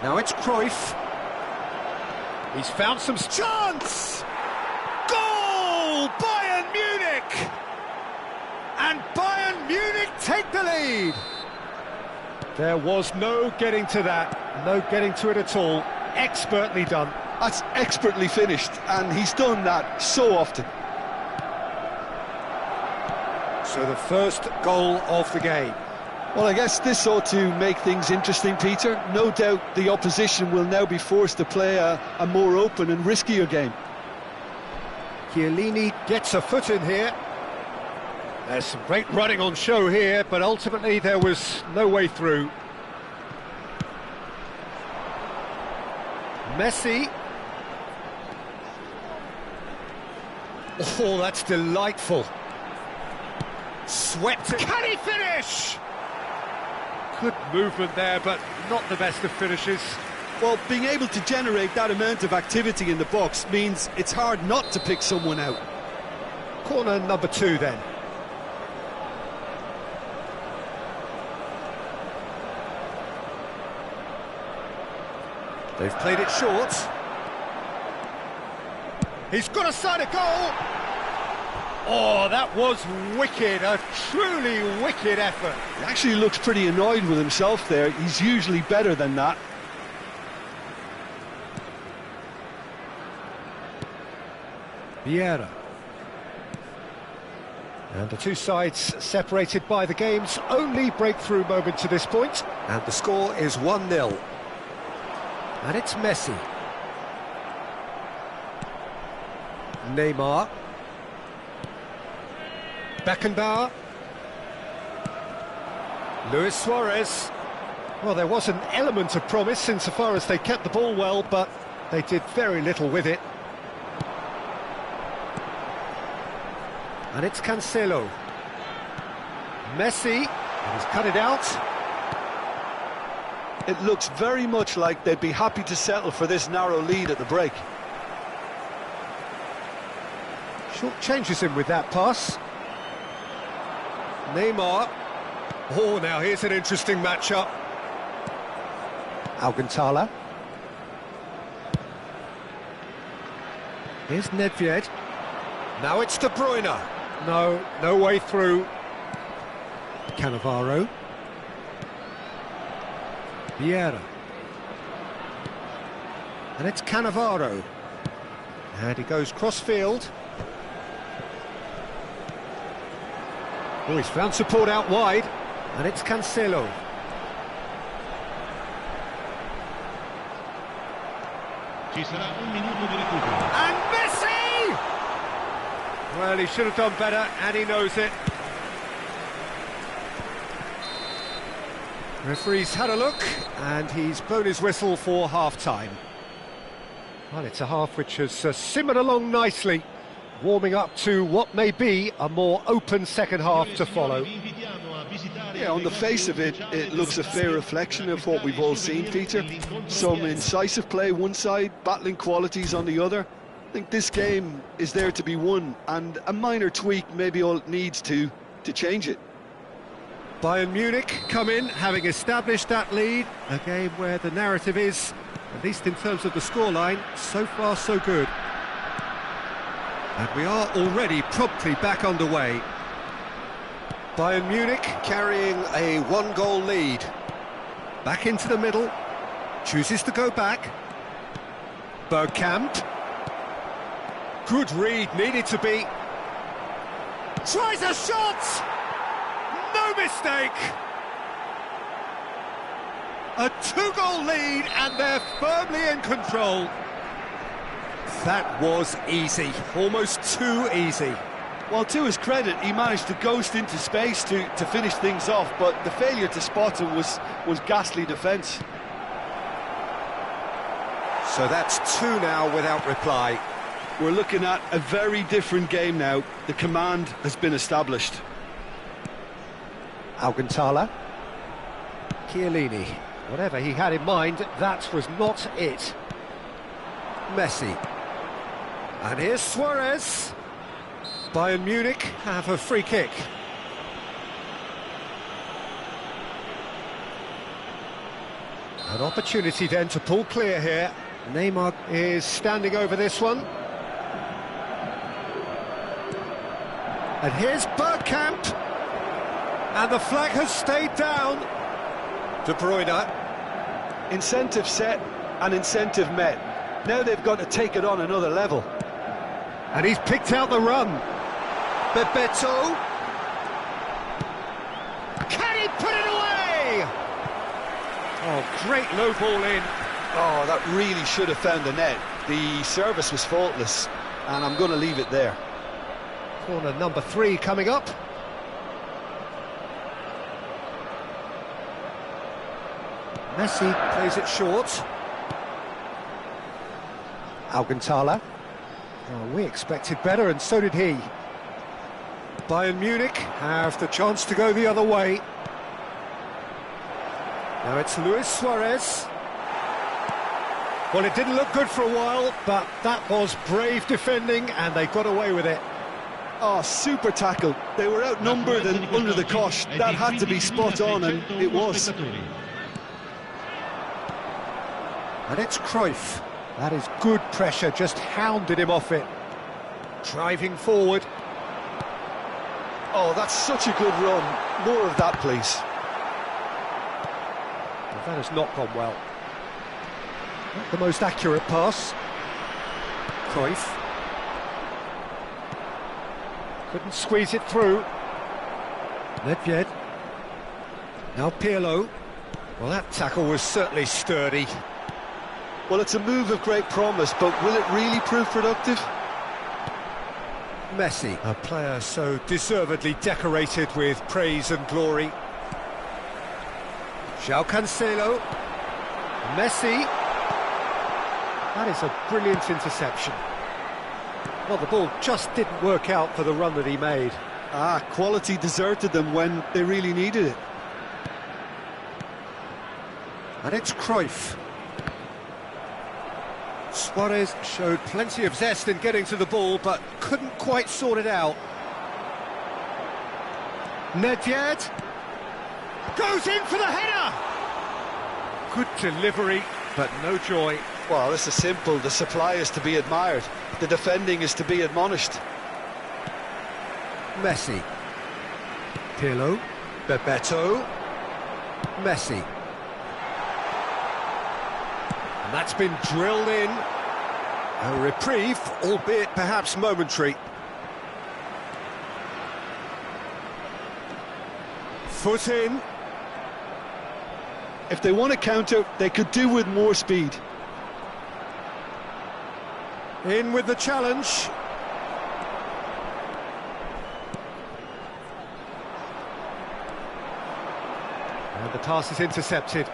Now it's Cruyff. He's found some chance! Goal! Bayern Munich! And Bayern Munich take the lead! There was no getting to that, no getting to it at all. Expertly done. That's expertly finished, and he's done that so often. So the first goal of the game. Well, I guess this ought to make things interesting, Peter. No doubt the opposition will now be forced to play a more open and riskier game. Chiellini gets a foot in here. There's some great running on show here, but ultimately there was no way through. Messi. Oh, that's delightful. Swept it. Can he finish? Good movement there, but not the best of finishes. Well, being able to generate that amount of activity in the box means it's hard not to pick someone out. Corner number 2 then. They've played it short. He's got a side of goal. Oh, that was wicked, a truly wicked effort. He actually looks pretty annoyed with himself there. He's usually better than that. Vieira. And the two sides separated by the game's only breakthrough moment to this point. And the score is 1-0. And it's Messi. Neymar. Beckenbauer. Luis Suarez. Well, there was an element of promise insofar as they kept the ball well, but they did very little with it. And it's Cancelo. Messi. And he's cut it out. It looks very much like they'd be happy to settle for this narrow lead at the break. Short changes him with that pass. Neymar. Oh, now here's an interesting matchup. Alcantara. Here's Nedved. Now it's De Bruyne. No way through. Cannavaro. Vieira. And it's Cannavaro. And he goes cross-field. Oh, he's found support out wide. And it's Cancelo. And Messi! Well, he should have done better, and he knows it. Referee's had a look, and he's blown his whistle for half-time. Well, it's a half which has simmered along nicely, warming up to what may be a more open second half to follow. Yeah, on the face of it, it looks a fair reflection of what we've all seen, Peter. Some incisive play one side, battling qualities on the other. I think this game is there to be won, and a minor tweak maybe all it needs to change it. Bayern Munich come in, having established that lead. A game where the narrative is, at least in terms of the scoreline, so far so good. And we are already promptly back underway. Bayern Munich carrying a one-goal lead. Back into the middle. Chooses to go back. Bergkamp. Good read, needed to be. Tries a shot! No mistake! A two-goal lead, and they're firmly in control. That was easy, almost too easy. Well, to his credit, he managed to ghost into space to finish things off, but the failure to spot him was ghastly defence. So that's two now without reply. We're looking at a very different game now. The command has been established. Alcantara. Chiellini. Whatever he had in mind, that was not it. Messi. And here's Suarez. Bayern Munich have a free kick. An opportunity then to pull clear here. Neymar is standing over this one. And here's Bergkamp. And the flag has stayed down. De Bruyne. Incentive set and incentive met. Now they've got to take it on another level. And he's picked out the run. Bebeto. Can he put it away? Oh, great low ball in. Oh, that really should have found the net. The service was faultless, and I'm going to leave it there. Corner number 3 coming up. Messi plays it short. Alcantara. Oh, we expected better, and so did he. Bayern Munich have the chance to go the other way. Now it's Luis Suarez. Well, it didn't look good for a while, but that was brave defending, and they got away with it. Oh, super tackle. They were outnumbered and under the cosh. That had to be spot on, and it was. And it's Cruyff. That is good pressure, just hounded him off it. Driving forward. Oh, that's such a good run. More of that, please. Well, that has not gone well. Not the most accurate pass. Cruyff. Couldn't squeeze it through. Nedved. Now Pirlo. Well, that tackle was certainly sturdy. Well, it's a move of great promise, but will it really prove productive? Messi, a player so deservedly decorated with praise and glory. João Cancelo. Messi. That is a brilliant interception. Well, the ball just didn't work out for the run that he made. Quality deserted them when they really needed it. And it's Cruyff. Suarez showed plenty of zest in getting to the ball, but couldn't quite sort it out. Nedved goes in for the header! Good delivery, but no joy. Well, this is simple. The supply is to be admired. The defending is to be admonished. Messi. Pirlo. Bebeto. Messi. And that's been drilled in. A reprieve, albeit perhaps momentary. Foot in. If they want to counter, they could do with more speed. In with the challenge. And the pass is intercepted.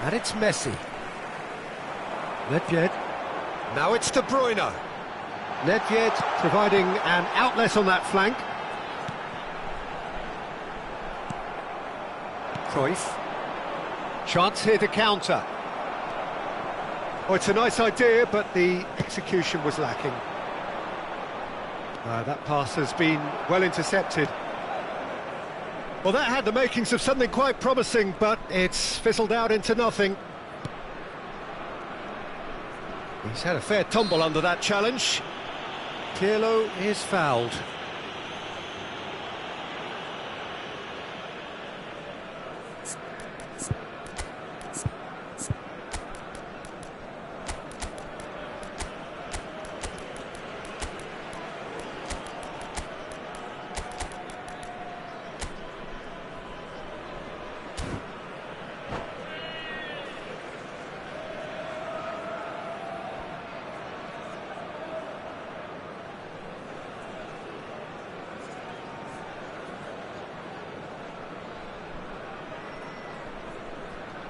And it's Messi. Nedved. Now it's De Bruyne. Nedved providing an outlet on that flank. Cruyff. Chance here to counter. Oh, it's a nice idea, but the execution was lacking. That pass has been well intercepted. Well, that had the makings of something quite promising, but it's fizzled out into nothing. He's had a fair tumble under that challenge. Pirlo is fouled.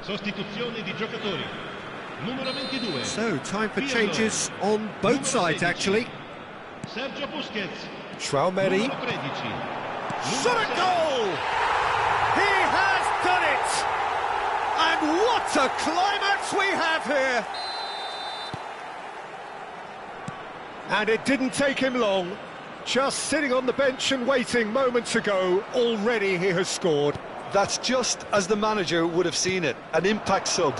Sostituzione di giocatori. Numero 22. So, time for changes on both sides, actually. Sergio Busquets. Traumeri. Numero 13. Shot a goal! He has done it! And what a climax we have here! And it didn't take him long. Just sitting on the bench and waiting moments ago, already he has scored. That's just as the manager would have seen it, an impact sub.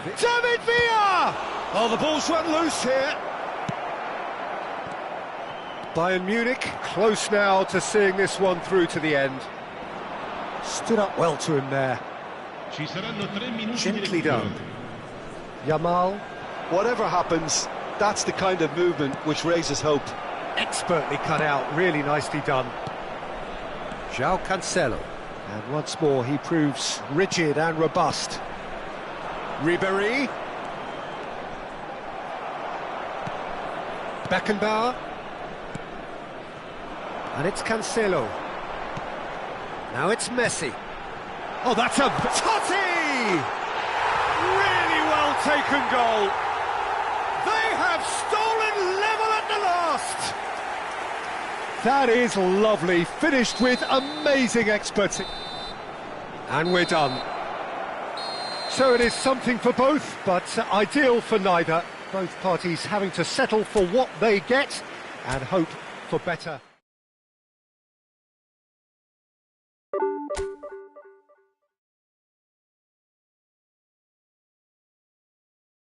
David Villa! Oh, the ball's run loose here. Bayern Munich close now to seeing this one through to the end. Stood up well to him there. Ci saranno 3 minuti Gently di recupero. done. Yamal. Whatever happens, that's the kind of movement which raises hope. Expertly cut out, really nicely done. João Cancelo. And once more he proves rigid and robust. Ribéry. Beckenbauer. And it's Cancelo. Now it's Messi. Oh, that's a Totti! Really well taken goal. They have stolen level at the last. That is lovely, finished with amazing expertise. And we're done. So it is something for both, but ideal for neither. Both parties having to settle for what they get and hope for better.